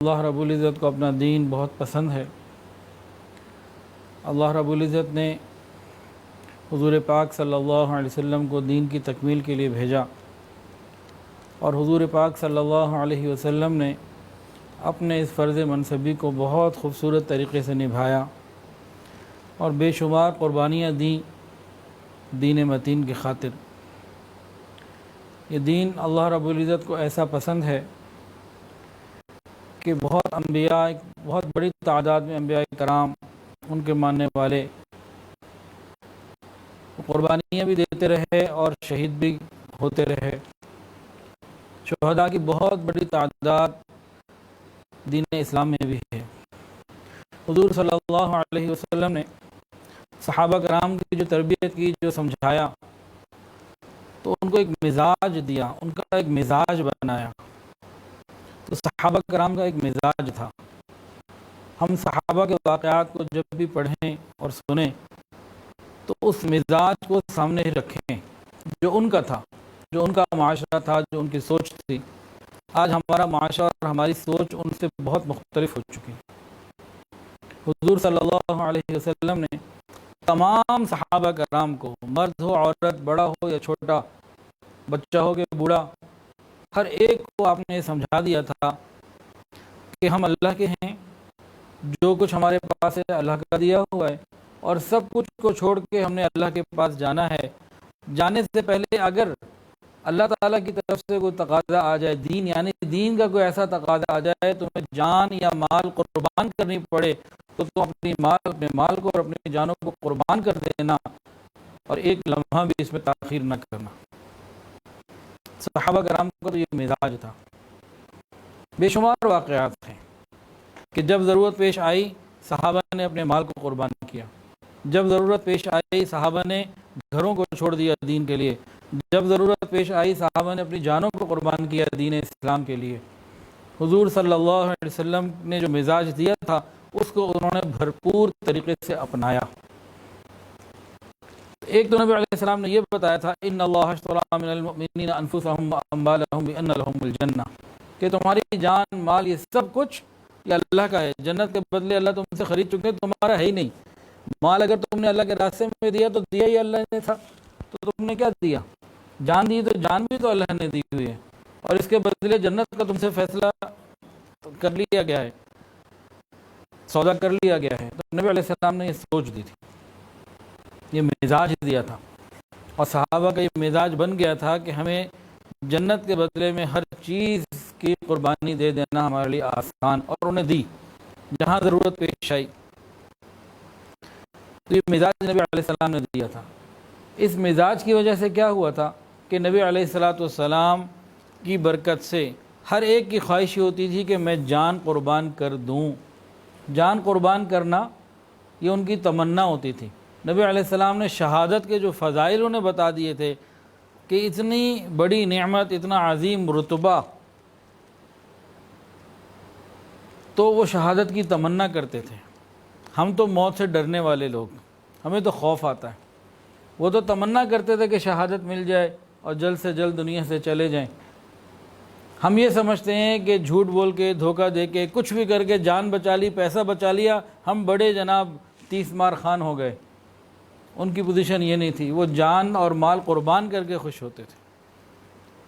اللہ رب العزت کو اپنا دین بہت پسند ہے۔ اللہ رب العزت نے حضور پاک صلی اللہ علیہ وسلم کو دین کی تکمیل کے لیے بھیجا، اور حضور پاک صلی اللہ علیہ وسلم نے اپنے اس فرض منصبی کو بہت خوبصورت طریقے سے نبھایا اور بے شمار قربانیاں دیں دین متین کی خاطر۔ یہ دین اللہ رب العزت کو ایسا پسند ہے کہ بہت انبیاء، بہت بڑی تعداد میں انبیاء کرام، ان کے ماننے والے قربانیاں بھی دیتے رہے اور شہید بھی ہوتے رہے۔ شہداء کی بہت بڑی تعداد دین اسلام میں بھی ہے۔ حضور صلی اللہ علیہ وسلم نے صحابہ کرام کی جو تربیت کی، جو سمجھایا، تو ان کو ایک مزاج دیا، ان کا ایک مزاج بنایا۔ تو صحابہ کرام کا ایک مزاج تھا۔ ہم صحابہ کے واقعات کو جب بھی پڑھیں اور سنیں تو اس مزاج کو سامنے ہی رکھیں جو ان کا تھا، جو ان کا معاشرہ تھا، جو ان کی سوچ تھی۔ آج ہمارا معاشرہ اور ہماری سوچ ان سے بہت مختلف ہو چکی۔ حضور صلی اللہ علیہ وسلم نے تمام صحابہ کرام کو، مرد ہو عورت، بڑا ہو یا چھوٹا، بچہ ہو کہ بوڑھا، ہر ایک کو آپ نے سمجھا دیا تھا کہ ہم اللہ کے ہیں، جو کچھ ہمارے پاس ہے اللہ کا دیا ہوا ہے، اور سب کچھ کو چھوڑ کے ہم نے اللہ کے پاس جانا ہے۔ جانے سے پہلے اگر اللہ تعالیٰ کی طرف سے کوئی تقاضا آ جائے، دین یعنی دین کا کوئی ایسا تقاضا آ جائے، تمہیں جان یا مال قربان کرنی پڑے، تو تم اپنے مال کو اور اپنی جانوں کو قربان کر دینا، اور ایک لمحہ بھی اس میں تاخیر نہ کرنا۔ صحابہ کرام کا تو یہ مزاج تھا۔ بے شمار واقعات ہیں کہ جب ضرورت پیش آئی صحابہ نے اپنے مال کو قربان کیا، جب ضرورت پیش آئی صحابہ نے گھروں کو چھوڑ دیا دین کے لیے، جب ضرورت پیش آئی صحابہ نے اپنی جانوں کو قربان کیا دین اسلام کے لیے۔ حضور صلی اللہ علیہ وسلم نے جو مزاج دیا تھا اس کو انہوں نے بھرپور طریقے سے اپنایا۔ ایک تو نبی علیہ السلام نے یہ بتایا تھا، ان اللہ اشتری من المؤمنین انفسهم واموالهم بان لهم الجنہ، کہ تمہاری جان، مال، یہ سب کچھ یہ اللہ کا ہے، جنت کے بدلے اللہ تم سے خرید چکے، تمہارا ہے ہی نہیں۔ مال اگر تم نے اللہ کے راستے میں دیا تو دیا ہی اللہ نے تھا، تو تم نے کیا دیا؟ جان دی، تو جان بھی تو اللہ نے دی ہوئی ہے، اور اس کے بدلے جنت کا تم سے فیصلہ کر لیا گیا ہے، سودا کر لیا گیا ہے۔ تو نبی علیہ السلام نے یہ سوچ دی تھی، یہ مزاج دیا تھا، اور صحابہ کا یہ مزاج بن گیا تھا کہ ہمیں جنت کے بدلے میں ہر چیز کی قربانی دے دینا ہمارے لیے آسان، اور انہیں دی جہاں ضرورت پیش آئی۔ تو یہ مزاج نبی علیہ السلام نے دیا تھا۔ اس مزاج کی وجہ سے کیا ہوا تھا کہ نبی علیہ السلام کی برکت سے ہر ایک کی خواہش ہوتی تھی کہ میں جان قربان کر دوں۔ جان قربان کرنا یہ ان کی تمنا ہوتی تھی۔ نبی علیہ السلام نے شہادت کے جو فضائل انہیں بتا دیے تھے کہ اتنی بڑی نعمت، اتنا عظیم رتبہ، تو وہ شہادت کی تمنا کرتے تھے۔ ہم تو موت سے ڈرنے والے لوگ، ہمیں تو خوف آتا ہے، وہ تو تمنا کرتے تھے کہ شہادت مل جائے اور جلد سے جلد دنیا سے چلے جائیں۔ ہم یہ سمجھتے ہیں کہ جھوٹ بول کے، دھوکہ دے کے، کچھ بھی کر کے جان بچا لی، پیسہ بچا لیا، ہم بڑے جناب 30 مار خان ہو گئے۔ ان کی پوزیشن یہ نہیں تھی، وہ جان اور مال قربان کر کے خوش ہوتے تھے۔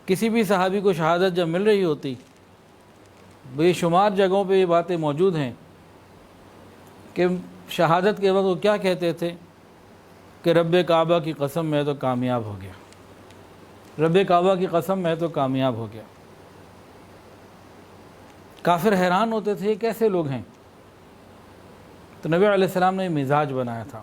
کسی بھی صحابی کو شہادت جب مل رہی ہوتی، بے شمار جگہوں پہ یہ باتیں موجود ہیں کہ شہادت کے وقت وہ کیا کہتے تھے کہ رب کعبہ کی قسم میں تو کامیاب ہو گیا، رب کعبہ کی قسم میں تو کامیاب ہو گیا۔ کافر حیران ہوتے تھے، یہ کیسے لوگ ہیں؟ تو نبی علیہ السلام نے مزاج بنایا تھا۔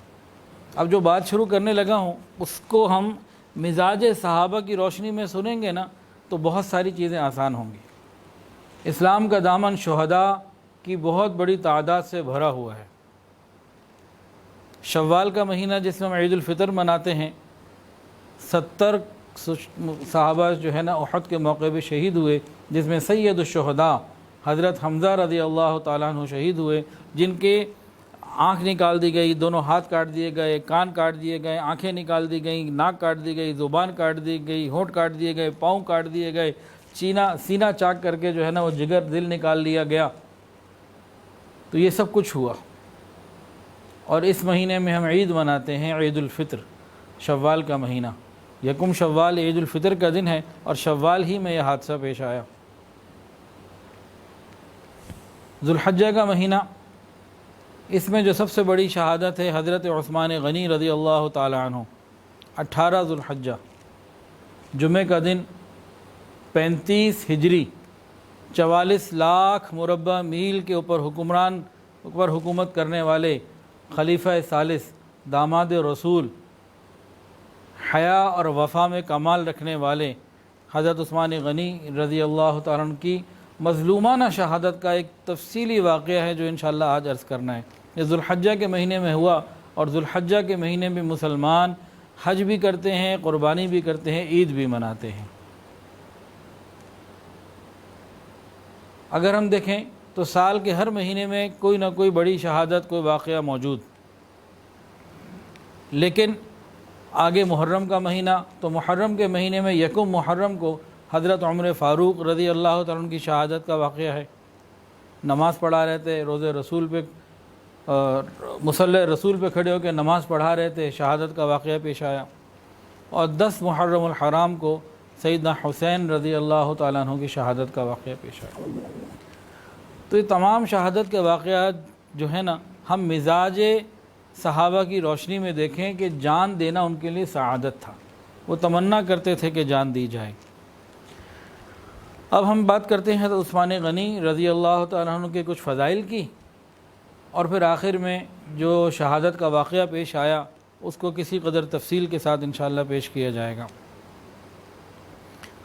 اب جو بات شروع کرنے لگا ہوں اس کو ہم مزاج صحابہ کی روشنی میں سنیں گے نا تو بہت ساری چیزیں آسان ہوں گی۔ اسلام کا دامن شہداء کی بہت بڑی تعداد سے بھرا ہوا ہے۔ شوال کا مہینہ جس میں ہم عید الفطر مناتے ہیں، 70 صحابہ جو ہے نا احد کے موقع پہ شہید ہوئے، جس میں سید الشہداء حضرت حمزہ رضی اللہ تعالیٰ عنہ شہید ہوئے، جن کے آنکھ نکال دی گئی، دونوں ہاتھ کاٹ دیے گئے، کان کاٹ دیے گئے، آنکھیں نکال دی گئیں، ناک کاٹ دی گئی، زبان کاٹ دی گئی، ہونٹ کاٹ دیے گئے، پاؤں کاٹ دیے گئے، سینہ چاک کر کے جو ہے نا وہ جگر دل نکال لیا گیا۔ تو یہ سب کچھ ہوا، اور اس مہینے میں ہم عید مناتے ہیں، عید الفطر، شوال کا مہینہ، یکم شوال عید الفطر کا دن ہے، اور شوال ہی میں یہ حادثہ پیش آیا۔ ذوالحجہ کا مہینہ، اس میں جو سب سے بڑی شہادت ہے حضرت عثمان غنی رضی اللہ تعالی عنہ، 18 ذوالحجہ، جمعہ کا دن، 35 ہجری، 44 لاکھ مربع میل کے اوپر حکومت کرنے والے خلیفہ ثالث، داماد رسول، حیا اور وفا میں کمال رکھنے والے حضرت عثمان غنی رضی اللہ تعالیٰ عنہ کی مظلومانہ شہادت کا ایک تفصیلی واقعہ ہے جو انشاءاللہ آج عرض کرنا ہے۔ یہ ذوالحجہ کے مہینے میں ہوا، اور ذوالحجہ کے مہینے میں مسلمان حج بھی کرتے ہیں، قربانی بھی کرتے ہیں، عید بھی مناتے ہیں۔ اگر ہم دیکھیں تو سال کے ہر مہینے میں کوئی نہ کوئی بڑی شہادت، کوئی واقعہ موجود، لیکن آگے محرم کا مہینہ، تو محرم کے مہینے میں یکم محرم کو حضرت عمر فاروق رضی اللہ تعالیٰ عنہ کی شہادت کا واقعہ ہے۔ نماز پڑھا رہے تھے، روزے رسول پہ، مصلی رسول پہ کھڑے ہو کے نماز پڑھا رہے تھے، شہادت کا واقعہ پیش آیا۔ اور 10 محرم الحرام کو سیدنا حسین رضی اللہ تعالیٰ عنہ کی شہادت کا واقعہ پیش آیا۔ تو یہ تمام شہادت کے واقعات جو ہے نا، ہم مزاج صحابہ کی روشنی میں دیکھیں کہ جان دینا ان کے لیے سعادت تھا، وہ تمنا کرتے تھے کہ جان دی جائے۔ اب ہم بات کرتے ہیں حضرت عثمان غنی رضی اللہ تعالیٰ عنہ کے کچھ فضائل کی، اور پھر آخر میں جو شہادت کا واقعہ پیش آیا اس کو کسی قدر تفصیل کے ساتھ انشاءاللہ پیش کیا جائے گا۔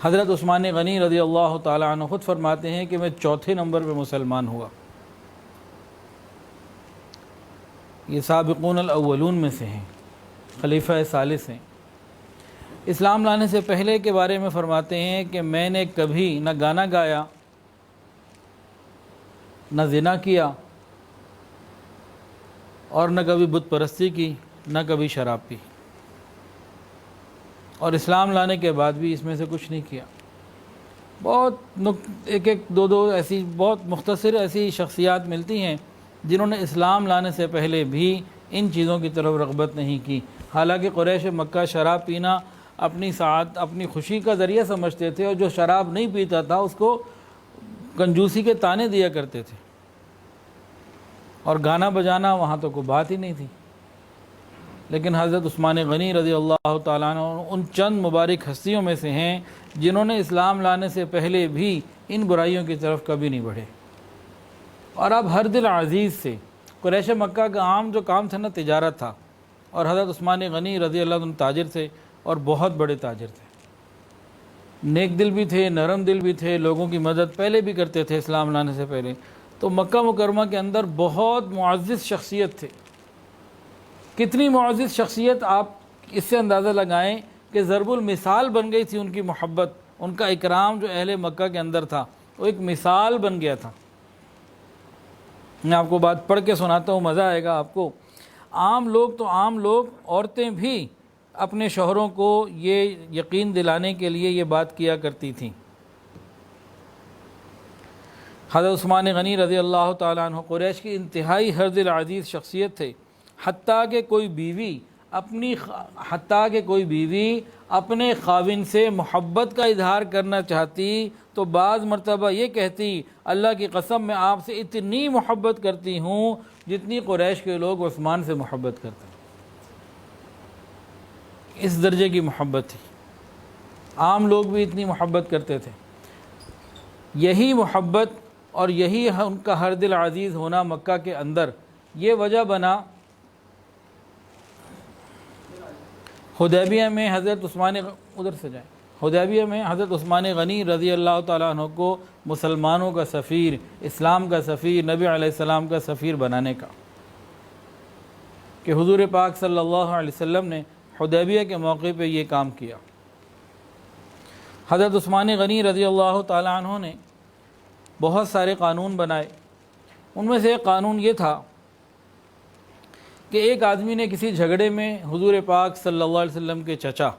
حضرت عثمان غنی رضی اللہ تعالیٰ عنہ خود فرماتے ہیں کہ میں 4تھے نمبر پہ مسلمان ہوا۔ یہ سابقون الاولون میں سے ہیں، خلیفہ ثالث ہیں۔ اسلام لانے سے پہلے کے بارے میں فرماتے ہیں کہ میں نے کبھی نہ گانا گایا، نہ زنا کیا، اور نہ کبھی بت پرستی کی، نہ کبھی شراب پی، اور اسلام لانے کے بعد بھی اس میں سے کچھ نہیں کیا۔ بہت ایک دو ایسی بہت مختصر ایسی شخصیات ملتی ہیں جنہوں نے اسلام لانے سے پہلے بھی ان چیزوں کی طرف رغبت نہیں کی، حالانکہ قریش مکہ شراب پینا اپنی سعادت، اپنی خوشی کا ذریعہ سمجھتے تھے، اور جو شراب نہیں پیتا تھا اس کو کنجوسی کے طعنے دیا کرتے تھے، اور گانا بجانا وہاں تو کوئی بات ہی نہیں تھی۔ لیکن حضرت عثمان غنی رضی اللہ تعالیٰ عنہ ان چند مبارک ہستیوں میں سے ہیں جنہوں نے اسلام لانے سے پہلے بھی ان برائیوں کی طرف کبھی نہیں بڑھے، اور اب ہر دل عزیز سے۔ قریش مکہ کا عام جو کام تھا نا، تجارت تھا، اور حضرت عثمان غنی رضی اللہ عنہ تاجر تھے، اور بہت بڑے تاجر تھے، نیک دل بھی تھے، نرم دل بھی تھے، لوگوں کی مدد پہلے بھی کرتے تھے اسلام لانے سے پہلے۔ تو مکہ مکرمہ کے اندر بہت معزز شخصیت تھے۔ کتنی معزز شخصیت، آپ اس سے اندازہ لگائیں کہ ضرب المثال بن گئی تھی ان کی محبت، ان کا اکرام جو اہل مکہ کے اندر تھا وہ ایک مثال بن گیا تھا۔ میں آپ کو بات پڑھ کے سناتا ہوں، مزہ آئے گا آپ کو۔ عام لوگ تو عام لوگ، عورتیں بھی اپنے شوہروں کو یہ یقین دلانے کے لیے یہ بات کیا کرتی تھیں۔ حضرت عثمان غنی رضی اللہ تعالیٰ عنہ قریش کی انتہائی ہر دل عزیز شخصیت تھے، حتیٰ کہ کوئی بیوی اپنے خاوند سے محبت کا اظہار کرنا چاہتی تو بعض مرتبہ یہ کہتی، اللہ کی قسم میں آپ سے اتنی محبت کرتی ہوں جتنی قریش کے لوگ عثمان سے محبت کرتے ہیں۔ اس درجے کی محبت تھی، عام لوگ بھی اتنی محبت کرتے تھے۔ یہی محبت اور یہی ان کا ہر دل عزیز ہونا مکہ کے اندر یہ وجہ بنا حدیبیہ میں حضرت عثمان غنی رضی اللہ تعالیٰ عنہ کو مسلمانوں کا سفیر، اسلام کا سفیر، نبی علیہ السلام کا سفیر بنانے کا، کہ حضور پاک صلی اللہ علیہ وسلم نے حدیبیہ کے موقع پہ یہ کام کیا۔ حضرت عثمان غنی رضی اللہ تعالیٰ عنہ نے بہت سارے قانون بنائے۔ ان میں سے ایک قانون یہ تھا کہ ایک آدمی نے کسی جھگڑے میں حضور پاک صلی اللہ علیہ وسلم کے چچا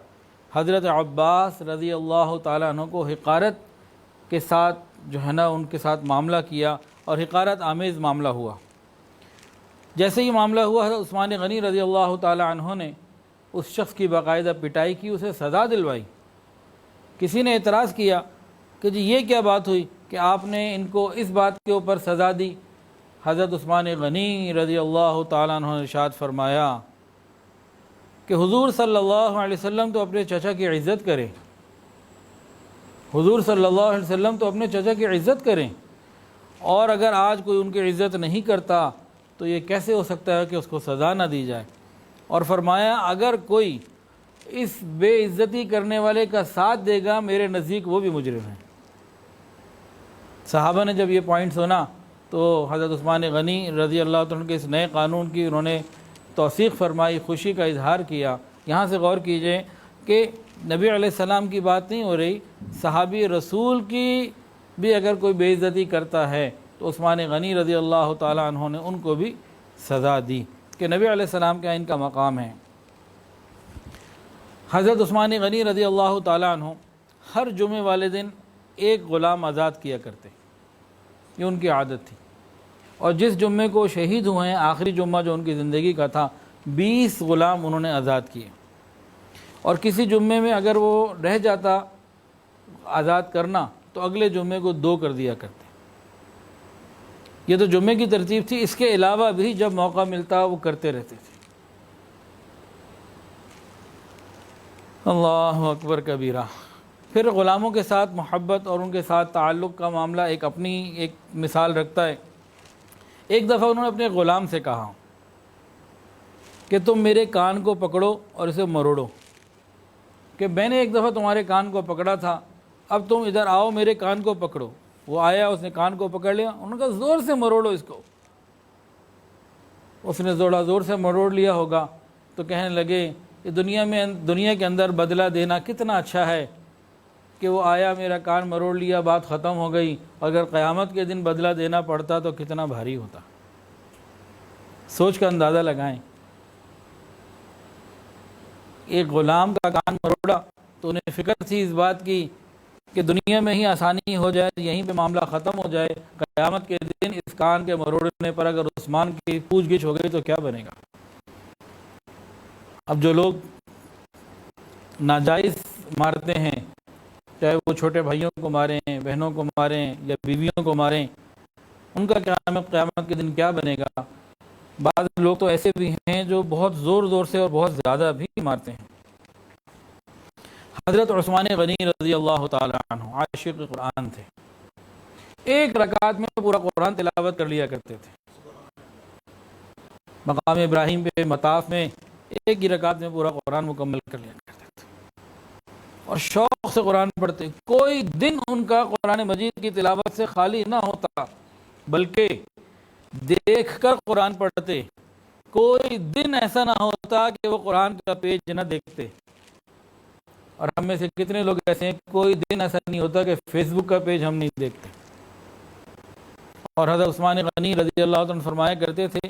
حضرت عباس رضی اللہ تعالیٰ عنہ کو حقارت کے ساتھ جو ہے نا ان کے ساتھ معاملہ کیا، اور حقارت آمیز معاملہ ہوا۔ جیسے ہی معاملہ ہوا حضرت عثمان غنی رضی اللہ تعالی عنہ نے اس شخص کی باقاعدہ پٹائی کی، اسے سزا دلوائی۔ کسی نے اعتراض کیا کہ جی یہ کیا بات ہوئی کہ آپ نے ان کو اس بات کے اوپر سزا دی؟ حضرت عثمان غنی رضی اللہ تعالیٰ عنہ نے ارشاد فرمایا کہ حضور صلی اللہ علیہ وسلم تو اپنے چچا کی عزت کریں، حضور صلی اللہ علیہ وسلم تو اپنے چچا کی عزت کریں، اور اگر آج کوئی ان کی عزت نہیں کرتا تو یہ کیسے ہو سکتا ہے کہ اس کو سزا نہ دی جائے؟ اور فرمایا اگر کوئی اس بے عزتی کرنے والے کا ساتھ دے گا میرے نزدیک وہ بھی مجرم ہے۔ صحابہ نے جب یہ پوائنٹ سنا تو حضرت عثمان غنی رضی اللہ عنہ کے اس نئے قانون کی انہوں نے توثیق فرمائی، خوشی کا اظہار کیا۔ یہاں سے غور کیجئے کہ نبی علیہ السلام کی بات نہیں ہو رہی، صحابی رسول کی بھی اگر کوئی بے عزتی کرتا ہے تو عثمان غنی رضی اللہ تعالیٰ عنہ نے ان کو بھی سزا دی کہ نبی علیہ السلام کا ان کا مقام ہے۔ حضرت عثمان غنی رضی اللہ تعالیٰ عنہ ہر جمعے والے دن ایک غلام آزاد کیا کرتے، یہ ان کی عادت تھی، اور جس جمعے کو شہید ہوئے ہیں آخری جمعہ جو ان کی زندگی کا تھا 20 غلام انہوں نے آزاد کیے، اور کسی جمعے میں اگر وہ رہ جاتا آزاد کرنا تو اگلے جمعے کو 2 کر دیا کرتے۔ یہ تو جمعے کی ترتیب تھی، اس کے علاوہ بھی جب موقع ملتا وہ کرتے رہتے تھے۔ اللہ اکبر کبیرہ۔ پھر غلاموں کے ساتھ محبت اور ان کے ساتھ تعلق کا معاملہ ایک اپنی ایک مثال رکھتا ہے۔ ایک دفعہ انہوں نے اپنے غلام سے کہا کہ تم میرے کان کو پکڑو اور اسے مروڑو، کہ میں نے ایک دفعہ تمہارے کان کو پکڑا تھا، اب تم ادھر آؤ میرے کان کو پکڑو۔ وہ آیا، اس نے کان کو پکڑ لیا، انہوں نے کہا زور سے مروڑو اس کو۔ اس نے زور سے مروڑ لیا ہوگا تو کہنے لگے کہ دنیا کے اندر بدلہ دینا کتنا اچھا ہے کہ وہ آیا میرا کان مروڑ لیا، بات ختم ہو گئی، اگر قیامت کے دن بدلہ دینا پڑتا تو کتنا بھاری ہوتا۔ سوچ کا اندازہ لگائیں، ایک غلام کا کان مروڑا تو انہیں فکر تھی اس بات کی کہ دنیا میں ہی آسانی ہو جائے، یہیں پہ معاملہ ختم ہو جائے، قیامت کے دن اس کان کے مروڑنے پر اگر عثمان کی پوچھ گچھ ہو گئی تو کیا بنے گا۔ اب جو لوگ ناجائز مارتے ہیں، چاہے وہ چھوٹے بھائیوں کو ماریں، بہنوں کو ماریں یا بیویوں کو ماریں، ان کا قیامت کے دن کیا بنے گا۔ بعض لوگ تو ایسے بھی ہیں جو بہت زور سے اور بہت زیادہ بھی مارتے ہیں۔ حضرت عثمان غنی رضی اللہ تعالی عنہ عاشق قرآن تھے، ایک رکعت میں پورا قرآن تلاوت کر لیا کرتے تھے۔ مقام ابراہیم پہ مطاف میں ایک ہی رکعت میں پورا قرآن مکمل کر لیا کرتے تھے، اور شوق سے قرآن پڑھتے۔ کوئی دن ان کا قرآن مجید کی تلاوت سے خالی نہ ہوتا، بلکہ دیکھ کر قرآن پڑھتے۔ کوئی دن ایسا نہ ہوتا کہ وہ قرآن کا پیج نہ دیکھتے۔ اور ہم میں سے کتنے لوگ ایسے ہیں، کوئی دن ایسا نہیں ہوتا کہ فیس بک کا پیج ہم نہیں دیکھتے۔ اور حضرت عثمان غنی رضی اللہ عنہ فرمایا کرتے تھے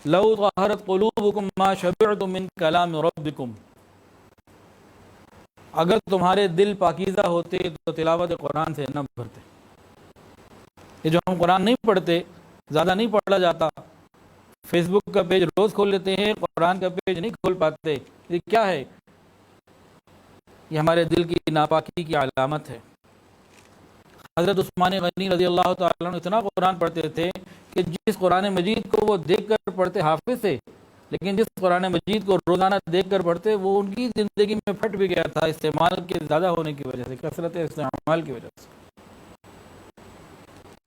لو طہرت قلوبکم ما شبعتم من کلام ربکم، اگر تمہارے دل پاکیزہ ہوتے تو تلاوت قرآن سے نہ بھرتے۔ یہ جو ہم قرآن نہیں پڑھتے، زیادہ نہیں پڑھا جاتا، فیس بک کا پیج روز کھول لیتے ہیں، قرآن کا پیج نہیں کھول پاتے، یہ کیا ہے؟ یہ ہمارے دل کی ناپاکی کی علامت ہے۔ حضرت عثمان غنی رضی اللہ تعالیٰ عنہ اتنا قرآن پڑھتے تھے کہ جس قرآن مجید کو وہ دیکھ کر پڑھتے حافظ تھے، لیکن جس قرآن مجید کو روزانہ دیکھ کر پڑھتے وہ ان کی زندگی میں پھٹ بھی گیا تھا، استعمال کے زیادہ ہونے کی وجہ سے، کثرت استعمال کی وجہ سے۔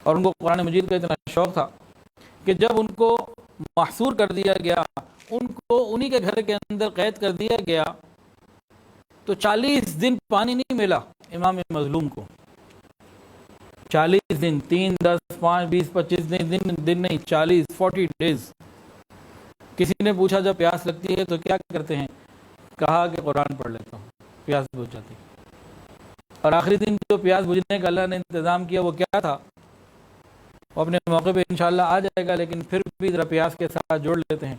اور ان کو قرآن مجید کا اتنا شوق تھا کہ جب ان کو محصور کر دیا گیا، ان کو انہی کے گھر کے اندر قید کر دیا گیا، تو 40 دن پانی نہیں ملا امام مظلوم کو۔ 40 دن، 3 10 5 20 25 دن نہیں، 40 ڈیز۔ کسی نے پوچھا جب پیاس لگتی ہے تو کیا کرتے ہیں؟ کہا کہ قرآن پڑھ لیتا ہوں، پیاس بجھ جاتی۔ اور آخری دن جو پیاس بجھنے کا اللہ نے انتظام کیا وہ کیا تھا؟ وہ اپنے موقع پہ انشاءاللہ آ جائے گا، لیکن پھر بھی ذرا پیاس کے ساتھ جوڑ لیتے ہیں۔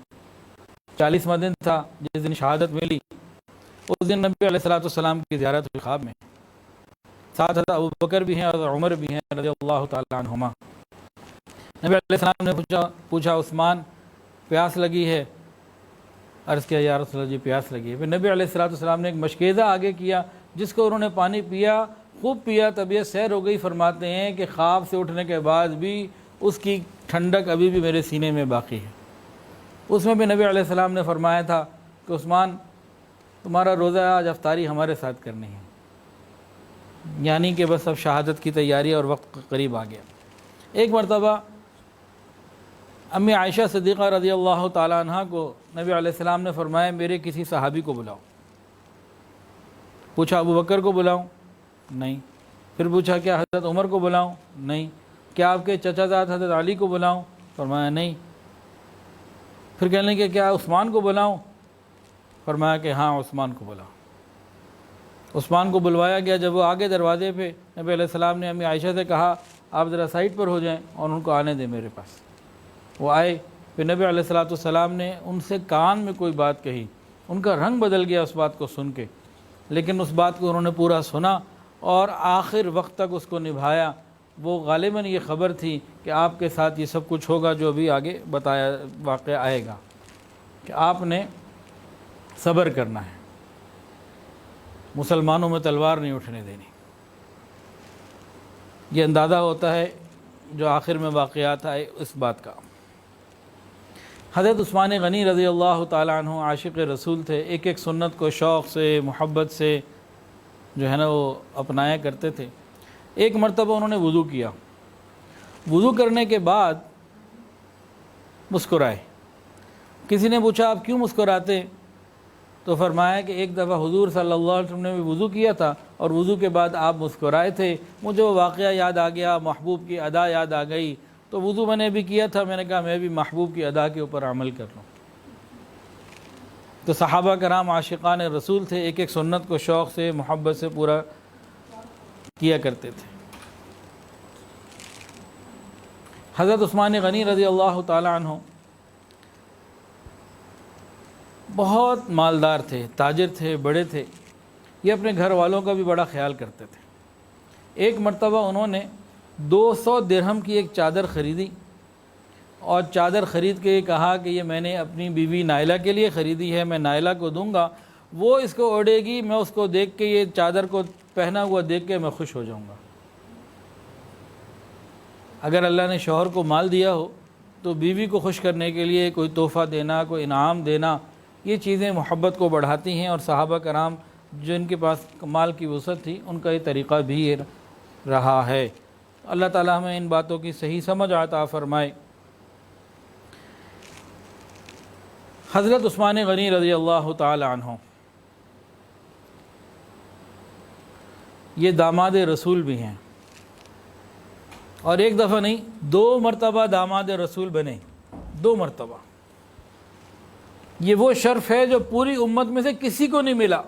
40واں دن تھا جس دن شہادت ملی، اس دن نبی علیہ السلام کی زیارت ہوئی خواب میں، ساتھ حضرت ابوبکر بھی ہیں اور عمر بھی ہیں رضی اللہ تعالیٰ عنہما۔ نبی علیہ السلام نے پوچھا عثمان پیاس لگی ہے. عرض کیا یا رسول اللہ جی پیاس لگی ہے. پھر نبی علیہ الصلوۃ والسلام نے ایک مشکیزہ آگے کیا جس کو انہوں نے پانی پیا, خوب پیا, طبیعت سیر ہو گئی. فرماتے ہیں کہ خواب سے اٹھنے کے بعد بھی اس کی ٹھنڈک ابھی بھی میرے سینے میں باقی ہے. اس میں بھی نبی علیہ السلام نے فرمایا تھا کہ عثمان تمہارا روزہ آج افطاری ہمارے ساتھ کرنی ہے, یعنی کہ بس اب شہادت کی تیاری اور وقت قریب آ گیا. ایک مرتبہ امی عائشہ صدیقہ رضی اللہ تعالیٰ عنہ کو نبی علیہ السلام نے فرمایا میرے کسی صحابی کو بلاؤ. پوچھا ابو بکر کو بلاؤں؟ نہیں. پھر پوچھا کیا حضرت عمر کو بلاؤں؟ نہیں. کیا آپ کے چچا زاد حضرت علی کو بلاؤں؟ فرمایا نہیں. پھر کہنے لگے کیا عثمان کو بلاؤں؟ فرمایا کہ ہاں عثمان کو بلاؤ. عثمان کو بلوایا گیا. جب وہ آگے دروازے پہ, نبی علیہ السلام نے امی عائشہ سے کہا آپ ذرا سائڈ پر ہو جائیں اور ان کو آنے دیں میرے پاس. وہ آئے. پھر نبی علیہ السلام نے ان سے کان میں کوئی بات کہی. ان کا رنگ بدل گیا اس بات کو سن کے, لیکن اس بات کو انہوں نے پورا سنا اور آخر وقت تک اس کو نبھایا. وہ غالباً یہ خبر تھی کہ آپ کے ساتھ یہ سب کچھ ہوگا جو ابھی آگے بتایا واقعہ آئے گا, کہ آپ نے صبر کرنا ہے, مسلمانوں میں تلوار نہیں اٹھنے دینی. یہ اندازہ ہوتا ہے جو آخر میں واقعات آئے اس بات کا. حضرت عثمان غنی رضی اللہ تعالیٰ عنہ عاشق رسول تھے. ایک ایک سنت کو شوق سے محبت سے جو ہے نا وہ اپنایا کرتے تھے. ایک مرتبہ انہوں نے وضو کیا. وضو کرنے کے بعد مسکرائے. کسی نے پوچھا آپ کیوں مسکراتے؟ تو فرمایا کہ ایک دفعہ حضور صلی اللہ علیہ وسلم نے بھی وضو کیا تھا اور وضو کے بعد آپ مسکرائے تھے. مجھے وہ واقعہ یاد آ گیا, محبوب کی ادا یاد آ گئی, تو وضو میں نے بھی کیا تھا. میں نے کہا میں بھی محبوب کی ادا کے اوپر عمل کر لوں. تو صحابہ کرام عاشقان رسول تھے, ایک ایک سنت کو شوق سے محبت سے پورا کیا کرتے تھے. حضرت عثمان غنی رضی اللہ تعالیٰ عنہ بہت مالدار تھے, تاجر تھے, بڑے تھے. یہ اپنے گھر والوں کا بھی بڑا خیال کرتے تھے. ایک مرتبہ انہوں نے 200 درہم کی ایک چادر خریدی اور چادر خرید کے کہا کہ یہ میں نے اپنی بیوی نائلہ کے لیے خریدی ہے, میں نائلہ کو دوں گا, وہ اس کو اوڑھے گی, میں اس کو دیکھ کے یہ چادر کو پہنا ہوا دیکھ کے میں خوش ہو جاؤں گا. اگر اللہ نے شوہر کو مال دیا ہو تو بیوی کو خوش کرنے کے لیے کوئی تحفہ دینا, کوئی انعام دینا, یہ چیزیں محبت کو بڑھاتی ہیں. اور صحابہ کرام جن کے پاس مال کی وسعت تھی ان کا یہ طریقہ بھی رہا ہے. اللہ تعالیٰ ہمیں ان باتوں کی صحیح سمجھ عطا فرمائے. حضرت عثمان غنی رضی اللہ تعالی عنہ یہ داماد رسول بھی ہیں, اور ایک دفعہ نہیں 2 مرتبہ داماد رسول بنے. 2 مرتبہ. یہ وہ شرف ہے جو پوری امت میں سے کسی کو نہیں ملا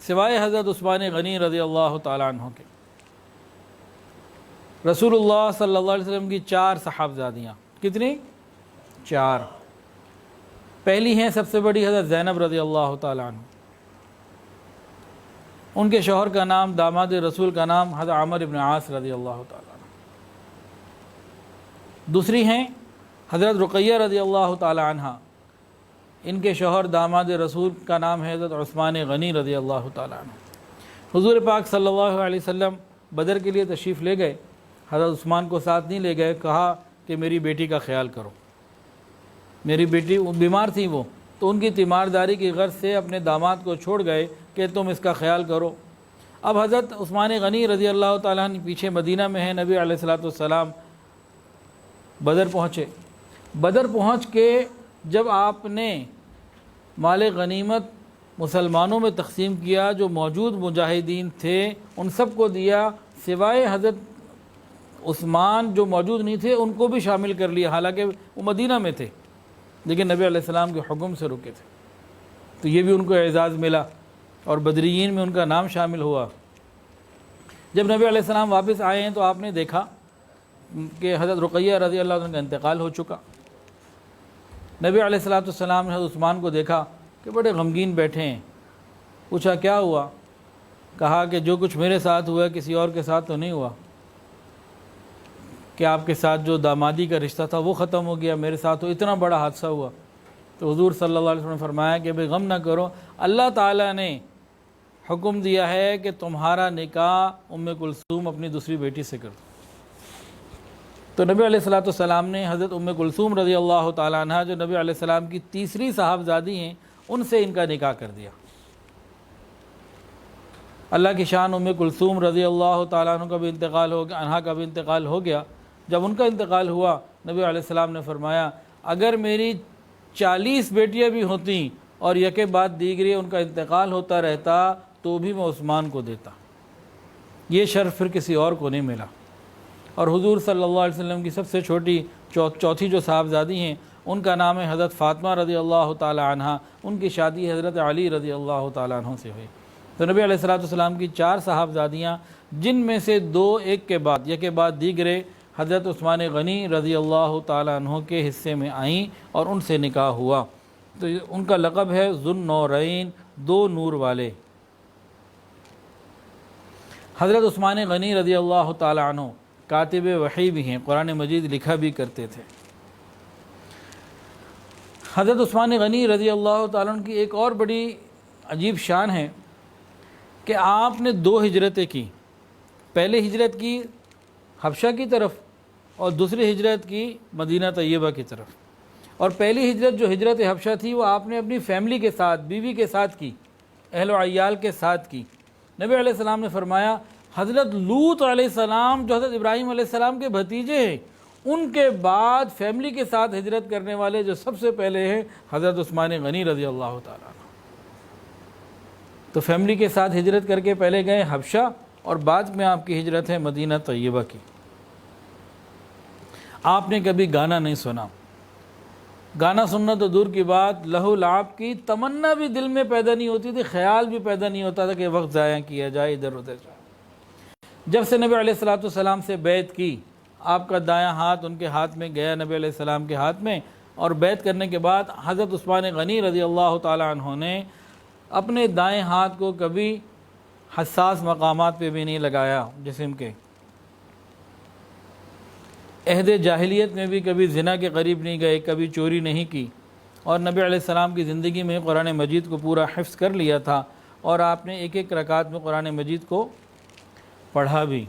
سوائے حضرت عثمان غنی رضی اللہ تعالی عنہ کے. رسول اللہ صلی اللہ علیہ وسلم کی 4 صحابزادیاں. کتنی؟ 4. پہلی ہیں سب سے بڑی حضرت زینب رضی اللہ تعالی عنہ. ان کے شوہر کا نام, داماد رسول کا نام حضرت عمرو بن عاص رضی اللہ تعالی عنہ. دوسری ہیں حضرت رقیہ رضی اللہ تعالی عنہ. ان کے شوہر داماد رسول کا نام ہے حضرت عثمان غنی رضی اللہ تعالی عنہ. حضور پاک صلی اللہ علیہ وسلم بدر کے لیے تشریف لے گئے. حضرت عثمان کو ساتھ نہیں لے گئے. کہا کہ میری بیٹی کا خیال کرو. میری بیٹی بیمار تھی وہ, تو ان کی تیمارداری کی غرض سے اپنے داماد کو چھوڑ گئے کہ تم اس کا خیال کرو. اب حضرت عثمان غنی رضی اللہ تعالیٰ عنہ پیچھے مدینہ میں ہیں. نبی علیہ الصلوۃ والسلام بدر پہنچے. بدر پہنچ کے جب آپ نے مال غنیمت مسلمانوں میں تقسیم کیا, جو موجود مجاہدین تھے ان سب کو دیا, سوائے حضرت عثمان جو موجود نہیں تھے ان کو بھی شامل کر لیا, حالانکہ وہ مدینہ میں تھے لیکن نبی علیہ السلام کے حکم سے رکے تھے. تو یہ بھی ان کو اعزاز ملا اور بدریین میں ان کا نام شامل ہوا. جب نبی علیہ السلام واپس آئے ہیں تو آپ نے دیکھا کہ حضرت رقیہ رضی اللہ عنہ کا انتقال ہو چکا. نبی علیہ السلام نے حضرت عثمان کو دیکھا کہ بڑے غمگین بیٹھے ہیں. پوچھا کیا ہوا؟ کہا کہ جو کچھ میرے ساتھ ہوا کسی اور کے ساتھ تو نہیں ہوا, کہ آپ کے ساتھ جو دامادی کا رشتہ تھا وہ ختم ہو گیا, میرے ساتھ تو اتنا بڑا حادثہ ہوا. تو حضور صلی اللہ علیہ وسلم نے فرمایا کہ بھئی غم نہ کرو، اللہ تعالیٰ نے حکم دیا ہے کہ تمہارا نکاح ام کلثوم اپنی دوسری بیٹی سے کر دو۔ تو نبی علیہ السلام نے حضرت ام کلثوم رضی اللہ تعالیٰ عنہ جو نبی علیہ السلام کی تیسری صاحبزادی ہیں ان سے ان کا نکاح کر دیا۔ اللہ کی شان، ام کلثوم رضی اللہ تعالیٰ عنہ کا بھی انتقال ہو گیا، عنہا کا بھی انتقال ہو گیا۔ جب ان کا انتقال ہوا، نبی علیہ السلام نے فرمایا اگر میری 40 بیٹیاں بھی ہوتیں اور یکے بعد دیگرے ان کا انتقال ہوتا رہتا تو بھی میں عثمان کو دیتا، یہ شرف پھر کسی اور کو نہیں ملا۔ اور حضور صلی اللہ علیہ وسلم کی سب سے چھوٹی چوتھی جو صاحبزادی ہیں ان کا نام ہے حضرت فاطمہ رضی اللہ تعالی عنہ، ان کی شادی حضرت علی رضی اللہ تعالی عنہ سے ہوئی۔ تو نبی علیہ السلام کی 4 صاحبزادیاں، جن میں سے 2 ایک کے بعد دیگرے حضرت عثمان غنی رضی اللہ تعالی عنہ کے حصے میں آئیں اور ان سے نکاح ہوا۔ تو ان کا لقب ہے ذو النورین، 2 نور والے۔ حضرت عثمان غنی رضی اللہ تعالی عنہ کاتب وحی بھی ہیں، قرآن مجید لکھا بھی کرتے تھے۔ حضرت عثمان غنی رضی اللہ تعالیٰ عنہ کی ایک اور بڑی عجیب شان ہے کہ آپ نے 2 ہجرتیں کی۔ پہلے ہجرت کی حبشہ کی طرف اور دوسری ہجرت کی مدینہ طیبہ کی طرف۔ اور پہلی ہجرت جو ہجرت حبشہ تھی وہ آپ نے اپنی فیملی کے ساتھ، بیوی کے ساتھ کی، اہل و عیال کے ساتھ کی۔ نبی علیہ السلام نے فرمایا حضرت لوط علیہ السلام جو حضرت ابراہیم علیہ السلام کے بھتیجے ہیں، ان کے بعد فیملی کے ساتھ ہجرت کرنے والے جو سب سے پہلے ہیں حضرت عثمان غنی رضی اللہ تعالیٰ عنہ۔ تو فیملی کے ساتھ ہجرت کر کے پہلے گئے حبشہ اور بعد میں آپ کی ہجرت ہے مدینہ طیبہ کی۔ آپ نے کبھی گانا نہیں سنا، گانا سننا تو دور کی بات، لہو لعب کی تمنا بھی دل میں پیدا نہیں ہوتی تھی، خیال بھی پیدا نہیں ہوتا تھا کہ وقت ضائع کیا جائے ادھر ادھر جائے۔ جب سے نبی علیہ السلام سے بیعت کی، آپ کا دایاں ہاتھ ان کے ہاتھ میں گیا نبی علیہ السلام کے ہاتھ میں، اور بیعت کرنے کے بعد حضرت عثمان غنی رضی اللہ تعالی عنہ نے اپنے دائیں ہاتھ کو کبھی حساس مقامات پہ بھی نہیں لگایا جسم کے۔ عہد جاہلیت میں بھی کبھی زنا کے قریب نہیں گئے، کبھی چوری نہیں کی، اور نبی علیہ السلام کی زندگی میں قرآن مجید کو پورا حفظ کر لیا تھا، اور آپ نے ایک رکعت میں قرآن مجید کو پڑھا بھی۔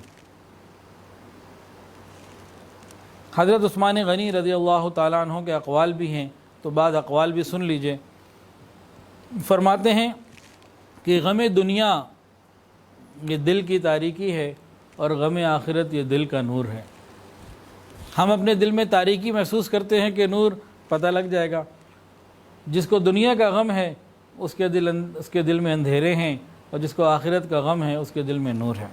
حضرت عثمان غنی رضی اللہ تعالیٰ عنہ کے اقوال بھی ہیں، تو بعض اقوال بھی سن لیجئے۔ فرماتے ہیں کہ غم دنیا یہ دل کی تاریکی ہے اور غم آخرت یہ دل کا نور ہے۔ ہم اپنے دل میں تاریکی محسوس کرتے ہیں کہ نور پتہ لگ جائے گا، جس کو دنیا کا غم ہے اس کے دل میں اندھیرے ہیں، اور جس کو آخرت کا غم ہے اس کے دل میں نور ہے۔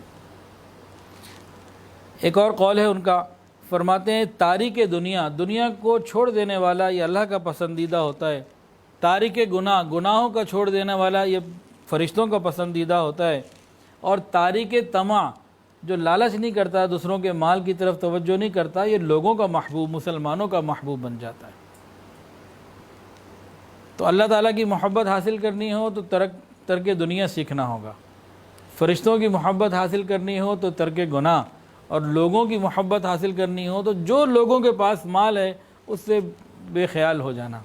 ایک اور قول ہے ان کا، فرماتے ہیں تارک دنیا، دنیا کو چھوڑ دینے والا یہ اللہ کا پسندیدہ ہوتا ہے، تارک گناہوں کا چھوڑ دینے والا یہ فرشتوں کا پسندیدہ ہوتا ہے، اور تارک طمع جو لالچ نہیں کرتا، دوسروں کے مال کی طرف توجہ نہیں کرتا، یہ لوگوں کا محبوب، مسلمانوں کا محبوب بن جاتا ہے۔ تو اللہ تعالیٰ کی محبت حاصل کرنی ہو تو ترک دنیا سیکھنا ہوگا، فرشتوں کی محبت حاصل کرنی ہو تو ترک گناہ، اور لوگوں کی محبت حاصل کرنی ہو تو جو لوگوں کے پاس مال ہے اس سے بے خیال ہو جانا۔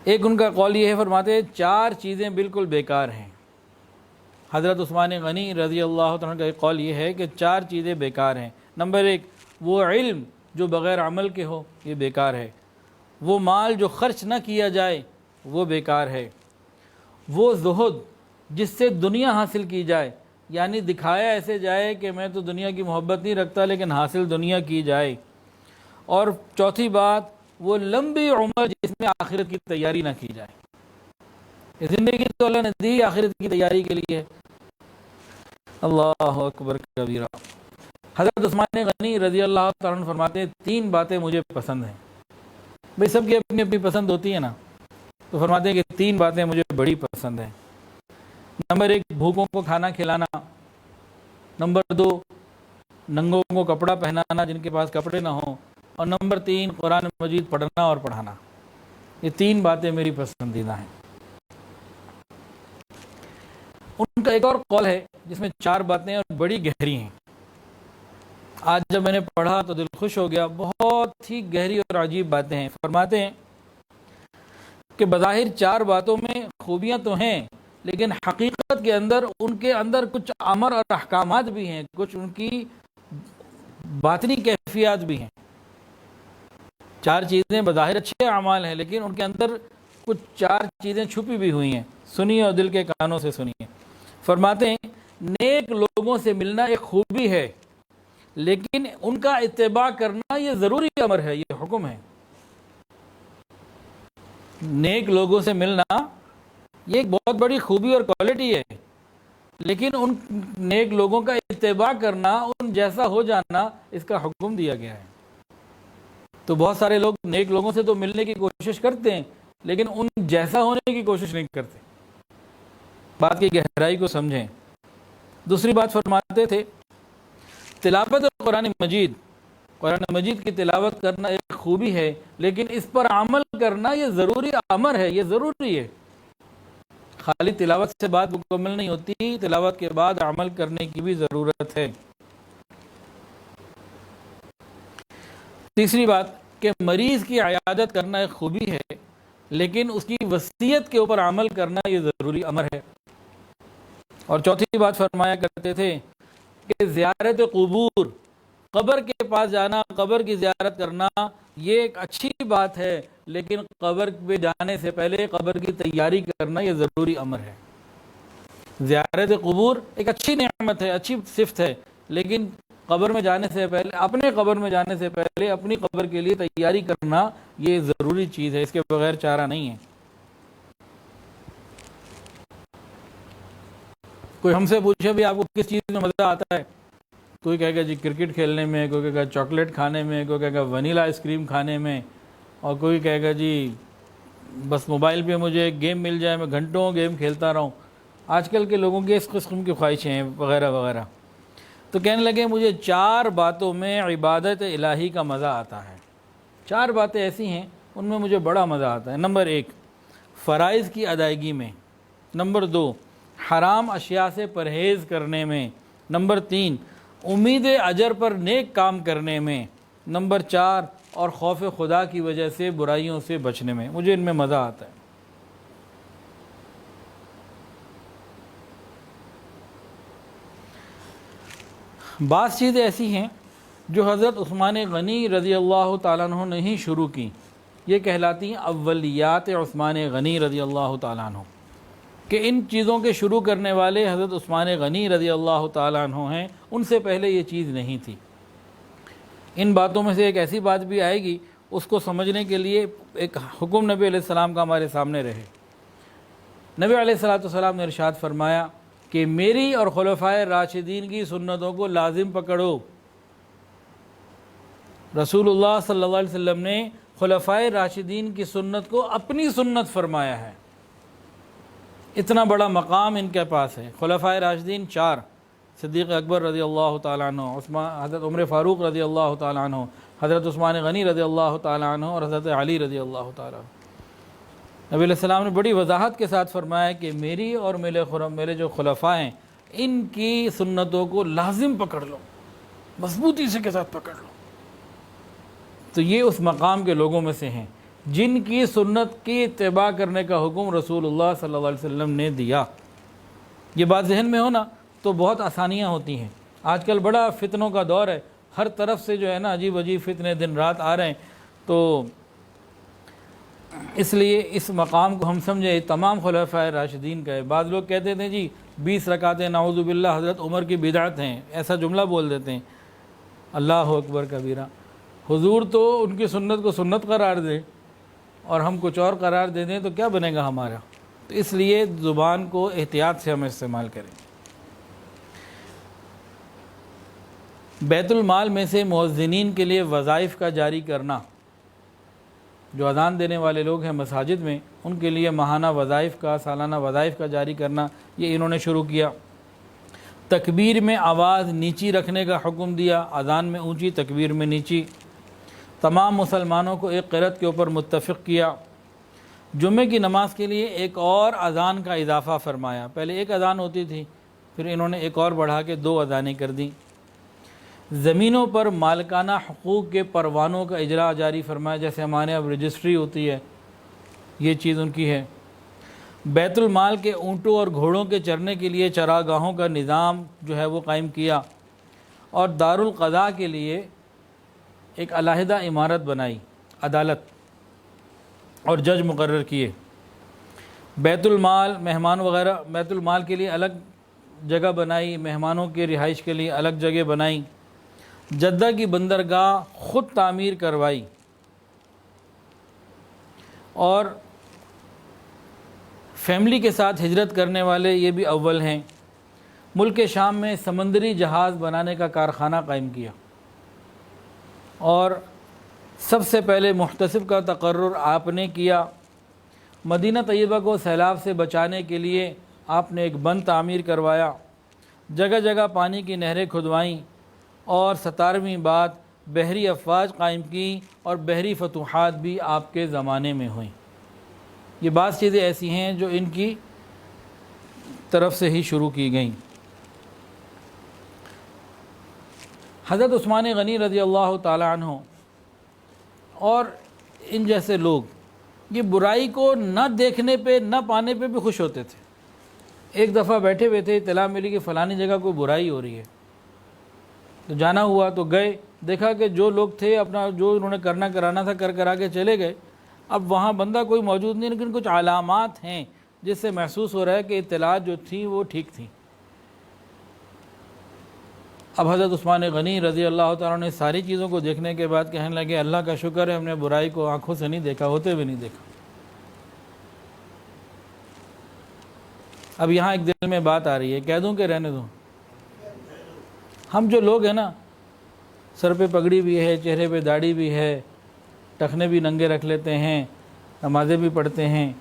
ایک ان کا قول یہ ہے، فرماتے ہیں 4 چیزیں بالکل بیکار ہیں۔ حضرت عثمان غنی رضی اللہ عنہ کا ایک قول یہ ہے کہ 4 چیزیں بیکار ہیں۔ نمبر 1، وہ علم جو بغیر عمل کے ہو، یہ بیکار ہے۔ وہ مال جو خرچ نہ کیا جائے، وہ بیکار ہے۔ وہ زہد جس سے دنیا حاصل کی جائے، یعنی دکھایا ایسے جائے کہ میں تو دنیا کی محبت نہیں رکھتا لیکن حاصل دنیا کی جائے۔ اور چوتھی بات، وہ لمبی عمر جس میں آخرت کی تیاری نہ کی جائے۔ زندگی تو اللہ نے دی آخرت کی تیاری کے لیے۔ اللہ اکبر کبیرہ۔ حضرت عثمان غنی رضی اللہ تعالیٰ عنہ فرماتے ہیں 3 باتیں مجھے پسند ہیں۔ بھئی سب کی اپنی اپنی پسند ہوتی ہے نا، تو فرماتے ہیں کہ 3 باتیں مجھے بڑی پسند ہیں۔ نمبر 1، بھوکوں کو کھانا کھلانا۔ نمبر 2، ننگوں کو کپڑا پہنانا جن کے پاس کپڑے نہ ہوں۔ اور نمبر 3، قرآن مجید پڑھنا اور پڑھانا۔ یہ 3 باتیں میری پسندیدہ ہیں۔ ان کا ایک اور قول ہے جس میں 4 باتیں اور بڑی گہری ہیں۔ آج جب میں نے پڑھا تو دل خوش ہو گیا، بہت ہی گہری اور عجیب باتیں ہیں۔ فرماتے ہیں کہ بظاہر 4 باتوں میں خوبیاں تو ہیں، لیکن حقیقت کے اندر ان کے اندر کچھ امر اور احکامات بھی ہیں، کچھ ان کی باطنی کیفیات بھی ہیں۔ 4 چیزیں بظاہر اچھے اعمال ہیں، لیکن ان کے اندر کچھ 4 چیزیں چھپی بھی ہوئی ہیں۔ سنیے اور دل کے کانوں سے سنیے۔ فرماتے ہیں نیک لوگوں سے ملنا ایک خوبی ہے، لیکن ان کا اتباع کرنا یہ ضروری امر ہے، یہ حکم ہے۔ نیک لوگوں سے ملنا یہ ایک بہت بڑی خوبی اور کوالٹی ہے، لیکن ان نیک لوگوں کا اتباع کرنا، ان جیسا ہو جانا، اس کا حکم دیا گیا ہے۔ تو بہت سارے لوگ نیک لوگوں سے تو ملنے کی کوشش کرتے ہیں، لیکن ان جیسا ہونے کی کوشش نہیں کرتے۔ بات کی گہرائی کو سمجھیں۔ دوسری بات فرماتے تھے تلاوت قرآن مجید، قرآن مجید کی تلاوت کرنا ایک خوبی ہے، لیکن اس پر عمل کرنا یہ ضروری امر ہے، یہ ضروری ہے۔ خالی تلاوت سے بات مکمل نہیں ہوتی، تلاوت کے بعد عمل کرنے کی بھی ضرورت ہے۔ تیسری بات کہ مریض کی عیادت کرنا ایک خوبی ہے، لیکن اس کی وصیت کے اوپر عمل کرنا یہ ضروری امر ہے۔ اور چوتھی بات فرمایا کرتے تھے کہ زیارت قبور، قبر کے پاس جانا، قبر کی زیارت کرنا یہ ایک اچھی بات ہے، لیکن قبر پہ جانے سے پہلے قبر کی تیاری کرنا یہ ضروری امر ہے۔ زیارت قبور ایک اچھی نعمت ہے، اچھی صفت ہے، لیکن قبر میں جانے سے پہلے، اپنے قبر میں جانے سے پہلے اپنی قبر کے لیے تیاری کرنا یہ ضروری چیز ہے، اس کے بغیر چارہ نہیں ہے۔ کوئی ہم سے پوچھے بھی آپ کو کس چیز میں مزہ آتا ہے، کوئی کہے گا جی کرکٹ کھیلنے میں، کوئی کہے گا چاکلیٹ کھانے میں، کوئی کہے گا ونیلا آئس کریم کھانے میں، اور کوئی کہے گا جی بس موبائل پہ مجھے گیم مل جائے، میں گھنٹوں گیم کھیلتا رہوں۔ آج کل کے لوگوں کی اس قسم کی خواہشیں ہیں وغیرہ وغیرہ۔ تو کہنے لگے مجھے 4 باتوں میں عبادت الہی کا مزہ آتا ہے۔ 4 باتیں ایسی ہیں ان میں مجھے بڑا مزہ آتا ہے۔ نمبر 1 فرائض کی ادائیگی میں، نمبر 2 حرام اشیاء سے پرہیز کرنے میں، نمبر 3 امید اجر پر نیک کام کرنے میں، نمبر 4 اور خوف خدا کی وجہ سے برائیوں سے بچنے میں۔ مجھے ان میں مزہ آتا ہے۔ بعض چیزیں ایسی ہیں جو حضرت عثمان غنی رضی اللہ تعالیٰ عنہ نے ہی شروع کی، یہ کہلاتی ہیں اولیات عثمان غنی رضی اللہ تعالیٰ عنہ، کہ ان چیزوں کے شروع کرنے والے حضرت عثمان غنی رضی اللہ تعالیٰ عنہ ہیں، ان سے پہلے یہ چیز نہیں تھی۔ ان باتوں میں سے ایک ایسی بات بھی آئے گی، اس کو سمجھنے کے لیے ایک حکم نبی علیہ السلام کا ہمارے سامنے رہے۔ نبی علیہ السلام نے ارشاد فرمایا کہ میری اور خلفائے راشدین کی سنتوں کو لازم پکڑو۔ رسول اللہ صلی اللہ علیہ وسلم نے خلفائے راشدین کی سنت کو اپنی سنت فرمایا ہے۔ اتنا بڑا مقام ان کے پاس ہے۔ خلفائے راشدین 4، صدیق اکبر رضی اللہ تعالیٰ عنہ، حضرت عمر فاروق رضی اللہ تعالیٰ عنہ، حضرت عثمان غنی رضی اللہ تعالیٰ عنہ، اور حضرت علی رضی اللہ تعالیٰ عنہ۔ نبی علیہ السلام نے بڑی وضاحت کے ساتھ فرمایا کہ میری اور میرے جو خلفاء ہیں ان کی سنتوں کو لازم پکڑ لو، مضبوطی سے کے ساتھ پکڑ لو۔ تو یہ اس مقام کے لوگوں میں سے ہیں جن کی سنت کی اتباع کرنے کا حکم رسول اللہ صلی اللہ علیہ وسلم نے دیا۔ یہ بات ذہن میں ہونا تو بہت آسانیاں ہوتی ہیں۔ آج کل بڑا فتنوں کا دور ہے، ہر طرف سے جو ہے نا عجیب عجیب فتنے دن رات آ رہے ہیں، تو اس لیے اس مقام کو ہم سمجھے تمام خلفائے راشدین کا ہے۔ بعض لوگ کہتے تھے جی 20 رکعتیں نعوذ باللہ حضرت عمر کی بدعت ہیں، ایسا جملہ بول دیتے ہیں۔ اللہ اکبر کبیرہ، حضور تو ان کی سنت کو سنت قرار دیں اور ہم کچھ اور قرار دے دیں تو کیا بنے گا ہمارا؟ تو اس لیے زبان کو احتیاط سے ہم استعمال کریں۔ بیت المال میں سے مؤذنین کے لیے وظائف کا جاری کرنا، جو اذان دینے والے لوگ ہیں مساجد میں، ان کے لیے ماہانہ وظائف کا، سالانہ وظائف کا جاری کرنا، یہ انہوں نے شروع کیا۔ تکبیر میں آواز نیچی رکھنے کا حکم دیا، اذان میں اونچی، تکبیر میں نیچی۔ تمام مسلمانوں کو ایک قرأت کے اوپر متفق کیا۔ جمعے کی نماز کے لیے ایک اور اذان کا اضافہ فرمایا، پہلے ایک اذان ہوتی تھی، پھر انہوں نے ایک اور بڑھا کے 2 اذانیں کر دیں۔ زمینوں پر مالکانہ حقوق کے پروانوں کا اجرا جاری فرمایا، جیسے ہمارے اب رجسٹری ہوتی ہے، یہ چیز ان کی ہے۔ بیت المال کے اونٹوں اور گھوڑوں کے چرنے کے لیے چراگاہوں کا نظام جو ہے وہ قائم کیا، اور دارالقضاء کے لیے ایک علیحدہ عمارت بنائی، عدالت اور جج مقرر کیے۔ بیت المال مہمان وغیرہ، بیت المال کے لیے الگ جگہ بنائی، مہمانوں کے رہائش کے لیے الگ جگہ بنائی۔ جدہ کی بندرگاہ خود تعمیر کروائی، اور فیملی کے ساتھ ہجرت کرنے والے یہ بھی اول ہیں۔ ملک شام میں سمندری جہاز بنانے کا کارخانہ قائم کیا، اور سب سے پہلے محتسب کا تقرر آپ نے کیا۔ مدینہ طیبہ کو سیلاب سے بچانے کے لیے آپ نے ایک بند تعمیر کروایا، جگہ جگہ پانی کی نہریں کھدوائیں، اور 17ویں بات بحری افواج قائم کی، اور بحری فتوحات بھی آپ کے زمانے میں ہوئیں۔ یہ بعض چیزیں ایسی ہیں جو ان کی طرف سے ہی شروع کی گئیں۔ حضرت عثمان غنی رضی اللہ تعالی عنہ اور ان جیسے لوگ یہ برائی کو نہ دیکھنے پہ نہ پانے پہ بھی خوش ہوتے تھے۔ ایک دفعہ بیٹھے ہوئے تھے، اطلاع ملی کہ فلانی جگہ کوئی برائی ہو رہی ہے، تو جانا ہوا تو گئے، دیکھا کہ جو لوگ تھے اپنا جو انہوں نے کرنا کرانا تھا کرا کے چلے گئے۔ اب وہاں بندہ کوئی موجود نہیں، لیکن کچھ علامات ہیں جس سے محسوس ہو رہا ہے کہ اطلاعات جو تھیں وہ ٹھیک تھیں۔ اب حضرت عثمان غنی رضی اللہ تعالیٰ نے ساری چیزوں کو دیکھنے کے بعد کہنے لگے اللہ کا شکر ہے ہم نے برائی کو آنکھوں سے نہیں دیکھا، ہوتے بھی نہیں دیکھا۔ اب یہاں ایک دل میں بات آ رہی ہے، کہہ دوں کہ رہنے دوں؟ ہم جو لوگ ہیں نا، سر پہ پگڑی بھی ہے، چہرے پہ داڑھی بھی ہے، ٹخنے بھی ننگے رکھ لیتے ہیں، نمازیں بھی پڑھتے ہیں،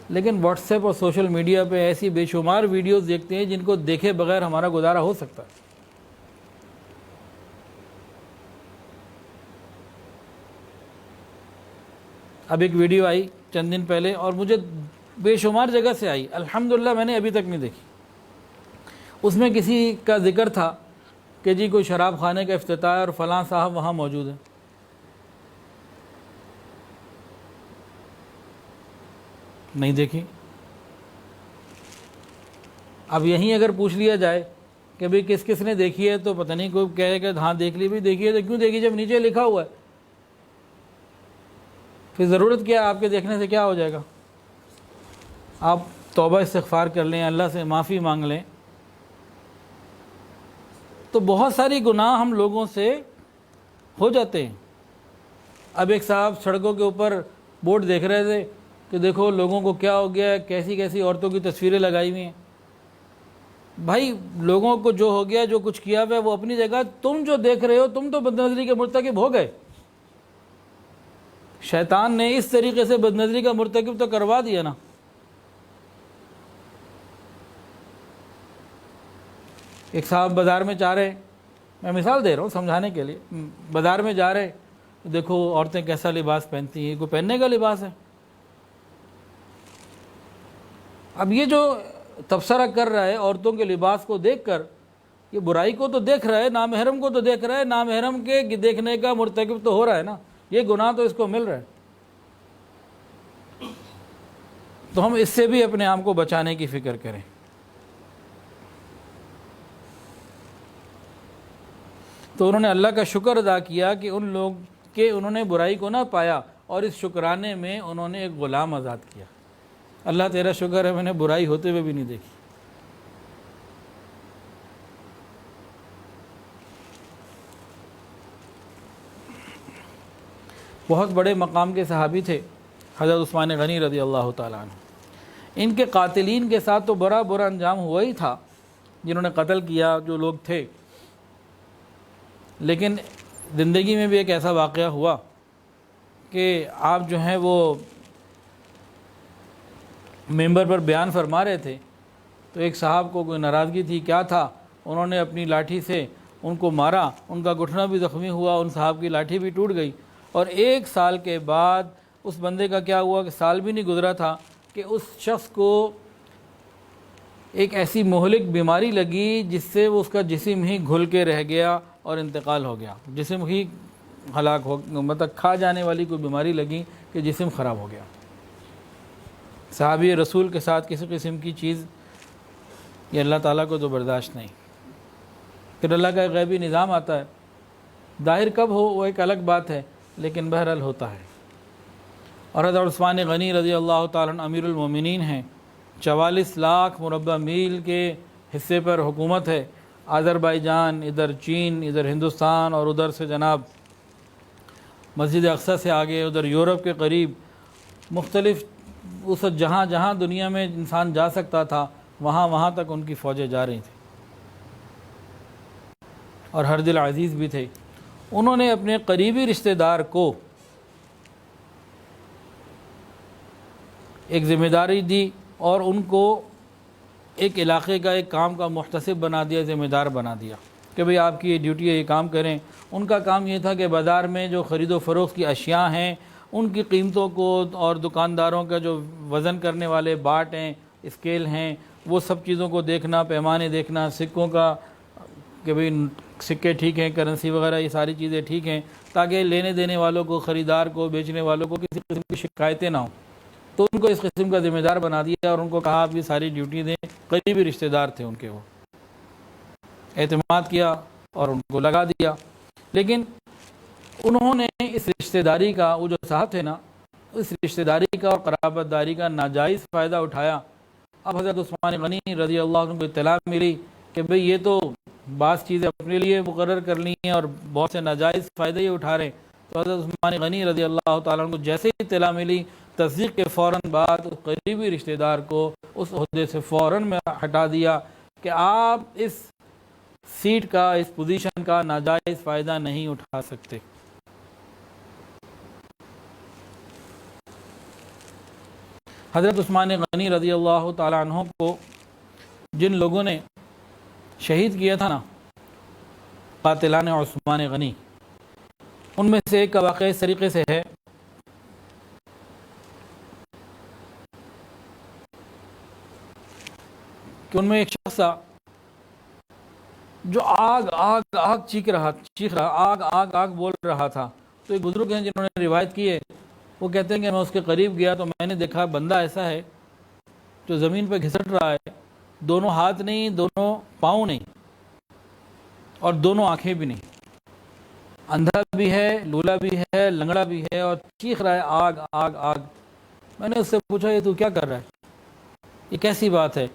لیکن واٹس ایپ اور سوشل میڈیا پہ ایسی بے شمار ویڈیوز دیکھتے ہیں جن کو دیکھے بغیر ہمارا گزارا ہو سکتا ہے۔ اب ایک ویڈیو آئی چند دن پہلے اور مجھے بے شمار جگہ سے آئی، الحمدللہ میں نے ابھی تک نہیں دیکھی۔ اس میں کسی کا ذکر تھا کہ جی کوئی شراب خانے کا افتتاح ہے اور فلاں صاحب وہاں موجود ہیں۔ نہیں دیکھی۔ اب یہیں اگر پوچھ لیا جائے کہ بھئی کس کس نے دیکھی ہے تو پتہ نہیں کوئی کہے کہ ہاں دیکھ لی، بھی دیکھی ہے تو کیوں دیکھی جب نیچے لکھا ہوا ہے؟ پھر ضرورت کیا ہے؟ آپ کے دیکھنے سے کیا ہو جائے گا؟ آپ توبہ استغفار کر لیں، اللہ سے معافی مانگ لیں۔ تو بہت ساری گناہ ہم لوگوں سے ہو جاتے ہیں۔ اب ایک صاحب سڑکوں کے اوپر بورڈ دیکھ رہے تھے کہ دیکھو لوگوں کو کیا ہو گیا ہے، کیسی کیسی عورتوں کی تصویریں لگائی ہوئی ہیں۔ بھائی لوگوں کو جو ہو گیا، جو کچھ کیا ہوا ہے وہ اپنی جگہ، تم جو دیکھ رہے ہو تم تو بدنظری کے مرتکب ہو گئے۔ شیطان نے اس طریقے سے بدنظری کا مرتکب تو کروا دیا نا۔ ایک صاحب بازار میں جا رہے، میں مثال دے رہا ہوں سمجھانے کے لیے، بازار میں جا رہے، دیکھو عورتیں کیسا لباس پہنتی ہیں، کوئی پہننے کا لباس ہے۔ اب یہ جو تبصرہ کر رہا ہے عورتوں کے لباس کو دیکھ کر، یہ برائی کو تو دیکھ رہا ہے، نامحرم کو تو دیکھ رہا ہے، نامحرم کے دیکھنے کا مرتکب تو ہو رہا ہے نا، یہ گناہ تو اس کو مل رہا ہے۔ تو ہم اس سے بھی اپنے آپ کو بچانے کی فکر کریں۔ تو انہوں نے اللہ کا شکر ادا کیا کہ ان لوگ کہ انہوں نے برائی کو نہ پایا، اور اس شکرانے میں انہوں نے ایک غلام آزاد کیا۔ اللہ تیرا شکر ہے میں نے برائی ہوتے ہوئے بھی نہیں دیکھی۔ بہت بڑے مقام کے صحابی تھے حضرت عثمان غنی رضی اللہ تعالیٰ عنہ۔ ان کے قاتلین کے ساتھ تو برا انجام ہوا ہی تھا، جنہوں نے قتل کیا جو لوگ تھے، لیکن زندگی میں بھی ایک ایسا واقعہ ہوا کہ آپ جو ہیں وہ ممبر پر بیان فرما رہے تھے، تو ایک صاحب کو کوئی ناراضگی تھی، کیا تھا، انہوں نے اپنی لاٹھی سے ان کو مارا، ان کا گھٹنا بھی زخمی ہوا، ان صاحب کی لاٹھی بھی ٹوٹ گئی، اور 1 سال کے بعد اس بندے کا کیا ہوا کہ سال بھی نہیں گزرا تھا کہ اس شخص کو ایک ایسی مہلک بیماری لگی جس سے وہ اس کا جسم ہی گھل کے رہ گیا، اور انتقال ہو گیا، جسم ہی ہلاک ہو، مطلب کھا جانے والی کوئی بیماری لگی کہ جسم خراب ہو گیا۔ صحابی رسول کے ساتھ کسی قسم کی چیز یہ اللہ تعالیٰ کو تو برداشت نہیں۔ پھر اللہ کا غیبی نظام آتا ہے، ظاہر کب ہو وہ ایک الگ بات ہے، لیکن بہرحال ہوتا ہے۔ اور حضرت عثمان غنی رضی اللہ تعالیٰ عنہ امیر المومنین ہیں، 44 لاکھ مربع میل کے حصے پر حکومت ہے، آذربائیجان، ادھر چین، ادھر ہندوستان، اور ادھر سے جناب مسجد اقصی سے آگے ادھر یورپ کے قریب، مختلف اس جہاں جہاں دنیا میں انسان جا سکتا تھا وہاں وہاں تک ان کی فوجیں جا رہی تھیں، اور ہر دل عزیز بھی تھے۔ انہوں نے اپنے قریبی رشتہ دار کو ایک ذمہ داری دی اور ان کو ایک علاقے کا ایک کام کا محتسب بنا دیا، ذمہ دار بنا دیا کہ بھئی آپ کی یہ ڈیوٹی ہے، یہ کام کریں۔ ان کا کام یہ تھا کہ بازار میں جو خرید و فروخت کی اشیاء ہیں ان کی قیمتوں کو، اور دکانداروں کا جو وزن کرنے والے باٹ ہیں، اسکیل ہیں، وہ سب چیزوں کو دیکھنا، پیمانے دیکھنا، سکوں کا کہ بھئی سکے ٹھیک ہیں، کرنسی وغیرہ یہ ساری چیزیں ٹھیک ہیں، تاکہ لینے دینے والوں کو، خریدار کو، بیچنے والوں کو کسی قسم کی شکایتیں نہ ہوں۔ تو ان کو اس قسم کا ذمہ دار بنا دیا اور ان کو کہا آپ یہ ساری ڈیوٹی دیں۔ قریبی رشتہ دار تھے ان کے، وہ اعتماد کیا اور ان کو لگا دیا۔ لیکن انہوں نے اس رشتہ داری کا، وہ جو صاحب تھے نا، اس رشتہ داری کا اور قرابت داری کا ناجائز فائدہ اٹھایا۔ اب حضرت عثمان غنی رضی اللہ عنہ کو اطلاع ملی کہ بھئی یہ تو بعض چیزیں اپنے لیے مقرر کر لی ہیں اور بہت سے ناجائز فائدے ہی اٹھا رہے ہیں۔ تو حضرت عثمان غنی رضی اللہ تعالیٰ عنہ کو جیسے ہی اطلاع ملی، تصدیق کے فوراً بعد اس قریبی رشتہ دار کو اس عہدے سے فوراً میں ہٹا دیا کہ آپ اس سیٹ کا، اس پوزیشن کا ناجائز فائدہ نہیں اٹھا سکتے۔ حضرت عثمان غنی رضی اللہ تعالیٰ عنہ کو جن لوگوں نے شہید کیا تھا نا، قاتلان عثمان غنی، ان میں سے ایک کا واقعہ اس طریقے سے ہے کہ ان میں ایک شخص تھا جو آگ آگ آگ چیخ رہا آگ آگ آگ بول رہا تھا۔ تو ایک بزرگ ہیں جنہوں نے روایت کی ہے، وہ کہتے ہیں کہ میں اس کے قریب گیا تو میں نے دیکھا بندہ ایسا ہے جو زمین پہ گھسٹ رہا ہے، دونوں ہاتھ نہیں، دونوں پاؤں نہیں، اور دونوں آنکھیں بھی نہیں، اندھا بھی ہے، لولا بھی ہے، لنگڑا بھی ہے، اور چیخ رہا ہے آگ آگ آگ۔ میں نے اس سے پوچھا یہ تو کیا کر رہا ہے، یہ کیسی بات ہے؟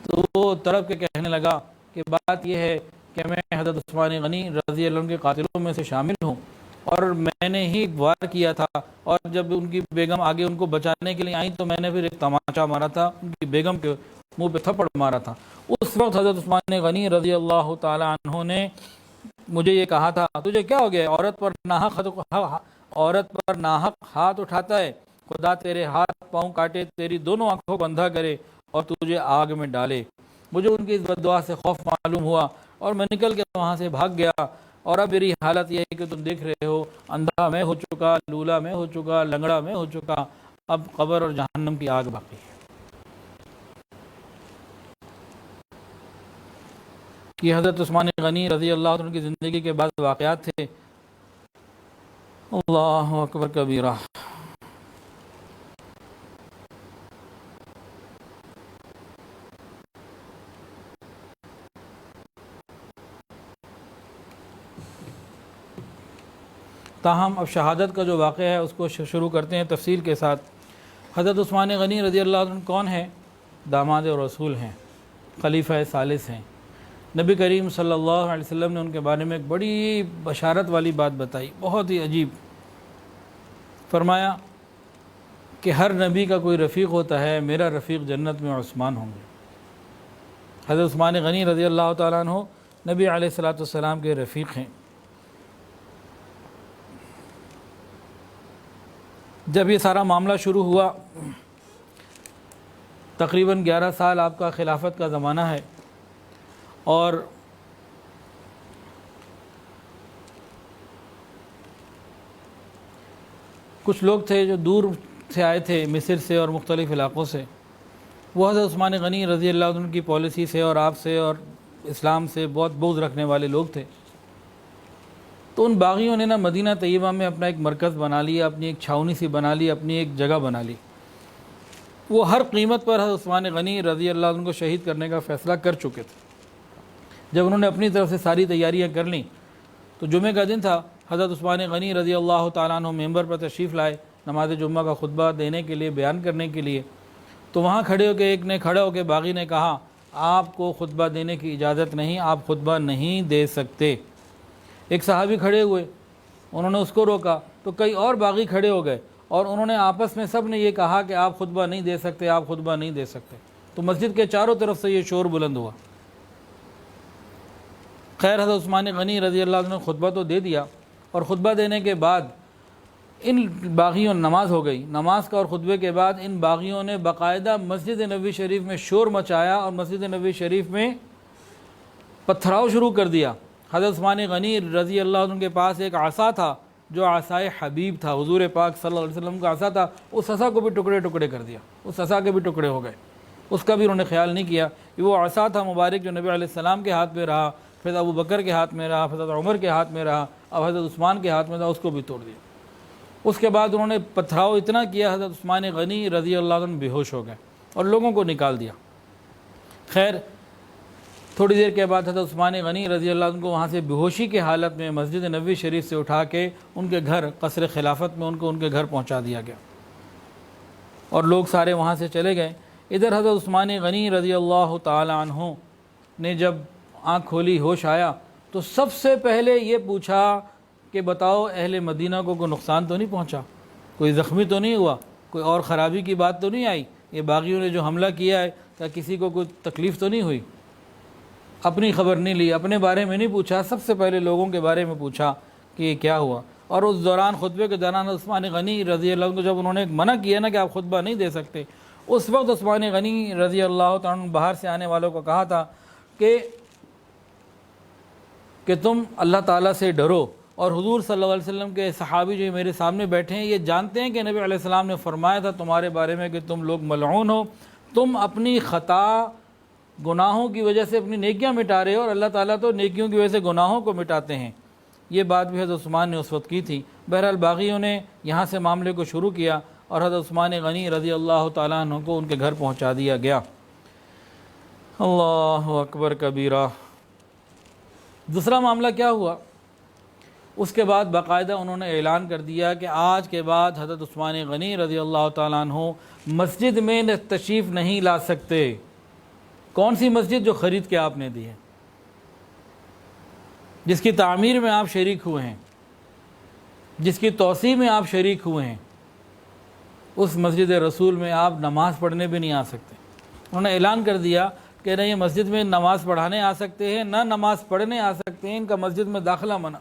تو وہ تڑپ کے کہنے لگا کہ بات یہ ہے کہ میں حضرت عثمان غنی رضی اللہ عنہ کے قاتلوں میں سے شامل ہوں، اور میں نے ہی وار کیا تھا، اور جب ان کی بیگم آگے ان کو بچانے کے لیے آئیں تو میں نے پھر ایک تماچا مارا تھا، ان کی بیگم کے منہ پہ تھپڑ مارا تھا۔ اس وقت حضرت عثمان غنی رضی اللہ تعالی عنہ نے مجھے یہ کہا تھا تجھے کیا ہو گیا، عورت پر ناحق ہاتھ اٹھاتا ہے، خدا تیرے ہاتھ پاؤں کاٹے، تیری دونوں آنکھوں کو اندھا کرے اور تجھے آگ میں ڈالے۔ مجھے ان کی اس بد دعا سے خوف معلوم ہوا اور میں نکل کے وہاں سے بھاگ گیا، اور اب میری حالت یہ ہے کہ تم دیکھ رہے ہو، اندھا میں ہو چکا، لولا میں ہو چکا، لنگڑا میں ہو چکا، اب قبر اور جہنم کی آگ باقی ہے۔ یہ حضرت عثمان غنی رضی اللہ عنہ کی زندگی کے بعض واقعات تھے۔ اللہ اکبر کبیرہ۔ تاہم اب شہادت کا جو واقعہ ہے اس کو شروع کرتے ہیں تفصیل کے ساتھ۔ حضرت عثمان غنی رضی اللہ عنہ کون ہیں؟ داماد رسول ہیں، خلیفہ ثالث ہیں۔ نبی کریم صلی اللہ علیہ وسلم نے ان کے بارے میں ایک بڑی بشارت والی بات بتائی، بہت ہی عجیب۔ فرمایا کہ ہر نبی کا کوئی رفیق ہوتا ہے، میرا رفیق جنت میں عثمان ہوں گے۔ حضرت عثمان غنی رضی اللہ تعالیٰ عنہ نبی علیہ السلام کے رفیق ہیں۔ جب یہ سارا معاملہ شروع ہوا، تقریباً 11 سال آپ کا خلافت کا زمانہ ہے، اور کچھ لوگ تھے جو دور سے آئے تھے، مصر سے اور مختلف علاقوں سے، وہ حضرت عثمان غنی رضی اللہ عنہ کی پالیسی سے اور آپ سے اور اسلام سے بہت بغض رکھنے والے لوگ تھے۔ تو ان باغیوں نے نا مدینہ طیبہ میں اپنا ایک مرکز بنا لیا، اپنی ایک چھاؤنی سی بنا لی، اپنی ایک جگہ بنا لی۔ وہ ہر قیمت پر حضرت عثمان غنی رضی اللہ عنہ کو شہید کرنے کا فیصلہ کر چکے تھے۔ جب انہوں نے اپنی طرف سے ساری تیاریاں کر لیں تو جمعہ کا دن تھا، حضرت عثمان غنی رضی اللہ تعالیٰ عنہ ممبر پر تشریف لائے نماز جمعہ کا خطبہ دینے کے لیے، بیان کرنے کے لیے۔ تو وہاں کھڑے ہو کے ایک نے کھڑا ہو کے باغی نے کہا، آپ کو خطبہ دینے کی اجازت نہیں، آپ خطبہ نہیں دے سکتے۔ ایک صحابی کھڑے ہوئے، انہوں نے اس کو روکا، تو کئی اور باغی کھڑے ہو گئے اور انہوں نے آپس میں سب نے یہ کہا کہ آپ خطبہ نہیں دے سکتے، آپ خطبہ نہیں دے سکتے۔ تو مسجد کے چاروں طرف سے یہ شور بلند ہوا۔ خیر حضرت عثمان غنی رضی اللہ عنہ نے خطبہ تو دے دیا، اور خطبہ دینے کے بعد ان باغیوں نماز ہو گئی، نماز کا اور خطبے کے بعد ان باغیوں نے باقاعدہ مسجد نبوی شریف میں شور مچایا اور مسجد نبوی شریف میں پتھراؤ شروع کر دیا۔ حضرت عثمان غنی رضی اللہ عنہ کے پاس ایک عصا تھا جو عصائے حبیب تھا، حضور پاک صلی اللہ علیہ وسلم کا عصا تھا، اس عصا کو بھی ٹکڑے ٹکڑے کر دیا، اس عصا کے بھی ٹکڑے ہو گئے۔ اس کا بھی انہوں نے خیال نہیں کیا کہ وہ عصا تھا مبارک جو نبی علیہ السلام کے ہاتھ میں رہا، پھر ابو بکر کے ہاتھ میں رہا، پھر حضرت عمر کے ہاتھ میں رہا، اب حضرت عثمان کے ہاتھ میں تھا، اس کو بھی توڑ دیا۔ اس کے بعد انہوں نے پتھراؤ اتنا کیا، حضرت عثمان غنی رضی اللہ عنہ بے ہوش ہو گئے اور لوگوں کو نکال دیا۔ خیر تھوڑی دیر کے بعد حضرت عثمان غنی رضی اللہ عنہ کو وہاں سے بے ہوشی کے حالت میں مسجد نبوی شریف سے اٹھا کے ان کے گھر قصر خلافت میں ان کے گھر پہنچا دیا گیا اور لوگ سارے وہاں سے چلے گئے۔ ادھر حضرت عثمان غنی رضی اللہ تعالی عنہ نے جب آنکھ کھولی، ہوش آیا، تو سب سے پہلے یہ پوچھا کہ بتاؤ اہل مدینہ کو کوئی نقصان تو نہیں پہنچا، کوئی زخمی تو نہیں ہوا، کوئی اور خرابی کی بات تو نہیں آئی، یہ باغیوں نے جو حملہ کیا ہے کیا کسی کو کوئی تکلیف تو نہیں ہوئی؟ اپنی خبر نہیں لی، اپنے بارے میں نہیں پوچھا، سب سے پہلے لوگوں کے بارے میں پوچھا کہ یہ کیا ہوا۔ اور اس دوران خطبے کے دوران عثمان غنی رضی اللہ عنہ کو جب انہوں نے منع کیا نا کہ آپ خطبہ نہیں دے سکتے، اس وقت عثمان غنی رضی اللہ تعالیٰ عنہ باہر سے آنے والوں کو کہا تھا کہ تم اللہ تعالیٰ سے ڈرو، اور حضور صلی اللہ علیہ وسلم کے صحابی جو میرے سامنے بیٹھے ہیں یہ جانتے ہیں کہ نبی علیہ السلام نے فرمایا تھا تمہارے بارے میں کہ تم لوگ ملعون ہو، تم اپنی خطا گناہوں کی وجہ سے اپنی نیکیاں مٹا رہے ہو، اور اللہ تعالیٰ تو نیکیوں کی وجہ سے گناہوں کو مٹاتے ہیں۔ یہ بات بھی حضرت عثمان نے اس وقت کی تھی۔ بہرحال باغیوں نے یہاں سے معاملے کو شروع کیا اور حضرت عثمان غنی رضی اللہ تعالیٰ عنہ کو ان کے گھر پہنچا دیا گیا۔ اللہ اکبر کبیرہ۔ دوسرا معاملہ کیا ہوا؟ اس کے بعد باقاعدہ انہوں نے اعلان کر دیا کہ آج کے بعد حضرت عثمان غنی رضی اللہ تعالیٰ عنہ مسجد میں تشریف نہیں لا سکتے۔ کون سی مسجد؟ جو خرید کے آپ نے دی ہے، جس کی تعمیر میں آپ شریک ہوئے ہیں، جس کی توسیع میں آپ شریک ہوئے ہیں، اس مسجد رسول میں آپ نماز پڑھنے بھی نہیں آ سکتے۔ انہوں نے اعلان کر دیا کہ نہ یہ مسجد میں نماز پڑھانے آ سکتے ہیں، نہ نماز پڑھنے آ سکتے ہیں، ان کا مسجد میں داخلہ منع۔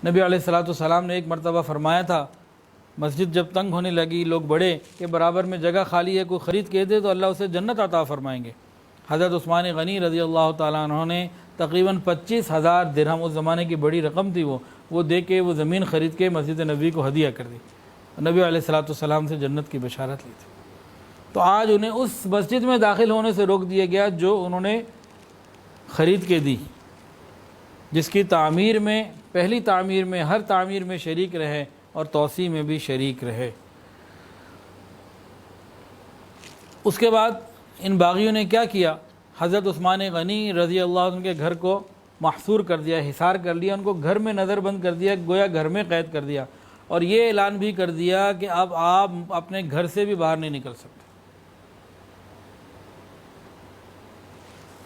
نبی علیہ السلام نے ایک مرتبہ فرمایا تھا، مسجد جب تنگ ہونے لگی، لوگ بڑھے کہ برابر میں جگہ خالی ہے، کوئی خرید کے دے تو اللہ اسے جنت عطا فرمائیں گے۔ حضرت عثمان غنی رضی اللہ تعالیٰ عنہ نے تقریباً 25,000 درہم، اس زمانے کی بڑی رقم تھی، وہ دے کے وہ زمین خرید کے مسجد نبوی کو ہدیہ کر دی، نبی علیہ السلام سے جنت کی بشارت لی تھی۔ تو آج انہیں اس مسجد میں داخل ہونے سے روک دیا گیا جو انہوں نے خرید کے دی، جس کی تعمیر میں، پہلی تعمیر میں، ہر تعمیر میں شریک رہے اور توسیع میں بھی شریک رہے۔ اس کے بعد ان باغیوں نے کیا کیا؟ حضرت عثمان غنی رضی اللہ عنہ کے گھر کو محصور کر دیا، حصار کر لیا، ان کو گھر میں نظر بند کر دیا، گویا گھر میں قید کر دیا، اور یہ اعلان بھی کر دیا کہ اب آپ اپنے گھر سے بھی باہر نہیں نکل سکتے۔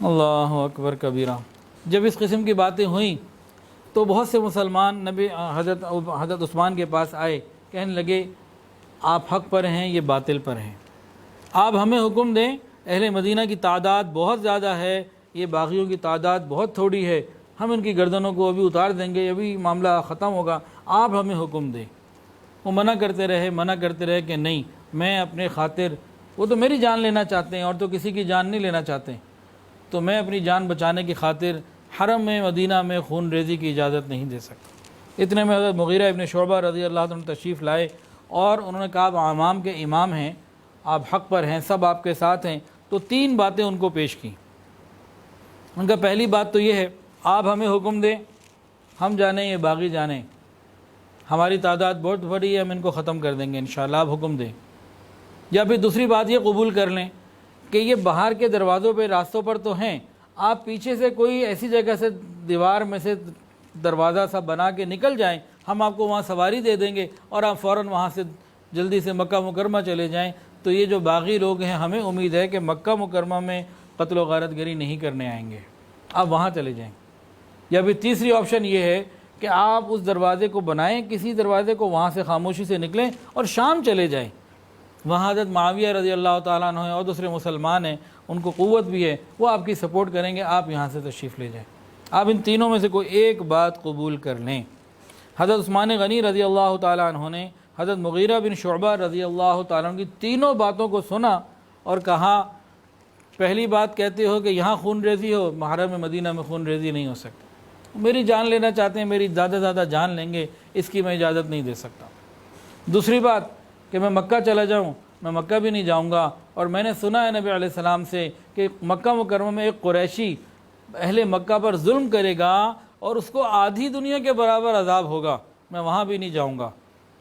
اللہ اکبر کبیرہ۔ جب اس قسم کی باتیں ہوئیں تو بہت سے مسلمان حضرت عثمان کے پاس آئے، کہنے لگے آپ حق پر ہیں، یہ باطل پر ہیں، آپ ہمیں حکم دیں، اہل مدینہ کی تعداد بہت زیادہ ہے، یہ باغیوں کی تعداد بہت تھوڑی ہے، ہم ان کی گردنوں کو ابھی اتار دیں گے، ابھی معاملہ ختم ہوگا، آپ ہمیں حکم دیں۔ وہ منع کرتے رہے کہ نہیں، میں اپنے خاطر، وہ تو میری جان لینا چاہتے ہیں اور تو کسی کی جان نہیں لینا چاہتے، تو میں اپنی جان بچانے کی خاطر حرم میں مدینہ میں خون ریزی کی اجازت نہیں دے سکتا۔ اتنے میں حضرت مغیرہ ابن شعبہ رضی اللہ عنہ تشریف لائے اور انہوں نے کہا آپ امام کے امام ہیں، آپ حق پر ہیں، سب آپ کے ساتھ ہیں۔ تو 3 باتیں ان کو پیش کی۔ ان کا پہلی بات تو یہ ہے آپ ہمیں حکم دیں، ہم جانیں یہ باغی جانیں، ہماری تعداد بہت بڑی ہے، ہم ان کو ختم کر دیں گے انشاءاللہ، آپ حکم دیں۔ یا پھر دوسری بات یہ قبول کر لیں کہ یہ باہر کے دروازوں پہ راستوں پر تو ہیں، آپ پیچھے سے کوئی ایسی جگہ سے دیوار میں سے دروازہ سا بنا کے نکل جائیں، ہم آپ کو وہاں سواری دے دیں گے اور آپ فوراً وہاں سے جلدی سے مکہ مکرمہ چلے جائیں۔ تو یہ جو باغی لوگ ہیں ہمیں امید ہے کہ مکہ مکرمہ میں قتل و غارت گری نہیں کرنے آئیں گے، آپ وہاں چلے جائیں۔ یا پھر تیسری آپشن یہ ہے کہ آپ اس دروازے کو بنائیں، کسی دروازے کو، وہاں سے خاموشی سے نکلیں اور شام چلے جائیں۔ وہاں حضرت معاویہ رضی اللہ تعالیٰ عنہ ہیں اور دوسرے مسلمان ہیں، ان کو قوت بھی ہے، وہ آپ کی سپورٹ کریں گے، آپ یہاں سے تشریف لے جائیں۔ آپ ان تینوں میں سے کوئی ایک بات قبول کر لیں۔ حضرت عثمان غنی رضی اللہ تعالیٰ عنہ نے حضرت مغیرہ بن شعبہ رضی اللہ تعالیٰ عنہ کی تینوں باتوں کو سنا اور کہا، پہلی بات کہتے ہو کہ یہاں خون ریزی ہو، محرم مدینہ میں خون ریزی نہیں ہو سکتی، میری جان لینا چاہتے ہیں، میری زیادہ سے زیادہ جان لیں گے، اس کی میں اجازت نہیں دے سکتا۔ دوسری بات کہ میں مکہ چلا جاؤں، میں مکہ بھی نہیں جاؤں گا، اور میں نے سنا ہے نبی علیہ السلام سے کہ مکہ مکرمہ میں ایک قریشی اہل مکہ پر ظلم کرے گا اور اس کو آدھی دنیا کے برابر عذاب ہوگا، میں وہاں بھی نہیں جاؤں گا۔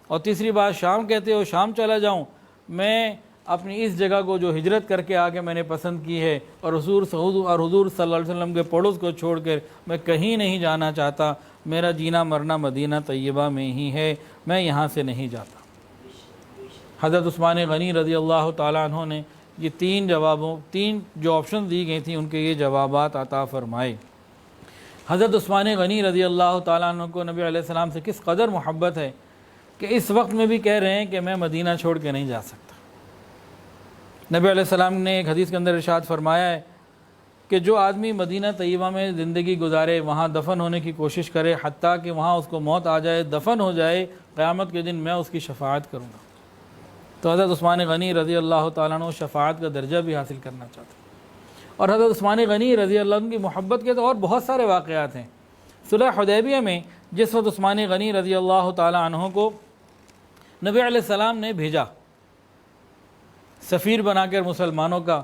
اور تیسری بات، شام کہتے ہو، شام چلا جاؤں، میں اپنی اس جگہ کو جو ہجرت کر کے آگے میں نے پسند کی ہے اور حضور صلی اللہ علیہ وسلم کے پڑوس کو چھوڑ کر میں کہیں نہیں جانا چاہتا، میرا جینا مرنا مدینہ طیبہ میں ہی ہے، میں یہاں سے نہیں جاتا۔ حضرت عثمان غنی رضی اللہ تعالیٰ عنہ نے یہ تین جو آپشن دی گئی تھیں ان کے یہ جوابات عطا فرمائے۔ حضرت عثمان غنی رضی اللہ تعالیٰ عنہ کو نبی علیہ السلام سے کس قدر محبت ہے کہ اس وقت میں بھی کہہ رہے ہیں کہ میں مدینہ چھوڑ کے نہیں جا سکتا۔ نبی علیہ السلام نے ایک حدیث کے اندر ارشاد فرمایا ہے کہ جو آدمی مدینہ طیبہ میں زندگی گزارے، وہاں دفن ہونے کی کوشش کرے، حتیٰ کہ وہاں اس کو موت آ جائے، دفن ہو جائے، قیامت کے دن میں اس کی شفاعت کروں گا۔ تو حضرت عثمان غنی رضی اللہ تعالیٰ عنہ شفاعت کا درجہ بھی حاصل کرنا چاہتے ہیں۔ اور حضرت عثمان غنی رضی اللہ عنہ کی محبت کے تو اور بہت سارے واقعات ہیں۔ صلح حدیبیہ میں جس وقت عثمان غنی رضی اللہ تعالیٰ عنہ کو نبی علیہ السلام نے بھیجا سفیر بنا کر مسلمانوں کا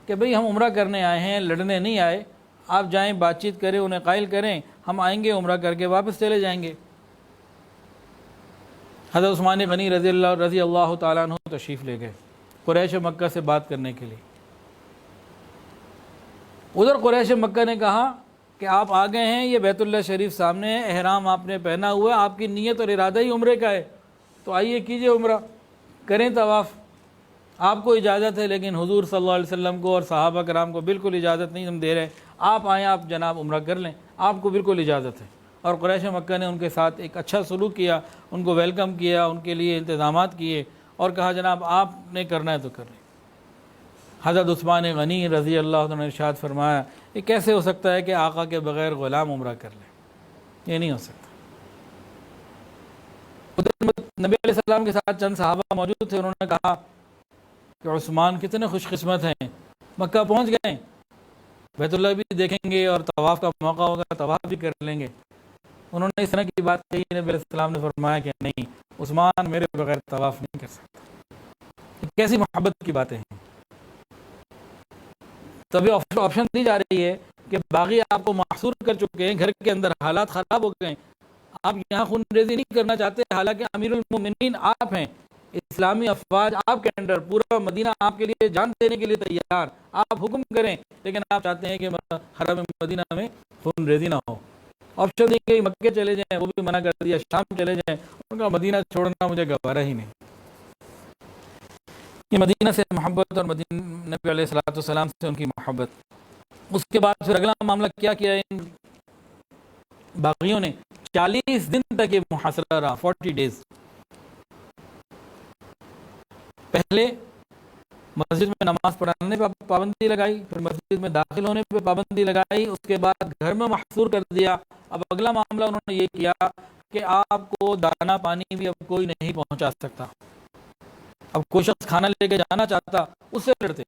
کہ بھئی ہم عمرہ کرنے آئے ہیں، لڑنے نہیں آئے، آپ جائیں، بات چیت کریں، انہیں قائل کریں، ہم آئیں گے، عمرہ کر کے واپس چلے جائیں گے۔ حضرت عثمان غنی رضی اللہ تعالیٰ عنہ تشریف لے گئے قریش مکہ سے بات کرنے کے لیے۔ ادھر قریش مکہ نے کہا کہ آپ آ گئے ہیں، یہ بیت اللہ شریف سامنے ہے، احرام آپ نے پہنا ہوا ہے، آپ کی نیت اور ارادہ ہی عمرے کا ہے، تو آئیے کیجئے عمرہ، کریں طواف، آپ کو اجازت ہے، لیکن حضور صلی اللہ علیہ وسلم کو اور صحابہ کرام کو بالکل اجازت نہیں ہم دے رہے، آپ آئیں، آپ جناب عمرہ کر لیں، آپ کو بالکل اجازت ہے۔ اور قریش مکہ نے ان کے ساتھ ایک اچھا سلوک کیا، ان کو ویلکم کیا، ان کے لیے انتظامات کیے اور کہا جناب آپ نے کرنا ہے تو کر لیں۔ حضرت عثمان غنی رضی اللہ عنہ نے ارشاد فرمایا، یہ کیسے ہو سکتا ہے کہ آقا کے بغیر غلام عمرہ کر لے؟ یہ نہیں ہو سکتا۔ ادھر نبی علیہ السلام کے ساتھ چند صحابہ موجود تھے، انہوں نے کہا کہ عثمان کتنے خوش قسمت ہیں، مکہ پہنچ گئے، بیت اللہ بھی دیکھیں گے اور طواف کا موقع ہوگا، طواف بھی کر لیں گے۔ انہوں نے اس طرح کی بات کہی، نبی علیہ السلام نے فرمایا کہ نہیں، عثمان میرے بغیر طواف نہیں کر سکتا۔ کیسی محبت کی باتیں ہیں۔ تبھی آپشن دی جا رہی ہے کہ باغی آپ کو محصور کر چکے ہیں، گھر کے اندر حالات خراب ہو گئے ہیں، آپ یہاں خون ریزی نہیں کرنا چاہتے، حالانکہ امیر المومنین آپ ہیں، اسلامی افواج آپ کے انڈر، پورا مدینہ آپ کے لیے جان دینے کے لیے تیار، آپ حکم کریں، لیکن آپ چاہتے ہیں کہ حرم مدینہ میں خون ریزی نہ ہو۔ آپشن دی گئی، مکے چلے جائیں، وہ بھی منع کر دیا، شام چلے جائیں، ان کا مدینہ چھوڑنا مجھے گوارا ہی نہیں۔ یہ مدینہ سے محبت اور نبی علیہ السلام سے ان کی محبت۔ اس کے بعد پھر اگلا معاملہ کیا کیا ان باغیوں نے؟ 40 دن تک یہ محاصرہ رہا، 40 ڈیز۔ پہلے مسجد میں نماز پڑھانے پہ پابندی لگائی، پھر مسجد میں داخل ہونے پہ پابندی لگائی، اس کے بعد گھر میں محصور کر دیا۔ اب اگلا معاملہ انہوں نے یہ کیا کہ آپ کو دانا پانی بھی اب کوئی نہیں پہنچا سکتا۔ اب کوئی شخص کھانا لے کے جانا چاہتا، اس سے لڑتے،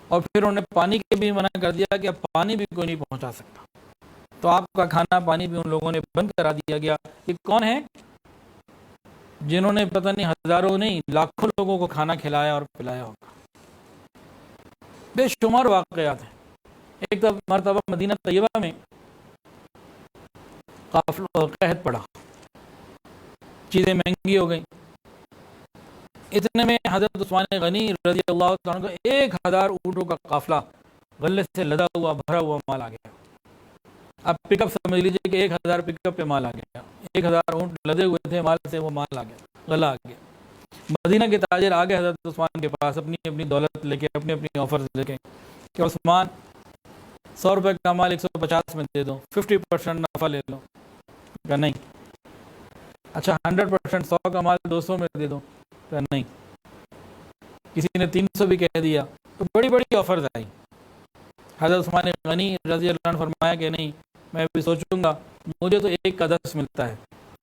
اور پھر انہوں نے پانی کے بھی منع کر دیا کہ اب پانی بھی کوئی نہیں پہنچا سکتا۔ تو آپ کا کھانا پانی بھی ان لوگوں نے بند کرا دیا گیا۔ یہ کون ہے جنہوں نے پتہ نہیں ہزاروں نہیں لاکھوں لوگوں کو کھانا کھلایا اور پلایا ہوگا؟ بے شمار واقعات ہیں۔ ایک مرتبہ مدینہ طیبہ میں قحط پڑا، چیزیں مہنگی ہو گئیں، اتنے میں حضرت عثمان غنی رضی اللہ عنہ کو 1000 اونٹوں کا قافلہ غلے سے لدا ہوا بھرا ہوا مال آ گیا۔ اب پک اپ سمجھ لیجیے کہ 1000 پک اپ پہ مال آ گیا، 1000 اونٹ لدے ہوئے تھے مال سے، وہ مال آ گیا، غلہ آ گیا۔ مدینہ کے تاجر آگے حضرت عثمان کے پاس اپنی اپنی دولت لے کے، اپنی اپنی آفرز لے کے کہ عثمان 100 روپے کا مال 150 میں دے دو، 50% نفع لے لو۔ کہا نہیں۔ اچھا 100%، 100 کا مال 200 میں دے دو۔ کہا نہیں۔ کسی نے 300 بھی کہہ دیا، تو بڑی بڑی آفرز آئی۔ حضرت عثمان غنی رضی اللہ عنہ فرمایا کہ نہیں، میں بھی سوچوں گا، مجھے تو 1 کا 10 ملتا ہے،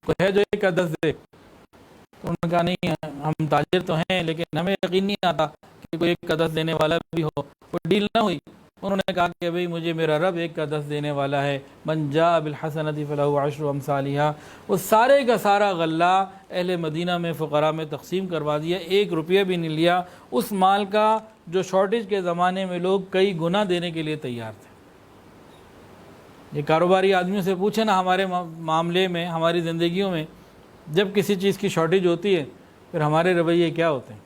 کوئی ہے جو 1 کا 10 دے؟ تو انہوں نے کہا نہیں، ہم تاجر تو ہیں لیکن ہمیں یقین نہیں آتا کہ کوئی 1 کا 10 دینے والا بھی ہو۔ وہ ڈیل نہ ہوئی۔ انہوں نے کہا کہ بھئی مجھے میرا رب 1 کا 10 دینے والا ہے، من جاء بالحسنۃ فلہ عشر امثالھا۔ وہ سارے کا سارا غلہ اہل مدینہ میں فقراء میں تقسیم کروا دیا، 1 روپیہ بھی نہیں لیا اس مال کا جو شارٹیج کے زمانے میں لوگ کئی گنا دینے کے لیے تیار تھے۔ یہ کاروباری آدمیوں سے پوچھیں نا، ہمارے معاملے میں، ہماری زندگیوں میں جب کسی چیز کی شارٹیج ہوتی ہے پھر ہمارے رویے کیا ہوتے ہیں۔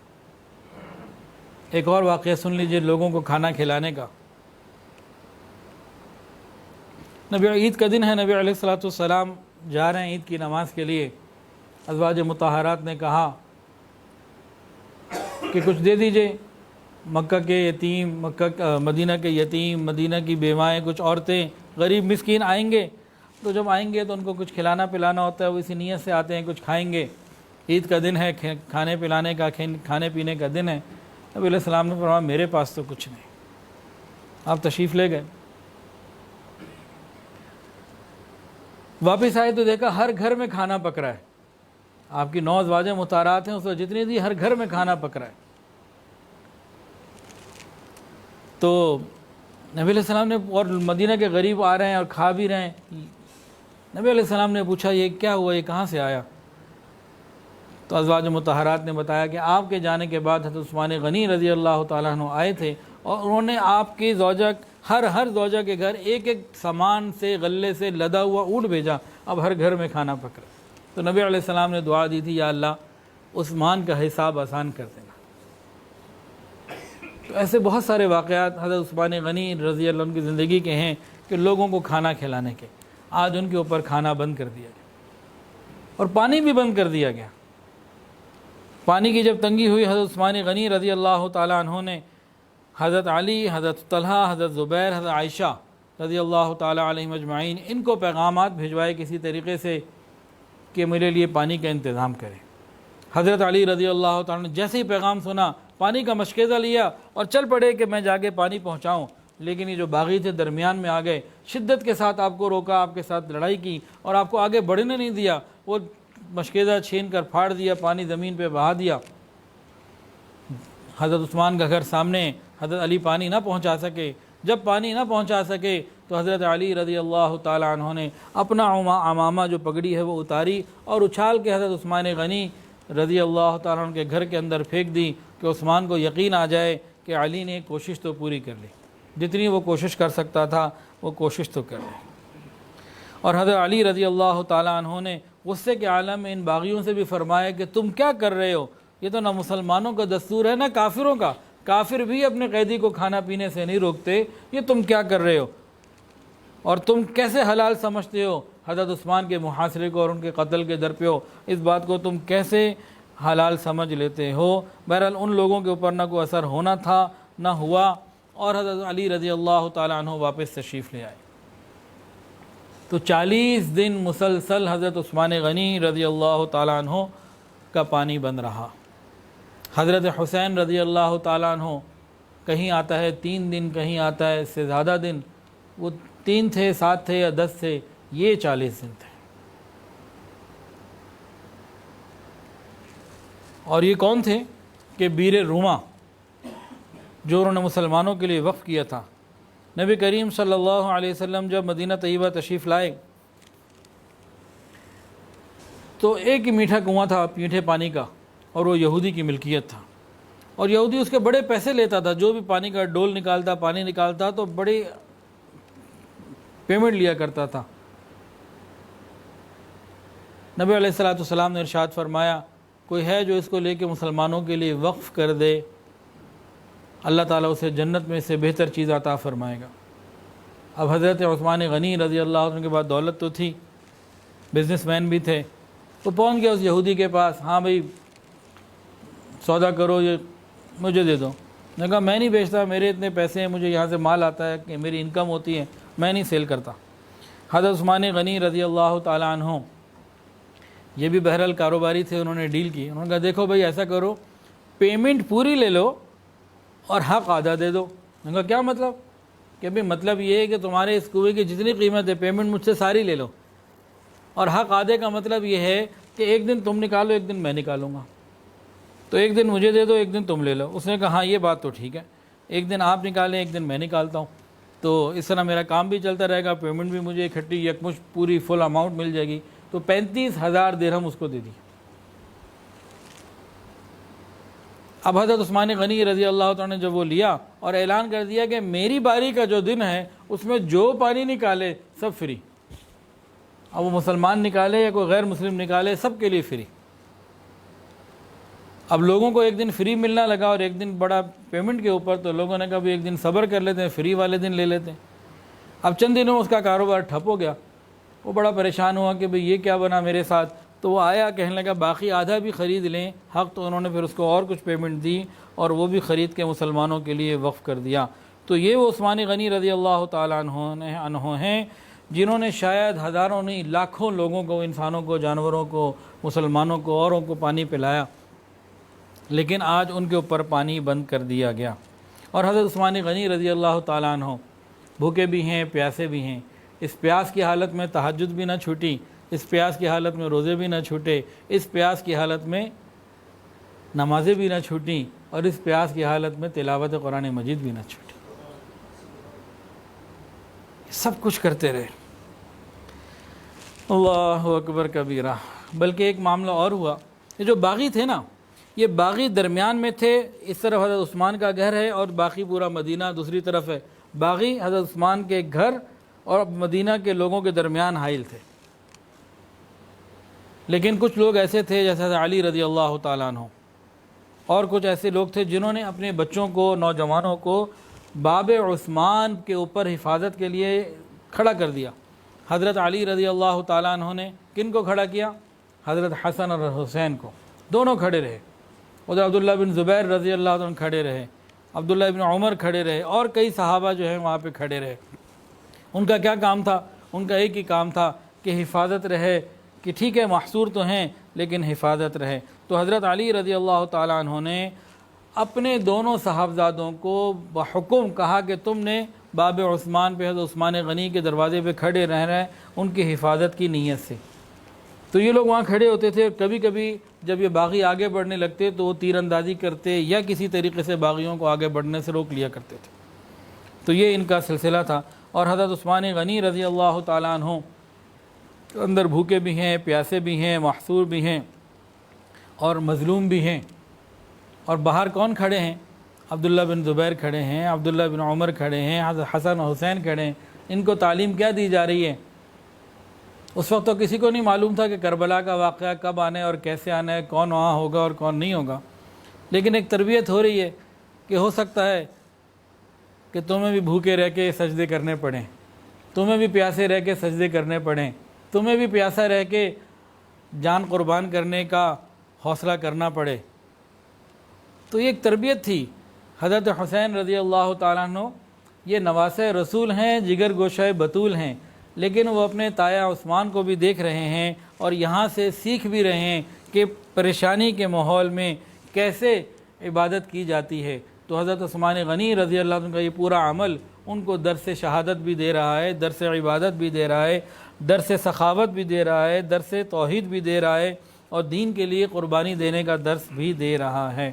ایک اور واقعہ سن لیجئے لوگوں کو کھانا کھلانے کا۔ نبی عید کا دن ہے، نبی علیہ الصلوۃ والسلام جا رہے ہیں عید کی نماز کے لیے۔ ازواج مطہرات نے کہا کہ کچھ دے دیجئے، مکہ کے یتیم، مدینہ کے یتیم، مدینہ کی بیوائیں، کچھ عورتیں، غریب مسکین آئیں گے، تو جب آئیں گے تو ان کو کچھ کھلانا پلانا ہوتا ہے، وہ اسی نیت سے آتے ہیں کچھ کھائیں گے، عید کا دن ہے، کھانے پلانے کا، کھانے پینے کا دن ہے۔ نبی علیہ السلام نے فرمایا میرے پاس تو کچھ نہیں۔ آپ تشریف لے گئے، واپس آئے تو دیکھا ہر گھر میں کھانا پک رہا ہے۔ آپ کی 9 ازواج مطہرات ہیں، اس وقت جتنی تھی ہر گھر میں کھانا پک رہا ہے۔ تو نبی علیہ السلام نے، اور مدینہ کے غریب آ رہے ہیں اور کھا بھی رہے ہیں، نبی علیہ السلام نے پوچھا یہ کیا ہوا، یہ کہاں سے آیا؟ تو ازواج مطہرات نے بتایا کہ آپ کے جانے کے بعد حضرت عثمان غنی رضی اللہ تعالیٰ عنہ آئے تھے اور انہوں نے آپ کی زوجہ، ہر زوجہ کے گھر ایک سامان سے، غلے سے لدا ہوا اونٹ بھیجا، اب ہر گھر میں کھانا پک رہا۔ تو نبی علیہ السلام نے دعا دی تھی، یا اللہ عثمان کا حساب آسان کر دینا۔ تو ایسے بہت سارے واقعات حضرت عثمان غنی رضی اللہ عنہ کی زندگی کے ہیں کہ لوگوں کو کھانا کھلانے کے، آج ان کے اوپر کھانا بند کر دیا گیا اور پانی بھی بند کر دیا گیا۔ پانی کی جب تنگی ہوئی، حضرت عثمان غنی رضی اللہ تعالیٰ عنہ نے حضرت علی، حضرت طلحہ، حضرت زبیر، حضرت عائشہ رضی اللہ تعالیٰ علیہم اجمعین، ان کو پیغامات بھجوائے کسی طریقے سے کہ میرے لیے پانی کا انتظام کریں۔ حضرت علی رضی اللہ تعالیٰ نے جیسے ہی پیغام سنا، پانی کا مشکیزہ لیا اور چل پڑے کہ میں جا کے پانی پہنچاؤں، لیکن یہ جو باغی تھے درمیان میں آ گئے، شدت کے ساتھ آپ کو روکا، آپ کے ساتھ لڑائی کی اور آپ کو آگے بڑھنے نہیں دیا۔ وہ مشکیزہ چھین کر پھاڑ دیا، پانی زمین پہ بہا دیا۔ حضرت عثمان کا گھر سامنے، حضرت علی پانی نہ پہنچا سکے۔ جب پانی نہ پہنچا سکے تو حضرت علی رضی اللہ تعالیٰ عنہ نے اپنا عمامہ جو پگڑی ہے وہ اتاری اور اچھال کے حضرت عثمان غنی رضی اللہ تعالیٰ عنہ کے گھر کے اندر پھینک دی کہ عثمان کو یقین آ جائے کہ علی نے کوشش تو پوری کر لی، جتنی وہ کوشش کر سکتا تھا وہ کوشش تو کر لی۔ اور حضرت علی رضی اللہ تعالیٰ عنہ نے غصے کے عالم میں ان باغیوں سے بھی فرمایا کہ تم کیا کر رہے ہو، یہ تو نہ مسلمانوں کا دستور ہے نہ کافروں کا، کافر بھی اپنے قیدی کو کھانا پینے سے نہیں روکتے، یہ تم کیا کر رہے ہو، اور تم کیسے حلال سمجھتے ہو حضرت عثمان کے محاصرے کو اور ان کے قتل کے در پہ ہو، اس بات کو تم کیسے حلال سمجھ لیتے ہو۔ بہرحال ان لوگوں کے اوپر نہ کوئی اثر ہونا تھا نہ ہوا، اور حضرت علی رضی اللہ تعالیٰ عنہ واپس تشریف لے آئے۔ تو 40 دن مسلسل حضرت عثمان غنی رضی اللہ تعالیٰ عنہ کا پانی بند رہا۔ حضرت حسین رضی اللہ تعالیٰ عنہ کہیں آتا ہے 3 دن، کہیں آتا ہے اس سے زیادہ دن، وہ 3 تھے، 7 تھے یا 10 تھے، یہ 40 دن تھے۔ اور یہ کون تھے کہ بیر روما جو انہوں نے مسلمانوں کے لیے وقف کیا تھا۔ نبی کریم صلی اللہ علیہ وسلم جب مدینہ طیبہ تشریف لائے تو ایک ہی میٹھا کنواں تھا میٹھے پانی کا، اور وہ یہودی کی ملکیت تھا، اور یہودی اس کے بڑے پیسے لیتا تھا، جو بھی پانی کا ڈول نکالتا، پانی نکالتا تو بڑے پیمنٹ لیا کرتا تھا۔ نبی علیہ الصلوۃ والسلام نے ارشاد فرمایا کوئی ہے جو اس کو لے کے مسلمانوں کے لیے وقف کر دے، اللہ تعالیٰ اسے جنت میں سے بہتر چیز عطا فرمائے گا۔ اب حضرت عثمان غنی رضی اللہ عنہ کے بعد دولت تو تھی، بزنس مین بھی تھے، تو پہنچ گیا اس یہودی کے پاس، ہاں بھائی سودا کرو، یہ مجھے دے دو۔ نے کہا میں نہیں بیچتا، میرے اتنے پیسے ہیں، مجھے یہاں سے مال آتا ہے کہ میری انکم ہوتی ہے، میں نہیں سیل کرتا۔ حضرت عثمان غنی رضی اللہ تعالیٰ عنہ یہ بھی بہرحال کاروباری تھے، انہوں نے ڈیل کی، انہوں نے کہا دیکھو بھائی ایسا کرو پیمنٹ پوری لے لو اور حق آدھا دے دو۔ میں نے کہا کیا مطلب؟ کہ بھائی مطلب یہ ہے کہ تمہارے اس کنویں کی جتنی قیمت ہے پیمنٹ مجھ سے ساری لے لو، اور حق آدھے کا مطلب یہ ہے کہ ایک دن تم نکالو ایک دن میں نکالوں گا، تو ایک دن مجھے دے دو ایک دن تم لے لو۔ اس نے کہا ہاں یہ بات تو ٹھیک ہے، ایک دن آپ نکالیں ایک دن میں نکالتا ہوں، تو اس طرح میرا کام بھی چلتا رہے گا، پیمنٹ بھی مجھے اکٹھی یکمشت پوری فل اماؤنٹ مل جائے گی۔ تو 35,000 درہم اس کو دے دی۔ اب حضرت عثمان غنی رضی اللہ تعالیٰ نے جب وہ لیا اور اعلان کر دیا کہ میری باری کا جو دن ہے اس میں جو پانی نکالے سب فری، اب وہ مسلمان نکالے یا کوئی غیر مسلم نکالے سب کے لیے فری۔ اب لوگوں کو ایک دن فری ملنا لگا اور ایک دن بڑا پیمنٹ کے اوپر، تو لوگوں نے کہا بھی ایک دن صبر کر لیتے ہیں، فری والے دن لے لیتے ہیں۔ اب چند دنوں اس کا کاروبار ٹھپ ہو گیا، وہ بڑا پریشان ہوا کہ بھئی یہ کیا بنا میرے ساتھ، تو وہ آیا کہنے لگا باقی آدھا بھی خرید لیں حق، تو انہوں نے پھر اس کو اور کچھ پیمنٹ دی اور وہ بھی خرید کے مسلمانوں کے لیے وقف کر دیا۔ تو یہ وہ عثمان غنی رضی اللہ تعالیٰ عنہ ہیں جنہوں نے شاید ہزاروں نہیں لاکھوں لوگوں کو، انسانوں کو، جانوروں کو، مسلمانوں کو، اوروں کو پانی پلایا، لیکن آج ان کے اوپر پانی بند کر دیا گیا۔ اور حضرت عثمان غنی رضی اللہ تعالیٰ عنہ بھوکے بھی ہیں پیاسے بھی ہیں، اس پیاس کی حالت میں تہجد بھی نہ چھوٹی، اس پیاس کی حالت میں روزے بھی نہ چھوٹے، اس پیاس کی حالت میں نمازیں بھی نہ چھوٹیں، اور اس پیاس کی حالت میں تلاوت قرآن مجید بھی نہ چھوٹی، سب کچھ کرتے رہے۔ اللہ اکبر کبیرہ۔ بلکہ ایک معاملہ اور ہوا، یہ جو باغی تھے نا، یہ باغی درمیان میں تھے، اس طرف حضرت عثمان کا گھر ہے اور باقی پورا مدینہ دوسری طرف ہے، باغی حضرت عثمان کے گھر اور مدینہ کے لوگوں کے درمیان حائل تھے۔ لیکن کچھ لوگ ایسے تھے جیسے حضرت علی رضی اللہ تعالیٰ عنہ، اور کچھ ایسے لوگ تھے جنہوں نے اپنے بچوں کو، نوجوانوں کو باب عثمان کے اوپر حفاظت کے لیے کھڑا کر دیا۔ حضرت علی رضی اللہ تعالیٰ عنہ نے کن کو کھڑا کیا؟ حضرت حسن اور حسین کو، دونوں کھڑے رہے۔ ادھر عبداللہ بن زبیر رضی اللہ عنہ کھڑے رہے، عبداللہ بن عمر کھڑے رہے، اور کئی صحابہ جو ہیں وہاں پہ کھڑے رہے۔ ان کا کیا کام تھا؟ ان کا ایک ہی کام تھا کہ حفاظت رہے، کہ ٹھیک ہے محصور تو ہیں لیکن حفاظت رہے۔ تو حضرت علی رضی اللہ تعالیٰ عنہ نے اپنے دونوں صاحبزادوں کو بحکم کہا کہ تم نے باب عثمان پہ، حضرت عثمان غنی کے دروازے پہ کھڑے رہ رہے ہیں ان کی حفاظت کی نیت سے۔ تو یہ لوگ وہاں کھڑے ہوتے تھے، کبھی کبھی جب یہ باغی آگے بڑھنے لگتے تو وہ تیر اندازی کرتے یا کسی طریقے سے باغیوں کو آگے بڑھنے سے روک لیا کرتے تھے۔ تو یہ ان کا سلسلہ تھا۔ اور حضرت عثمان غنی رضی اللہ تعالیٰ عنہ اندر بھوکے بھی ہیں، پیاسے بھی ہیں، محصور بھی ہیں اور مظلوم بھی ہیں۔ اور باہر کون کھڑے ہیں؟ عبداللہ بن زبیر کھڑے ہیں، عبداللہ بن عمر کھڑے ہیں، حضرت حسن و حسین کھڑے ہیں۔ ان کو تعلیم کیا دی جا رہی ہے؟ اس وقت تو کسی کو نہیں معلوم تھا کہ کربلا کا واقعہ کب آنا ہے اور کیسے آنا ہے، کون وہاں ہوگا اور کون نہیں ہوگا، لیکن ایک تربیت ہو رہی ہے کہ ہو سکتا ہے کہ تمہیں بھی بھوکے رہ کے سجدے کرنے پڑیں، تمہیں بھی پیاسے رہ کے سجدے کرنے پڑیں، تمہیں بھی پیاسا رہ کے جان قربان کرنے کا حوصلہ کرنا پڑے۔ تو یہ ایک تربیت تھی۔ حضرت حسین رضی اللہ تعالیٰ عنہ یہ نواسہ رسول ہیں، جگر گوشہ بطول ہیں، لیکن وہ اپنے تایا عثمان کو بھی دیکھ رہے ہیں اور یہاں سے سیکھ بھی رہے ہیں کہ پریشانی کے ماحول میں کیسے عبادت کی جاتی ہے۔ تو حضرت عثمان غنی رضی اللہ عنہ کا یہ پورا عمل ان کو درس شہادت بھی دے رہا ہے، درس عبادت بھی دے رہا ہے، درس سخاوت بھی دے رہا ہے، درس توحید بھی دے رہا ہے، اور دین کے لیے قربانی دینے کا درس بھی دے رہا ہے۔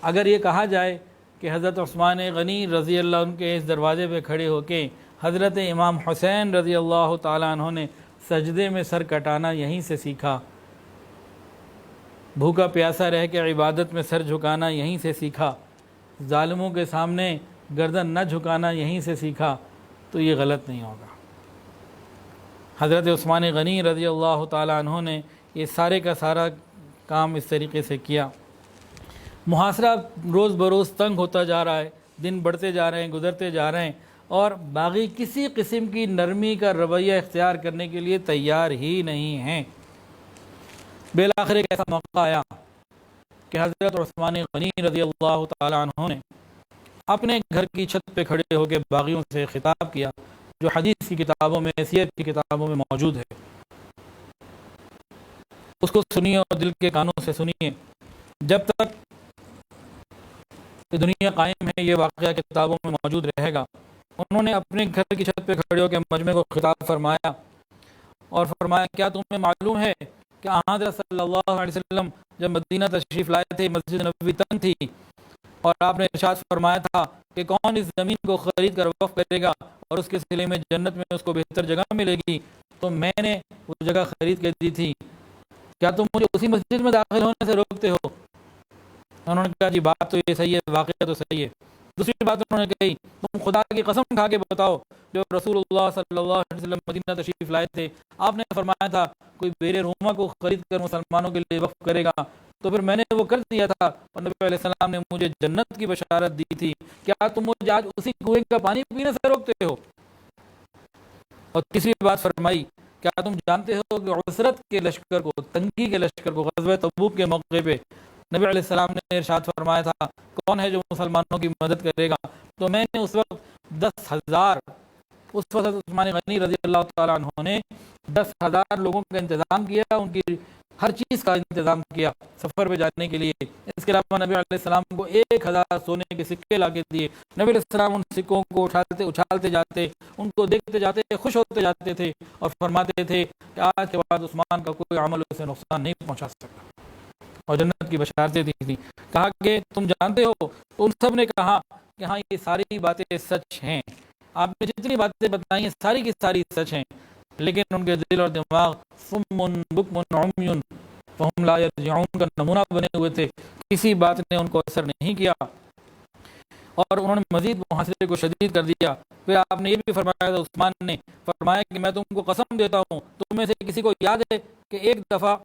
اگر یہ کہا جائے کہ حضرت عثمان غنی رضی اللہ عنہ کے اس دروازے پہ کھڑے ہو کے حضرت امام حسین رضی اللہ تعالیٰ عنہ نے سجدے میں سر کٹانا یہیں سے سیکھا، بھوکا پیاسا رہ کے عبادت میں سر جھکانا یہیں سے سیکھا، ظالموں کے سامنے گردن نہ جھکانا یہیں سے سیکھا، تو یہ غلط نہیں ہوگا۔ حضرت عثمان غنی رضی اللہ تعالیٰ عنہ نے یہ سارے کا سارا کام اس طریقے سے کیا۔ محاصرہ روز بروز تنگ ہوتا جا رہا ہے، دن بڑھتے جا رہے ہیں، گزرتے جا رہے ہیں، اور باغی کسی قسم کی نرمی کا رویہ اختیار کرنے کے لیے تیار ہی نہیں ہیں۔ بالآخر ایک ایسا موقع آیا کہ حضرت عثمان غنی رضی اللہ تعالیٰ عنہ نے اپنے گھر کی چھت پہ کھڑے ہو کے باغیوں سے خطاب کیا، جو حدیث کی کتابوں میں، سیرت کی کتابوں میں موجود ہے۔ اس کو سنیے اور دل کے کانوں سے سنیے۔ جب تک یہ دنیا قائم ہے یہ واقعہ کتابوں میں موجود رہے گا۔ انہوں نے اپنے گھر کی چھت پہ کھڑے ہو کے مجمع کو خطاب فرمایا اور فرمایا، کیا تمہیں معلوم ہے کہ حضرت صلی اللہ علیہ وسلم جب مدینہ تشریف لائے تھے، مسجد نبوی تنگ تھی، اور آپ نے ارشاد فرمایا تھا کہ کون اس زمین کو خرید کر وقف کرے گا اور اس کے صلے میں جنت میں اس کو بہتر جگہ ملے گی، تو میں نے وہ جگہ خرید کے دی تھی، کیا تم مجھے اسی مسجد میں داخل ہونے سے روکتے ہو؟ انہوں نے کہا جی بات تو یہ صحیح ہے، واقعہ تو صحیح ہے۔ دوسری بات انہوں نے کہی، تم خدا کی قسم کھا کے بتاؤ، جو رسول اللہ صلی اللہ علیہ وسلم مدینہ تشریف لائے تھے، آپ نے فرمایا تھا کوئی بیر روما کو خرید کر مسلمانوں کے لیے وقف کرے گا، تو پھر میں نے وہ کر دیا تھا اور نبی علیہ السلام نے مجھے جنت کی بشارت دی تھی، کیا تم مجھے آج اسی کنویں کا پانی پینے سے روکتے ہو؟ اور تیسری بات فرمائی، کیا تم جانتے ہو کہ عسرت کے لشکر کو، تنگی کے لشکر کو، غزوہ تبوک کے موقع پہ نبی علیہ السلام نے ارشاد فرمایا تھا کون ہے جو مسلمانوں کی مدد کرے گا؟ تو میں نے اس وقت 10,000، اس وقت عثمان غنی رضی اللہ تعالیٰ عنہ نے 10,000 لوگوں کا انتظام کیا، ان کی ہر چیز کا انتظام کیا سفر پہ جانے کے لیے۔ اس کے علاوہ نبی علیہ السلام کو 1,000 سونے کے سکے لا کے دیے۔ نبی علیہ السلام ان سکوں کو اچھالتے جاتے، ان کو دیکھتے جاتے، خوش ہوتے جاتے تھے اور فرماتے تھے کہ آج کے بعد عثمان کا کوئی عمل اسے نقصان نہیں پہنچا سکتا، اور جنت کی بشارتیں دی تھی۔ کہا کہ تم جانتے ہو؟ تو ان سب نے کہا کہ ہاں یہ ساری باتیں سچ ہیں، آپ نے جتنی باتیں بتائی ہیں ساری کی ساری سچ ہیں، لیکن ان کے دل اور دماغ صم بکم عمی فہم لا یرجعون کا نمونہ بنے ہوئے تھے، کسی بات نے ان کو اثر نہیں کیا، اور انہوں نے مزید محاصرے کو شدید کر دیا۔ پھر آپ نے یہ بھی فرمایا تھا، عثمان نے فرمایا کہ میں تم کو قسم دیتا ہوں، تم میں سے کسی کو یاد ہے کہ ایک دفعہ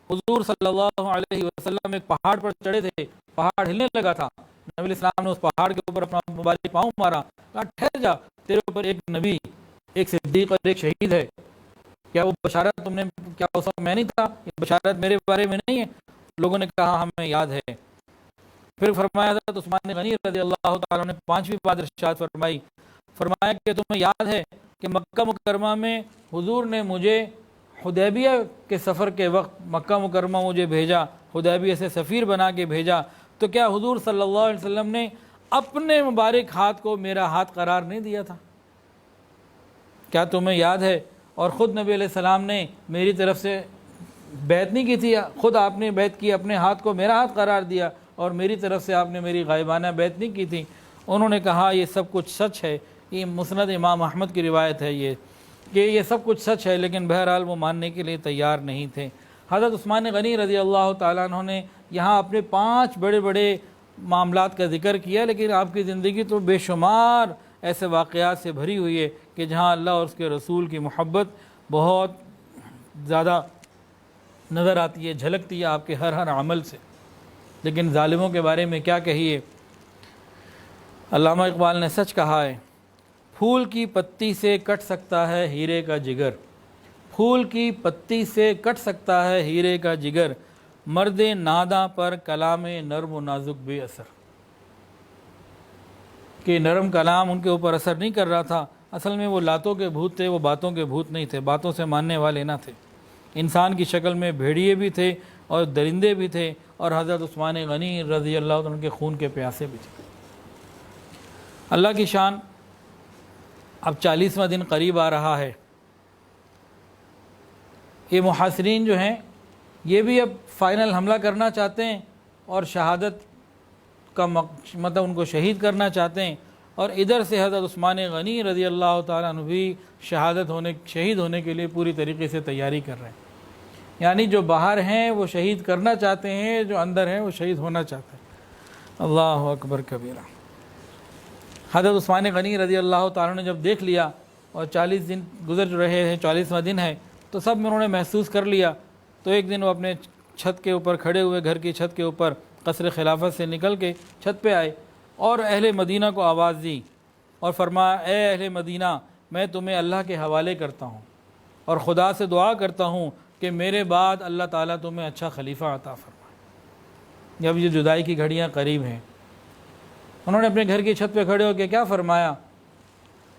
حضور صلی اللہ علیہ وسلم ایک پہاڑ پر چڑھے تھے، پہاڑ ہلنے لگا تھا، نبی علیہ السلام نے اس پہاڑ کے اوپر اپنا مبارک پاؤں مارا، کہا ٹھہر جا، تیرے اوپر ایک نبی، ایک صدیق اور ایک شہید ہے، کیا وہ بشارت تم نے، کیا اس وقت میں نہیں تھا، یہ بشارت میرے بارے میں نہیں ہے؟ لوگوں نے کہا ہمیں یاد ہے۔ پھر فرمایا تھا عثمان غنی رضی اللہ تعالیٰ نے 5ویں بات ارشاد فرمائی، فرمایا کہ تمہیں یاد ہے کہ مکہ مکرمہ میں حضور نے مجھے حدیبیہ کے سفر کے وقت مکہ مکرمہ مجھے بھیجا، حدیبیہ سے سفیر بنا کے بھیجا، تو کیا حضور صلی اللہ علیہ وسلم نے اپنے مبارک ہاتھ کو میرا ہاتھ قرار نہیں دیا تھا؟ کیا تمہیں یاد ہے؟ اور خود نبی علیہ السلام نے میری طرف سے بیعت نہیں کی تھی، خود آپ نے بیعت کی، اپنے ہاتھ کو میرا ہاتھ قرار دیا، اور میری طرف سے آپ نے میری غائبانہ بیعت نہیں کی تھی۔ انہوں نے کہا یہ سب کچھ سچ ہے، یہ مسند امام احمد کی روایت ہے یہ سب کچھ سچ ہے، لیکن بہرحال وہ ماننے کے لیے تیار نہیں تھے۔ حضرت عثمان غنی رضی اللہ تعالیٰ عنہ نے یہاں اپنے 5 بڑے بڑے معاملات کا ذکر کیا، لیکن آپ کی زندگی تو بے شمار ایسے واقعات سے بھری ہوئی ہے کہ جہاں اللہ اور اس کے رسول کی محبت بہت زیادہ نظر آتی ہے، جھلکتی ہے آپ کے ہر عمل سے۔ لیکن ظالموں کے بارے میں کیا کہیے؟ علامہ اقبال نے سچ کہا ہے، پھول کی پتی سے کٹ سکتا ہے ہیرے کا جگر، پھول کی پتی سے کٹ سکتا ہے ہیرے کا جگر، مرد ناداں پر کلام نرم و نازک بے اثر۔ کہ نرم کلام ان کے اوپر اثر نہیں کر رہا تھا، اصل میں وہ لاتوں کے بھوت تھے، وہ باتوں کے بھوت نہیں تھے، باتوں سے ماننے والے نہ تھے، انسان کی شکل میں بھیڑیے بھی تھے اور درندے بھی تھے، اور حضرت عثمان غنی رضی اللہ عنہ کے خون کے پیاسے بھی تھے۔ اللہ کی شان، اب 40واں دن قریب آ رہا ہے۔ یہ محاصرین جو ہیں یہ بھی اب فائنل حملہ کرنا چاہتے ہیں اور شہادت کا مطلب ان کو شہید کرنا چاہتے ہیں، اور ادھر سے حضرت عثمان غنی رضی اللہ تعالیٰ عنہ بھی شہید ہونے کے لیے پوری طریقے سے تیاری کر رہے ہیں۔ یعنی جو باہر ہیں وہ شہید کرنا چاہتے ہیں، جو اندر ہیں وہ شہید ہونا چاہتے ہیں۔ اللہ اکبر کبیرہ۔ حضرت عثمان غنی رضی اللہ تعالیٰ نے جب دیکھ لیا اور 40 دن گزر رہے ہیں، 40واں دن ہے، تو سب میں انہوں نے محسوس کر لیا۔ تو ایک دن وہ اپنے چھت کے اوپر کھڑے ہوئے، گھر کی چھت کے اوپر قصر خلافت سے نکل کے چھت پہ آئے اور اہل مدینہ کو آواز دی اور فرمایا، اے اہل مدینہ، میں تمہیں اللہ کے حوالے کرتا ہوں اور خدا سے دعا کرتا ہوں کہ میرے بعد اللہ تعالیٰ تمہیں اچھا خلیفہ عطا فرمائے۔ جب یہ جدائی کی گھڑیاں قریب ہیں، انہوں نے اپنے گھر کی چھت پہ کھڑے ہو کے کیا فرمایا،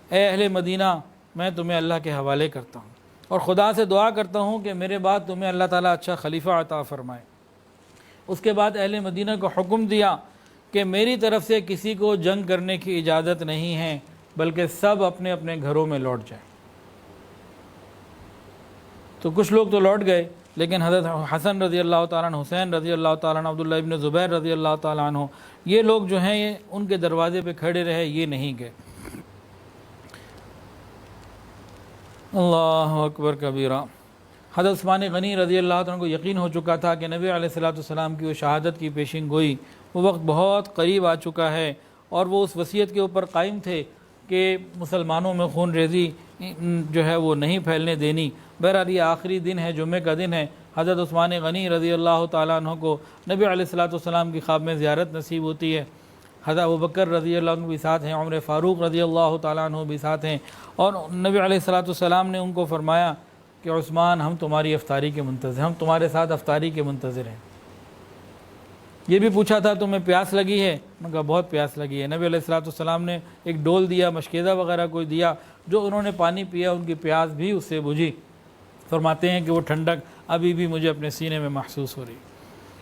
اے اہل مدینہ، میں تمہیں اللہ کے حوالے کرتا ہوں اور خدا سے دعا کرتا ہوں کہ میرے بعد تمہیں اللہ تعالیٰ اچھا خلیفہ عطا فرمائے۔ اس کے بعد اہل مدینہ کو حکم دیا کہ میری طرف سے کسی کو جنگ کرنے کی اجازت نہیں ہے، بلکہ سب اپنے اپنے گھروں میں لوٹ جائیں۔ تو کچھ لوگ تو لوٹ گئے، لیکن حضرت حسن رضی اللہ تعالیٰ عنہ، حسین رضی اللہ تعالیٰ عنہ، عبداللہ ابن زبیر رضی اللہ تعالیٰ عنہ، یہ لوگ جو ہیں یہ ان کے دروازے پہ کھڑے رہے، یہ نہیں گئے۔ اللہ اکبر کبیرہ۔ حضرت عثمان غنی رضی اللہ عنہ کو یقین ہو چکا تھا کہ نبی علیہ السلام کی وہ شہادت کی پیشین گوئی، وہ وقت بہت قریب آ چکا ہے، اور وہ اس وصیت کے اوپر قائم تھے کہ مسلمانوں میں خون ریزی جو ہے وہ نہیں پھیلنے دینی۔ بہرحال یہ آخری دن ہے، جمعے کا دن ہے۔ حضرت عثمان غنی رضی اللہ تعالیٰ عنہ کو نبی علیہ السلام کی خواب میں زیارت نصیب ہوتی ہے۔ حضرت ابوبکر رضی اللہ عنہ بھی ساتھ ہیں، عمر فاروق رضی اللہ تعالیٰ عنہ بھی ساتھ ہیں، اور نبی علیہ السلام نے ان کو فرمایا کہ عثمان، ہم تمہاری افطاری کے منتظر، ہم تمہارے ساتھ افطاری کے منتظر ہیں۔ یہ بھی پوچھا تھا تمہیں پیاس لگی ہے؟ انہوں نے کہا بہت پیاس لگی ہے۔ نبی علیہ السلام نے ایک ڈول دیا، مشکیزہ وغیرہ کوئی دیا، جو انہوں نے پانی پیا، ان کی پیاس بھی اس سے بجھی۔ فرماتے ہیں کہ وہ ٹھنڈک ابھی بھی مجھے اپنے سینے میں محسوس ہو رہی۔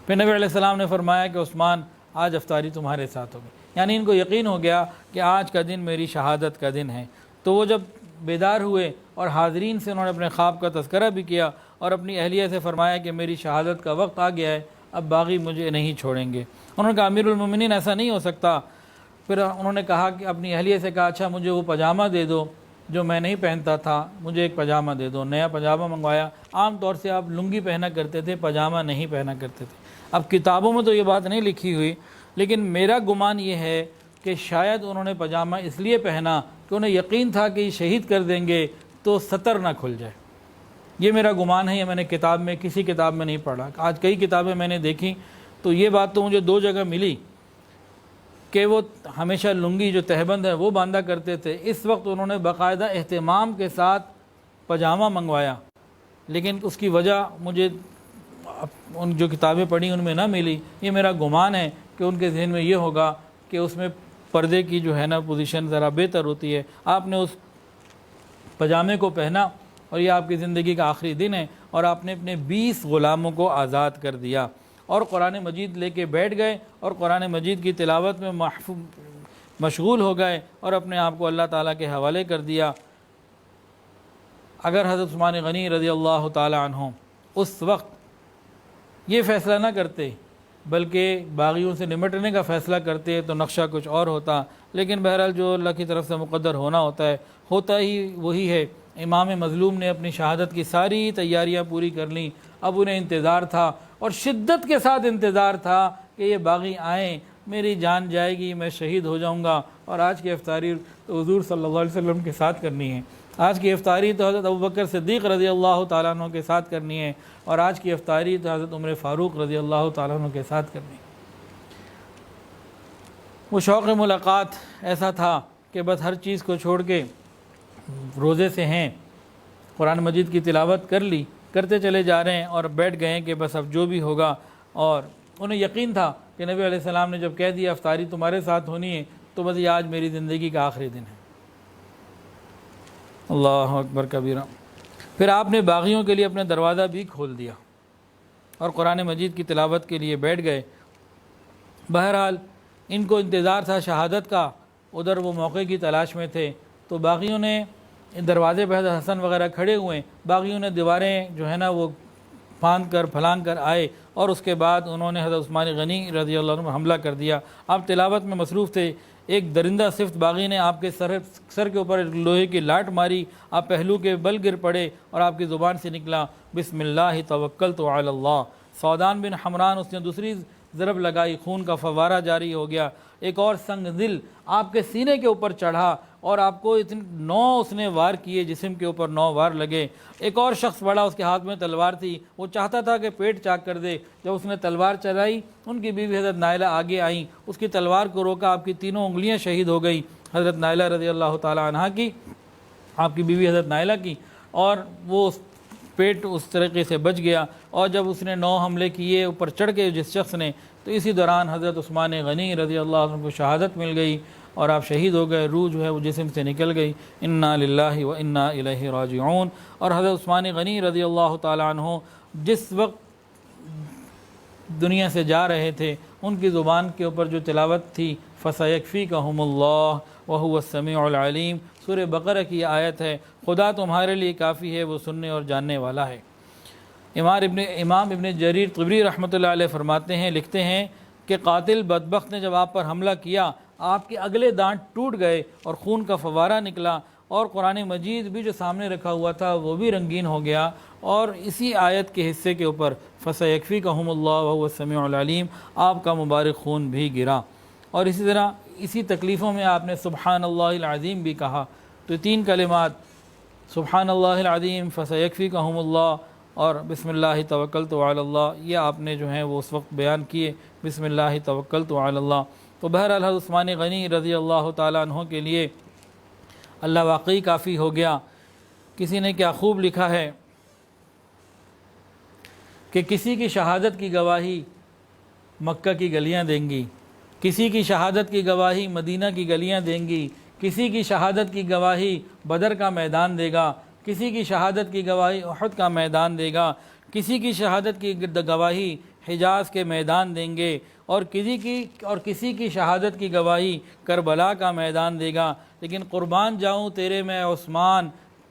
پھر نبی علیہ السلام نے فرمایا کہ عثمان، آج افطاری تمہارے ساتھ ہوگی، یعنی ان کو یقین ہو گیا کہ آج کا دن میری شہادت کا دن ہے۔ تو وہ جب بیدار ہوئے اور حاضرین سے انہوں نے اپنے خواب کا تذکرہ بھی کیا اور اپنی اہلیہ سے فرمایا کہ میری شہادت کا وقت آ گیا ہے، اب باغی مجھے نہیں چھوڑیں گے۔ انہوں نے کہا امیر المومنین ایسا نہیں ہو سکتا۔ پھر انہوں نے کہا کہ اپنی اہلیہ سے کہا اچھا مجھے وہ پاجامہ دے دو جو میں نہیں پہنتا تھا، مجھے ایک پاجامہ دے دو۔ نیا پاجامہ منگوایا۔ عام طور سے آپ لنگی پہنا کرتے تھے، پاجامہ نہیں پہنا کرتے تھے۔ اب کتابوں میں تو یہ بات نہیں لکھی ہوئی، لیکن میرا گمان یہ ہے کہ شاید انہوں نے پاجامہ اس لیے پہنا کہ انہیں یقین تھا کہ یہ شہید کر دیں گے تو سطر نہ کھل جائے۔ یہ میرا گمان ہے، یہ میں نے کتاب میں کسی کتاب میں نہیں پڑھا۔ آج کئی کتابیں میں نے دیکھی تو یہ بات تو مجھے 2 جگہ ملی کہ وہ ہمیشہ لنگی جو تہبند ہے وہ باندھا کرتے تھے۔ اس وقت انہوں نے باقاعدہ اہتمام کے ساتھ پاجامہ منگوایا، لیکن اس کی وجہ مجھے ان جو کتابیں پڑھی ان میں نہ ملی۔ یہ میرا گمان ہے کہ ان کے ذہن میں یہ ہوگا کہ اس میں پردے کی جو ہے نا پوزیشن ذرا بہتر ہوتی ہے۔ آپ نے اس پاجامے کو پہنا اور یہ آپ کی زندگی کا آخری دن ہے، اور آپ نے اپنے 20 غلاموں کو آزاد کر دیا اور قرآن مجید لے کے بیٹھ گئے اور قرآن مجید کی تلاوت میں مشغول ہو گئے اور اپنے آپ کو اللہ تعالیٰ کے حوالے کر دیا۔ اگر حضرت عثمان غنی رضی اللہ تعالیٰ عنہ اس وقت یہ فیصلہ نہ کرتے بلکہ باغیوں سے نمٹنے کا فیصلہ کرتے تو نقشہ کچھ اور ہوتا، لیکن بہرحال جو اللہ کی طرف سے مقدر ہونا ہوتا ہے ہوتا ہی وہی ہے۔ امام مظلوم نے اپنی شہادت کی ساری تیاریاں پوری کر لیں، اب انہیں انتظار تھا اور شدت کے ساتھ انتظار تھا کہ یہ باغی آئیں، میری جان جائے گی، میں شہید ہو جاؤں گا۔ اور آج کی افطاری تو حضور صلی اللہ علیہ وسلم کے ساتھ کرنی ہے، آج کی افطاری تو حضرت ابوبکر صدیق رضی اللہ تعالیٰ عنہ کے ساتھ کرنی ہے، اور آج کی افطاری تو حضرت عمر فاروق رضی اللہ تعالیٰ عنہ کے ساتھ کرنی ہے۔ وہ شوق ملاقات ایسا تھا کہ بس ہر چیز کو چھوڑ کے روزے سے ہیں، قرآن مجید کی تلاوت کر لی، کرتے چلے جا رہے ہیں اور بیٹھ گئے ہیں کہ بس اب جو بھی ہوگا۔ اور انہیں یقین تھا کہ نبی علیہ السلام نے جب کہہ دیا افطاری تمہارے ساتھ ہونی ہے تو بس یہ آج میری زندگی کا آخری دن ہے۔ اللہ اکبر کبیرہ۔ پھر آپ نے باغیوں کے لیے اپنے دروازہ بھی کھول دیا اور قرآن مجید کی تلاوت کے لیے بیٹھ گئے۔ بہرحال ان کو انتظار تھا شہادت کا، ادھر وہ موقع کی تلاش میں تھے، تو باغیوں نے دروازے پہ حضرت حسن وغیرہ کھڑے ہوئے، باغیوں نے دیواریں جو ہے نا وہ پھاند کر پھلانگ کر آئے، اور اس کے بعد انہوں نے حضرت عثمان غنی رضی اللہ عنہ پر حملہ کر دیا۔ آپ تلاوت میں مصروف تھے، ایک درندہ صفت باغی نے آپ کے سر کے اوپر لوہے کی لاٹ ماری، آپ پہلو کے بل گر پڑے اور آپ کی زبان سے نکلا بسم اللہ توکلت علی اللہ۔ سودان بن حمران اس نے دوسری ضرب لگائی، خون کا فوارہ جاری ہو گیا۔ ایک اور سنگ دل آپ کے سینے کے اوپر چڑھا اور آپ کو 9 اس نے وار کیے، جسم کے اوپر 9 وار لگے۔ ایک اور شخص بڑا، اس کے ہاتھ میں تلوار تھی، وہ چاہتا تھا کہ پیٹ چاک کر دے۔ جب اس نے تلوار چلائی، ان کی بیوی حضرت نائلہ آگے آئیں، اس کی تلوار کو روکا، آپ کی تینوں انگلیاں شہید ہو گئی، حضرت نائلہ رضی اللہ تعالیٰ عنہ کی، آپ کی بیوی حضرت نائلہ کی، اور وہ پیٹ اس طریقے سے بچ گیا۔ اور جب اس نے 9 حملے کیے اوپر چڑھ کے جس شخص نے، تو اسی دوران حضرت عثمان غنی رضی اللہ عنہ کو شہادت مل گئی اور آپ شہید ہو گئے، روح جو ہے وہ جسم سے نکل گئی۔ انا للہ و انا الیہ راجعون۔ اور حضرت عثمان غنی رضی اللہ تعالیٰ عنہ جس وقت دنیا سے جا رہے تھے، ان کی زبان کے اوپر جو تلاوت تھی، فَسَيَكْفِيكَهُمُ اللَّهُ وَهُوَ السَّمِيعُ الْعَلِيمُ، سورہ بقرہ کی آیت ہے، خدا تمہارے لیے کافی ہے، وہ سننے اور جاننے والا ہے۔ امام ابن جریر طبری رحمۃ اللہ علیہ فرماتے ہیں، لکھتے ہیں کہ قاتل بدبخت نے جب آپ پر حملہ کیا، آپ کے اگلے دانت ٹوٹ گئے اور خون کا فوارہ نکلا، اور قرآن مجید بھی جو سامنے رکھا ہوا تھا وہ بھی رنگین ہو گیا، اور اسی آیت کے حصے کے اوپر فَسَيَكْفِيكَهُمُ اللَّهُ وَهُوَ السَّمِيعُ الْعَلِيمُ آپ کا مبارک خون بھی گرا۔ اور اسی طرح اسی تکلیفوں میں آپ نے سبحان اللہ العظیم بھی کہا۔ تو 3 کلمات، سبحان اللہ العظیم، فَسَيَكْفِيكَهُمُ اللَّهُ اور بسم اللہ توکلت علی اللہ، یہ آپ نے جو ہیں وہ اس وقت بیان کیے، بسم اللہ توکلت علی اللہ۔ تو بہرحال حضرت عثمان غنی رضی اللہ تعالیٰ عنہ کے لیے اللہ واقعی کافی ہو گیا۔ کسی نے کیا خوب لکھا ہے کہ کسی کی شہادت کی گواہی مکہ کی گلیاں دیں گی، کسی کی شہادت کی گواہی مدینہ کی گلیاں دیں گی، کسی کی شہادت کی گواہی بدر کا میدان دے گا، کسی کی شہادت کی گواہی احد کا میدان دے گا، کسی کی شہادت کی گواہی حجاز کے میدان دیں گے، اور کسی کی شہادت کی گواہی کربلا کا میدان دے گا، لیکن قربان جاؤں تیرے میں عثمان،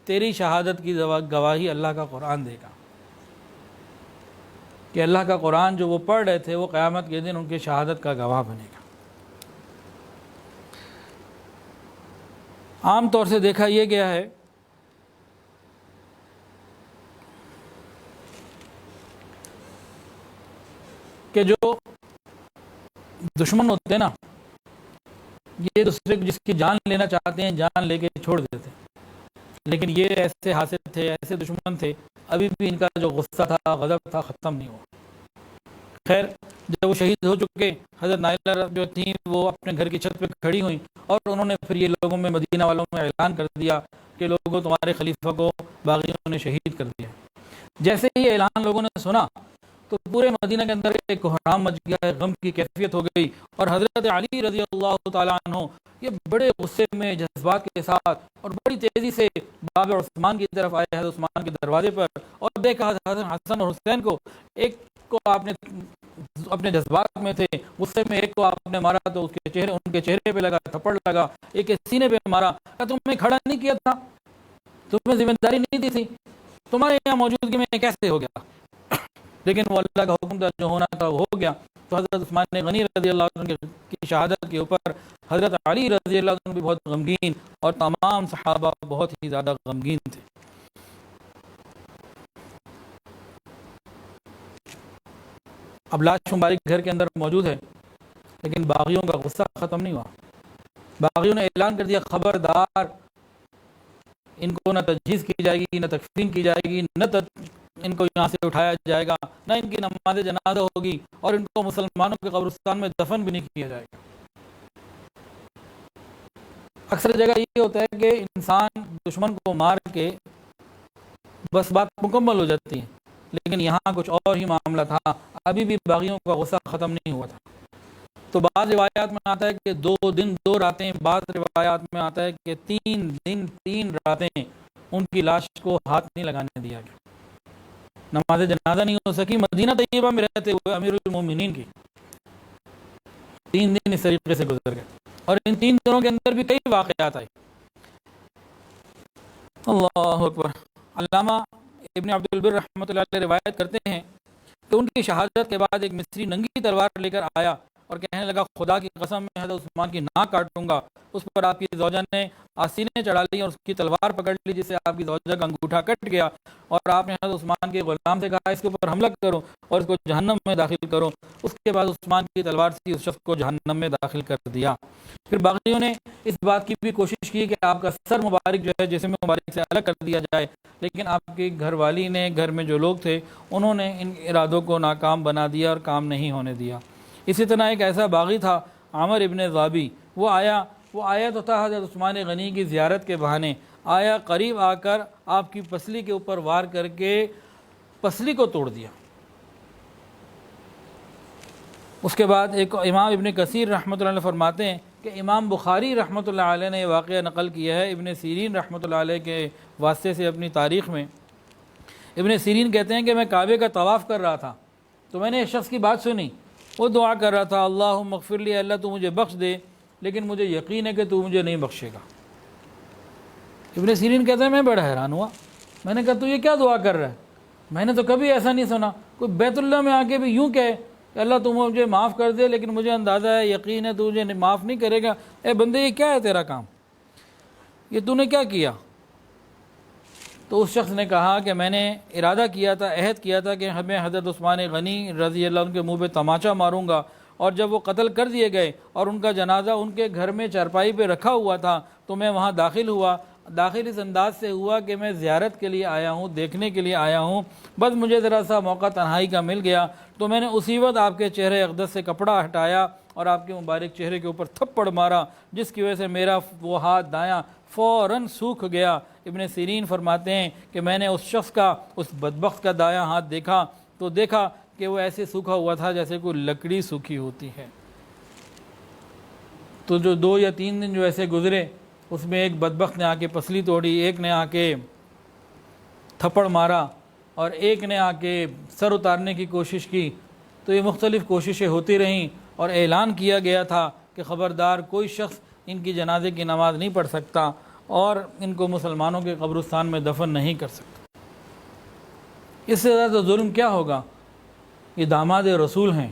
تیری شہادت کی گواہی اللہ کا قرآن دے گا، کہ اللہ کا قرآن جو وہ پڑھ رہے تھے وہ قیامت کے دن ان کی شہادت کا گواہ بنے گا۔ عام طور سے دیکھا یہ گیا ہے کہ جو دشمن ہوتے ہیں نا، یہ دوسرے جس کی جان لینا چاہتے ہیں جان لے کے چھوڑ دیتے ہیں، لیکن یہ ایسے حاسد تھے، ایسے دشمن تھے، ابھی بھی ان کا جو غصہ تھا، غضب تھا، ختم نہیں ہوا۔ خیر، جب وہ شہید ہو چکے، حضرت نائلہ جو تھیں وہ اپنے گھر کی چھت پہ کھڑی ہوئیں، اور انہوں نے پھر یہ لوگوں میں، مدینہ والوں میں اعلان کر دیا کہ لوگوں تمہارے خلیفہ کو باغیوں نے شہید کر دیا۔ جیسے ہی یہ اعلان لوگوں نے سنا تو پورے مدینہ کے اندر ایک کوہرام مچ گیا ہے، غم کی کیفیت ہو گئی، اور حضرت علی رضی اللہ تعالیٰ عنہ یہ بڑے غصے میں، جذبات کے ساتھ اور بڑی تیزی سے باب عثمان کی طرف آئے، حضرت عثمان کے دروازے پر، اور دیکھا حسن اور حسین کو، ایک کو آپ نے اپنے جذبات میں تھے، غصے میں ایک کو آپ نے مارا تو ان کے چہرے پہ لگا، تھپڑ لگا، ایک کے سینے پہ مارا، کہا تمہیں کھڑا نہیں کیا تھا، تمہیں ذمہ داری نہیں دی تھی، تمہارے یہاں موجودگی میں کیسے ہو گیا؟ لیکن وہ اللہ کا حکم تھا، جو ہونا تھا وہ ہو گیا۔ تو حضرت عثمان غنی رضی اللہ عنہ کی شہادت کے اوپر حضرت علی رضی اللہ عنہ بھی بہت غمگین، اور تمام صحابہ بہت ہی زیادہ غمگین تھے۔ اب لاش مبارک گھر کے اندر موجود ہے، لیکن باغیوں کا غصہ ختم نہیں ہوا۔ باغیوں نے اعلان کر دیا، خبردار، ان کو نہ تجہیز کی جائے گی، نہ تکفین کی جائے گی، نہ ان کو یہاں سے اٹھایا جائے گا، نہ ان کی نماز جنازہ ہوگی، اور ان کو مسلمانوں کے قبرستان میں دفن بھی نہیں کیا جائے گا۔ اکثر جگہ یہ ہوتا ہے کہ انسان دشمن کو مار کے بس بات مکمل ہو جاتی ہے، لیکن یہاں کچھ اور ہی معاملہ تھا، ابھی بھی باغیوں کا غصہ ختم نہیں ہوا تھا۔ تو بعض روایات میں آتا ہے کہ 2 دن 2 راتیں، بعض روایات میں آتا ہے کہ 3 دن 3 راتیں ان کی لاش کو ہاتھ نہیں لگانے دیا گیا، نماز جنازہ نہیں ہو سکی۔ مدینہ طیبہ میں رہتے ہوئے امیر المومنین کی 3 دن اس طریقے سے گزر گئے، اور ان 3 دنوں کے اندر بھی کئی واقعات آئے۔ اللہ اکبر۔ علامہ ابن عبد البر رحمۃ اللہ علیہ روایت کرتے ہیں کہ ان کی شہادت کے بعد ایک مصری ننگی تلوار لے کر آیا اور کہنے لگا، خدا کی قسم میں حضرت عثمان کی ناک کاٹوں گا۔ اس پر آپ کی زوجہ نے آستینیں چڑھا لی اور اس کی تلوار پکڑ لی، جس سے آپ کی زوجہ کا انگوٹھا کٹ گیا۔ اور آپ نے حضرت عثمان کے غلام سے کہا اس کے اوپر حملہ کرو اور اس کو جہنم میں داخل کرو۔ اس کے بعد عثمان کی تلوار سے اس شخص کو جہنم میں داخل کر دیا۔ پھر باغیوں نے اس بات کی بھی کوشش کی کہ آپ کا سر مبارک جو ہے جسم مبارک سے الگ کر دیا جائے، لیکن آپ کی گھر والی نے، گھر میں جو لوگ تھے انہوں نے ان ارادوں کو ناکام بنا دیا اور کام نہیں ہونے دیا۔ اسی طرح ایک ایسا باغی تھا عامر ابن ضابی، وہ آیا تو تھا حضرت عثمان غنی کی زیارت کے بہانے، آیا، قریب آ کر آپ کی پسلی کے اوپر وار کر کے پسلی کو توڑ دیا۔ اس کے بعد ایک امام ابن کثیر رحمۃ اللہ علیہ فرماتے ہیں کہ امام بخاری رحمۃ اللہ علیہ نے یہ واقعہ نقل کیا ہے ابن سیرین رحمۃ اللہ علیہ کے واسطے سے اپنی تاریخ میں۔ ابن سیرین کہتے ہیں کہ میں کعبے کا طواف کر رہا تھا تو میں نے ایک شخص کی بات سنی، وہ دعا کر رہا تھا اللہم اغفر لی، اللہ تو مجھے بخش دے، لیکن مجھے یقین ہے کہ تو مجھے نہیں بخشے گا۔ ابن سیرین کہتے ہیں میں بڑا حیران ہوا، میں نے کہا تو یہ کیا دعا کر رہا ہے؟ میں نے تو کبھی ایسا نہیں سنا، کوئی بیت اللہ میں آ کے بھی یوں کہے کہ اللہ تو مجھے معاف کر دے، لیکن مجھے اندازہ ہے، یقین ہے تو مجھے معاف نہیں کرے گا۔ اے بندے یہ کیا ہے تیرا کام، یہ تو نے کیا کیا؟ تو اس شخص نے کہا کہ میں نے ارادہ کیا تھا، عہد کیا تھا کہ میں حضرت عثمان غنی رضی اللہ عنہ کے منہ پہ تماچا ماروں گا، اور جب وہ قتل کر دیے گئے اور ان کا جنازہ ان کے گھر میں چارپائی پہ رکھا ہوا تھا تو میں وہاں داخل ہوا۔ داخل اس انداز سے ہوا کہ میں زیارت کے لیے آیا ہوں، دیکھنے کے لیے آیا ہوں، بس مجھے ذرا سا موقع تنہائی کا مل گیا تو میں نے اسی وقت آپ کے چہرے اقدس سے کپڑا ہٹایا اور آپ کے مبارک چہرے کے اوپر تھپڑ مارا، جس کی وجہ سے میرا وہ ہاتھ دایاں فوراً سوکھ گیا۔ ابن سیرین فرماتے ہیں کہ میں نے اس شخص کا، اس بدبخت کا دایاں ہاتھ دیکھا تو دیکھا کہ وہ ایسے سوکھا ہوا تھا جیسے کوئی لکڑی سوکھی ہوتی ہے۔ تو جو 2 یا 3 دن جو ایسے گزرے، اس میں ایک بدبخت نے آ کے پسلی توڑی، ایک نے آ کے تھپڑ مارا اور ایک نے آ کے سر اتارنے کی کوشش کی۔ تو یہ مختلف کوششیں ہوتی رہیں اور اعلان کیا گیا تھا کہ خبردار کوئی شخص ان کی جنازے کی نماز نہیں پڑھ سکتا اور ان کو مسلمانوں کے قبرستان میں دفن نہیں کر سکتا۔ اس سے زیادہ ظلم کیا ہوگا؟ یہ داماد رسول ہیں،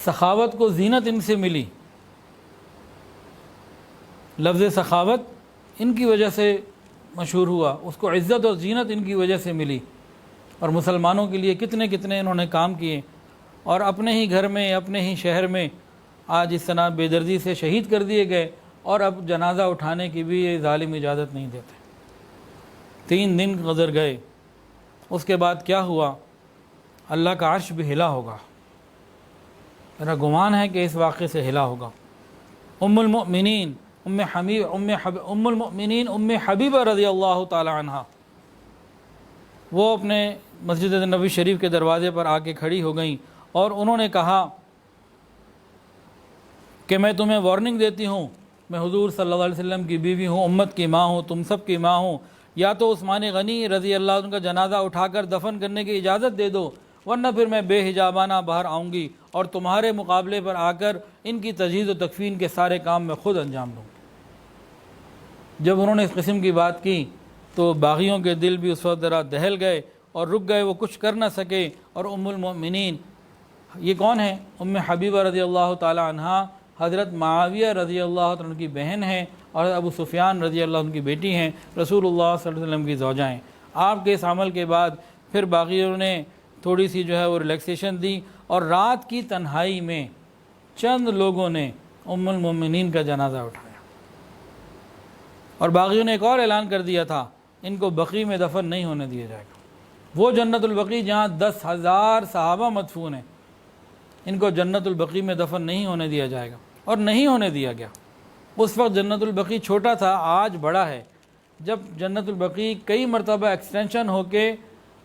سخاوت کو زینت ان سے ملی، لفظ سخاوت ان کی وجہ سے مشہور ہوا، اس کو عزت اور زینت ان کی وجہ سے ملی، اور مسلمانوں کے لیے کتنے کتنے انہوں نے کام کیے، اور اپنے ہی گھر میں، اپنے ہی شہر میں آج اس طرح بے دردی سے شہید کر دیے گئے، اور اب جنازہ اٹھانے کی بھی یہ ظالم اجازت نہیں دیتے۔ 3 دن گزر گئے، اس کے بعد کیا ہوا؟ اللہ کا عرش بھی ہلا ہوگا، میرا گمان ہے کہ اس واقعے سے ہلا ہوگا۔ ام المؤمنین ام حبیبہ رضی اللہ تعالی عنہ، وہ اپنے مسجد نبوی شریف کے دروازے پر آ کے کھڑی ہو گئیں اور انہوں نے کہا کہ میں تمہیں وارننگ دیتی ہوں، میں حضور صلی اللہ علیہ وسلم کی بیوی ہوں، امت کی ماں ہوں، تم سب کی ماں ہوں، یا تو عثمان غنی رضی اللہ عنہ کا جنازہ اٹھا کر دفن کرنے کی اجازت دے دو، ورنہ پھر میں بے حجابانہ باہر آؤں گی اور تمہارے مقابلے پر آ کر ان کی تجہیز و تکفین کے سارے کام میں خود انجام دوں گی۔ جب انہوں نے اس قسم کی بات کی تو باغیوں کے دل بھی اس وقت ذرا دہل گئے اور رک گئے، وہ کچھ کر نہ سکے۔ اور ام المؤمنین یہ کون ہے؟ ام حبیبہ رضی اللہ تعالی عنہ حضرت معاویہ رضی اللہ عنہ کی بہن ہیں اور ابو سفیان رضی اللہ عنہ کی بیٹی ہیں، رسول اللہ صلی اللہ علیہ وسلم کی زوجہ ہیں۔ آپ کے اس عمل کے بعد پھر باغیوں نے تھوڑی سی جو ہے وہ ریلیکسیشن دی، اور رات کی تنہائی میں چند لوگوں نے ام المؤمنین کا جنازہ اٹھایا، اور باغیوں نے ایک اور اعلان کر دیا تھا، ان کو بقیع میں دفن نہیں ہونے دیا جائے گا۔ وہ جنت البقیع جہاں 10,000 صحابہ مدفون ہیں، ان کو جنت البقیع میں دفن نہیں ہونے دیا جائے گا، اور نہیں ہونے دیا گیا۔ اس وقت جنت البقیع چھوٹا تھا، آج بڑا ہے۔ جب جنت البقیع کئی مرتبہ ایکسٹینشن ہو کے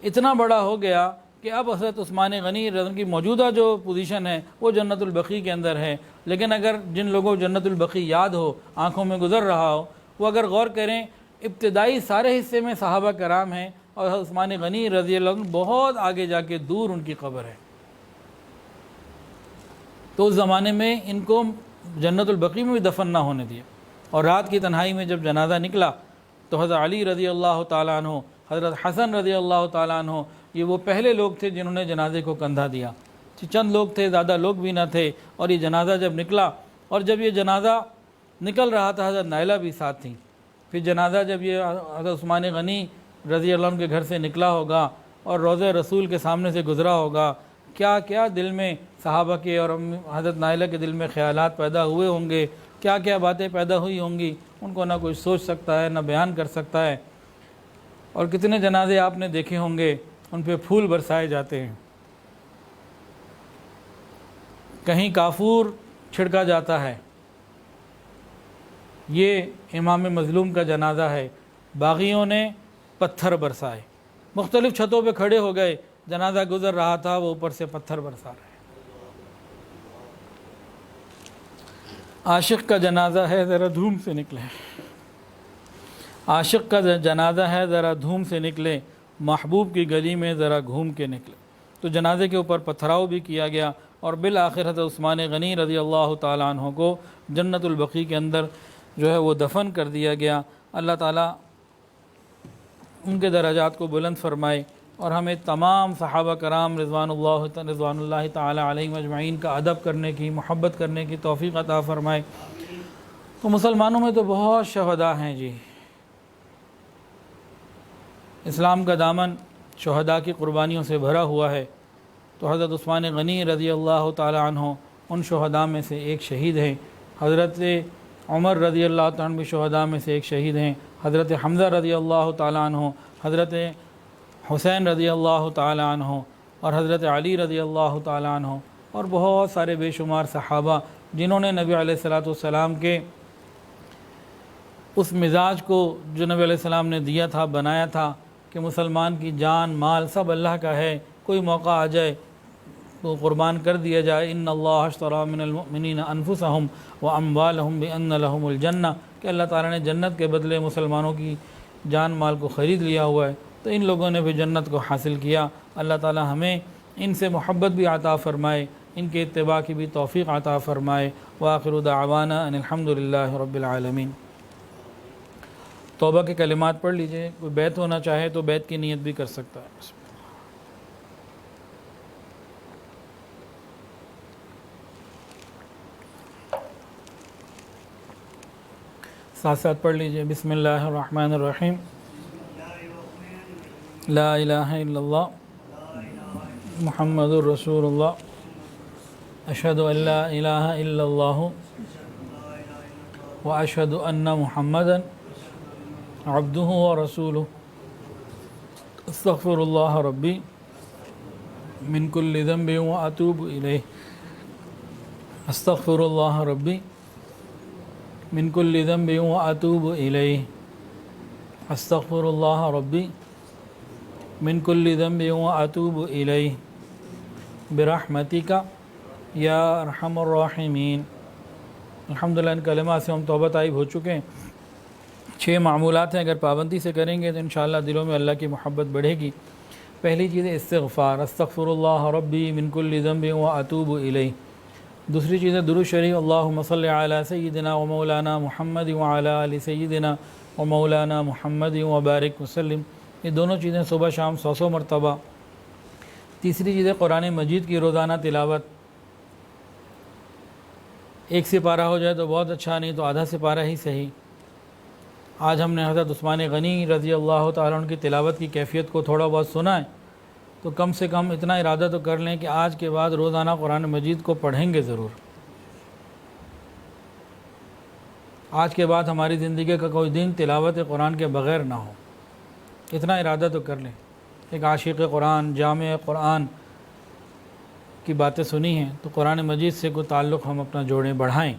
اتنا بڑا ہو گیا کہ اب حضرت عثمان غنی رضی اللہ عنہ کی موجودہ جو پوزیشن ہے وہ جنت البقیع کے اندر ہے۔ لیکن اگر جن لوگوں کو جنت البقیع یاد ہو، آنکھوں میں گزر رہا ہو، وہ اگر غور کریں، ابتدائی سارے حصے میں صحابہ کرام ہیں، اور حضرت عثمان غنی رضی اللہ عنہ بہت آگے جا کے دور ان کی قبر ہے۔ تو اس زمانے میں ان کو جنت البقیع میں بھی دفن نہ ہونے دیا، اور رات کی تنہائی میں جب جنازہ نکلا تو حضرت علی رضی اللہ تعالیٰ عنہ، حضرت حسن رضی اللہ تعالیٰ عنہ، یہ وہ پہلے لوگ تھے جنہوں نے جنازے کو کندھا دیا۔ چند لوگ تھے، زیادہ لوگ بھی نہ تھے، اور یہ جنازہ جب نکلا، اور جب یہ جنازہ نکل رہا تھا حضرت نائلہ بھی ساتھ تھیں۔ پھر جنازہ جب یہ حضرت عثمان غنی رضی اللہ عنہ کے گھر سے نکلا ہوگا اور روضہ رسول کے سامنے سے گزرا ہوگا، کیا کیا دل میں صحابہ کے اور حضرت نائلہ کے دل میں خیالات پیدا ہوئے ہوں گے، کیا کیا باتیں پیدا ہوئی ہوں گی، ان کو نہ کوئی سوچ سکتا ہے نہ بیان کر سکتا ہے۔ اور کتنے جنازے آپ نے دیکھے ہوں گے، ان پہ پھول برسائے جاتے ہیں، کہیں کافور چھڑکا جاتا ہے۔ یہ امام مظلوم کا جنازہ ہے، باغیوں نے پتھر برسائے، مختلف چھتوں پہ کھڑے ہو گئے، جنازہ گزر رہا تھا، وہ اوپر سے پتھر برسا رہے۔ عاشق کا جنازہ ہے، ذرا دھوم سے نکلے، عاشق کا جنازہ ہے، ذرا دھوم سے نکلے، محبوب کی گلی میں ذرا گھوم کے نکلے۔ تو جنازے کے اوپر پتھراؤ بھی کیا گیا، اور بالآخر حضرت عثمان غنی رضی اللہ تعالیٰ عنہ کو جنت البقیع کے اندر جو ہے وہ دفن کر دیا گیا۔ اللہ تعالیٰ ان کے درجات کو بلند فرمائے، اور ہمیں تمام صحابہ کرام رضوان اللہ تعالیٰ علیہم اجمعین کا ادب کرنے کی، محبت کرنے کی توفیق عطا فرمائے۔ تو مسلمانوں میں تو بہت شہداء ہیں جی، اسلام کا دامن شہداء کی قربانیوں سے بھرا ہوا ہے۔ تو حضرت عثمان غنی رضی اللہ تعالیٰ عنہ ان شہداء میں سے ایک شہید ہیں، حضرت عمر رضی اللہ تعالیٰ عنہ بھی شہداء میں سے ایک شہید ہیں، حضرت حمزہ رضی اللہ تعالیٰ عنہ، حضرت حسین رضی اللہ تعالیٰ عنہ، اور حضرت علی رضی اللہ تعالیٰ عنہ، اور بہت سارے بے شمار صحابہ جنہوں نے نبی علیہ الصلوۃ والسلام کے اس مزاج کو جو نبی علیہ السلام نے دیا تھا، بنایا تھا کہ مسلمان کی جان مال سب اللہ کا ہے، کوئی موقع آ جائے تو قربان کر دیا جائے۔ ان اللہ اشتری من المؤمنین انفسهم واموالهم بان لهم الجنہ، کہ اللہ تعالیٰ نے جنت کے بدلے مسلمانوں کی جان مال کو خرید لیا ہوا ہے، تو ان لوگوں نے بھی جنت کو حاصل کیا۔ اللہ تعالیٰ ہمیں ان سے محبت بھی عطا فرمائے، ان کے اتباع کی بھی توفیق عطا فرمائے۔ وآخر دعوانا ان الحمد للہ رب العالمین۔ توبہ کے کلمات پڑھ لیجئے، کوئی بیت ہونا چاہے تو بیت کی نیت بھی کر سکتا ہے۔ ساتھ ساتھ پڑھ لیجئے، بسم اللہ الرحمن الرحیم، لا الہ الا اللہ محمد الرسول اللہ، اشہد ان لا الہ الا اللہ واشہد ان محمدا عبدہ ورسولہ، استغفر اللہ ربی من کل ذنب واتوب الیہ، استغفر اللہ ربی من کل ذنب واتوب الیہ، استغفر اللہ ربی من کل ذنب واتوب الیہ، برحمتک یا ارحم الراحمین۔ الحمدللہ ان کلمات سے ہم توبہ طائب ہو چکے ہیں۔ 6 معمولات ہیں، اگر پابندی سے کریں گے تو انشاءاللہ دلوں میں اللہ کی محبت بڑھے گی۔ پہلی چیز ہے استغفار، استغفر اللہ ربی من کل ذنب واتوب الیہ۔ دوسری چیز ہے درود شریف، اللہم صلی علی سیدنا و مولانا محمد وعلی آل سیدنا و مولانا محمد وبارک وسلم۔ یہ دونوں چیزیں صبح شام 100 مرتبہ۔ تیسری چیز ہے قرآن مجید کی روزانہ تلاوت، 1 سپارہ ہو جائے تو بہت اچھا، نہیں تو آدھا سپارہ ہی صحیح۔ آج ہم نے حضرت عثمان غنی رضی اللہ تعالیٰ عنہ کی تلاوت کی کیفیت کو تھوڑا بہت سنا ہے، تو کم سے کم اتنا ارادہ تو کر لیں کہ آج کے بعد روزانہ قرآن مجید کو پڑھیں گے ضرور۔ آج کے بعد ہماری زندگی کا کوئی دن تلاوت قرآن کے بغیر نہ ہو، اتنا ارادہ تو کر لیں۔ ایک عاشق قرآن، جامع قرآن کی باتیں سنی ہیں، تو قرآن مجید سے کوئی تعلق ہم اپنا جوڑیں، بڑھائیں۔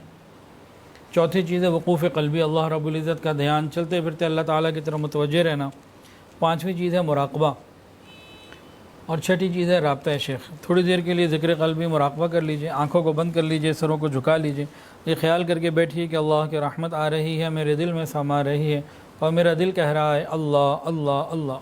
چوتھی چیز ہے وقوف قلبی، اللہ رب العزت کا دھیان، چلتے پھرتے اللہ تعالیٰ کی طرف متوجہ رہنا۔ پانچویں چیز ہے مراقبہ، اور چھٹی چیز ہے رابطہ شیخ۔ تھوڑی دیر کے لیے ذکر قلبی مراقبہ کر لیجئے، آنکھوں کو بند کر لیجئے، سروں کو جھکا لیجئے، یہ خیال کر کے بیٹھیے کہ اللہ کی رحمت آ رہی ہے، میرے دل میں سما رہی ہے، اور میرا دل کہہ رہا ہے اللہ اللہ اللہ۔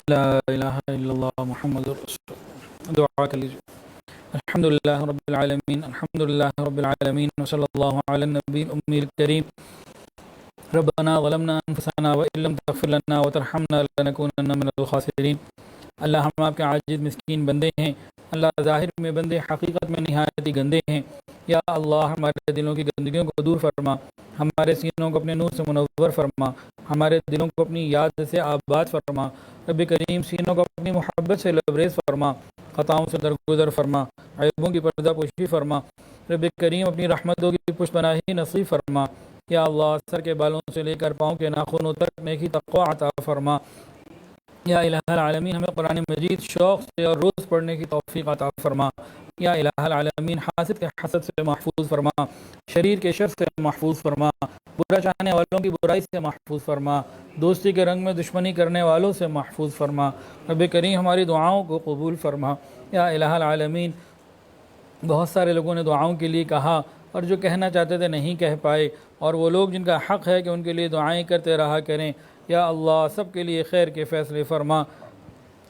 لا الہ الا اللہ محمد رسول اللہ. دعا کر لیجیے. الحمد للہ رب العالمین الحمد للہ رب العالمین وصلی اللہ علی النبی الأمی الکریم. ربنا ظلمنا انفسنا وان لم تغفر لنا وترحمنا لنکونن من الخاسرین. اللہ ہم آپ کے عاجز مسکین بندے ہیں. اللہ ظاہر میں بندے حقیقت میں نہایت ہی گندے ہیں. یا اللہ ہمارے دلوں کی گندگیوں کو دور فرما, ہمارے سینوں کو اپنے نور سے منور فرما, ہمارے دلوں کو اپنی یاد سے آباد فرما. رب کریم سینوں کو اپنی محبت سے لبریز فرما, خطاؤں سے درگزر فرما, عیبوں کی پردہ پوشی فرما. رب کریم اپنی رحمتوں کی پشت پناہی نصیب فرما. یا اللہ سر کے بالوں سے لے کر پاؤں کے ناخنوں تک نیکی تقوی عطا فرما. یا الہ العالمین ہمیں قرآن مجید شوق سے اور روز پڑھنے کی توفیق عطا فرما. یا الہ العالمین حاسد کے حسد سے محفوظ فرما, شریر کے شر سے محفوظ فرما, برا چاہنے والوں کی برائی سے محفوظ فرما, دوستی کے رنگ میں دشمنی کرنے والوں سے محفوظ فرما. رب کریم ہماری دعاؤں کو قبول فرما. یا الہ العالمین بہت سارے لوگوں نے دعاؤں کے لیے کہا اور جو کہنا چاہتے تھے نہیں کہہ پائے, اور وہ لوگ جن کا حق ہے کہ ان کے لیے دعائیں کرتے رہا کریں. یا اللہ سب کے لیے خیر کے فیصلے فرما.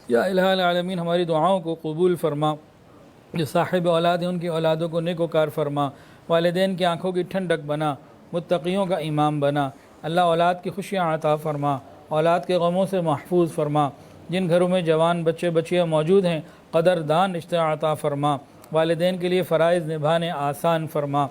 یا الہ العالمین ہماری دعاؤں کو قبول فرما. جو صاحب اولاد ہیں ان کی اولادوں کو نیک وکار فرما, والدین کی آنکھوں کی ٹھنڈک بنا, متقیوں کا امام بنا. اللہ اولاد کی خوشیاں عطا فرما, اولاد کے غموں سے محفوظ فرما. جن گھروں میں جوان بچے بچیاں موجود ہیں قدردان رشتہ عطا فرما, والدین کے لیے فرائض نبھانے آسان فرما.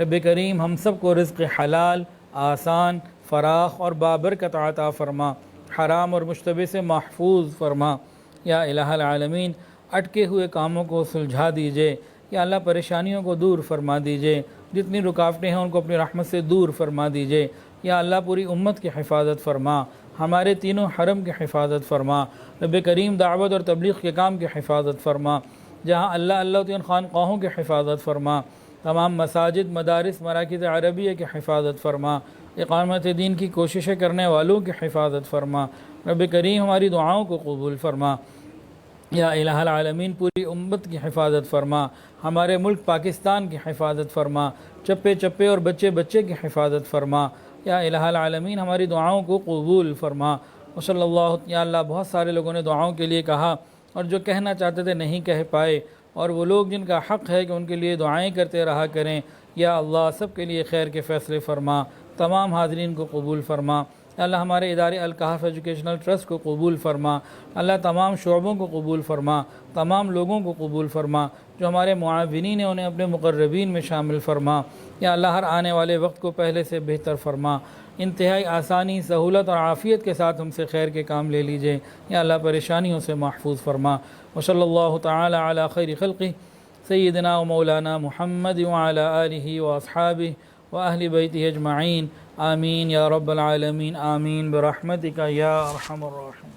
رب کریم ہم سب کو رزق حلال, آسان, فراخ اور بابرکت عطا فرما, حرام اور مشتبہ سے محفوظ فرما. یا الہ العالمین اٹکے ہوئے کاموں کو سلجھا دیجئے. یا اللہ پریشانیوں کو دور فرما دیجئے, جتنی رکاوٹیں ہیں ان کو اپنی رحمت سے دور فرما دیجئے. یا اللہ پوری امت کی حفاظت فرما, ہمارے تینوں حرم کی حفاظت فرما. رب کریم دعوت اور تبلیغ کے کام کی حفاظت فرما. جہاں اللہ اللہ خانقاہوں کی حفاظت فرما, تمام مساجد مدارس مراکز عربیہ کی حفاظت فرما. اقامت دین کی کوششیں کرنے والوں کی حفاظت فرما. رب کریم ہماری دعاؤں کو قبول فرما. یا الہ العالمین پوری امت کی حفاظت فرما, ہمارے ملک پاکستان کی حفاظت فرما, چپے چپے اور بچے بچے کی حفاظت فرما. یا الہ العالمین ہماری دعاؤں کو قبول فرما. وصلی اللہ. یا اللہ بہت سارے لوگوں نے دعاؤں کے لیے کہا اور جو کہنا چاہتے تھے نہیں کہہ پائے, اور وہ لوگ جن کا حق ہے کہ ان کے لیے دعائیں کرتے رہا کریں. یا اللہ سب کے لیے خیر کے فیصلے فرما, تمام حاضرین کو قبول فرما. اللہ ہمارے ادارے الکہف ایجوکیشنل ٹرسٹ کو قبول فرما. اللہ تمام شعبوں کو قبول فرما, تمام لوگوں کو قبول فرما. جو ہمارے معاونین ہیں انہیں اپنے مقربین میں شامل فرما. یا اللہ ہر آنے والے وقت کو پہلے سے بہتر فرما. انتہائی آسانی, سہولت اور عافیت کے ساتھ ہم سے خیر کے کام لے لیجئے. یا اللہ پریشانیوں سے محفوظ فرما. وصلی اللہ تعالی علی خیر خلقہ سیدنا و مولانا محمد وعلی آلہ واصحابہ واہل بیتہ اجمعین. آمین یا رب العالمین. آمین برحمتک یا ارحم الراحمین.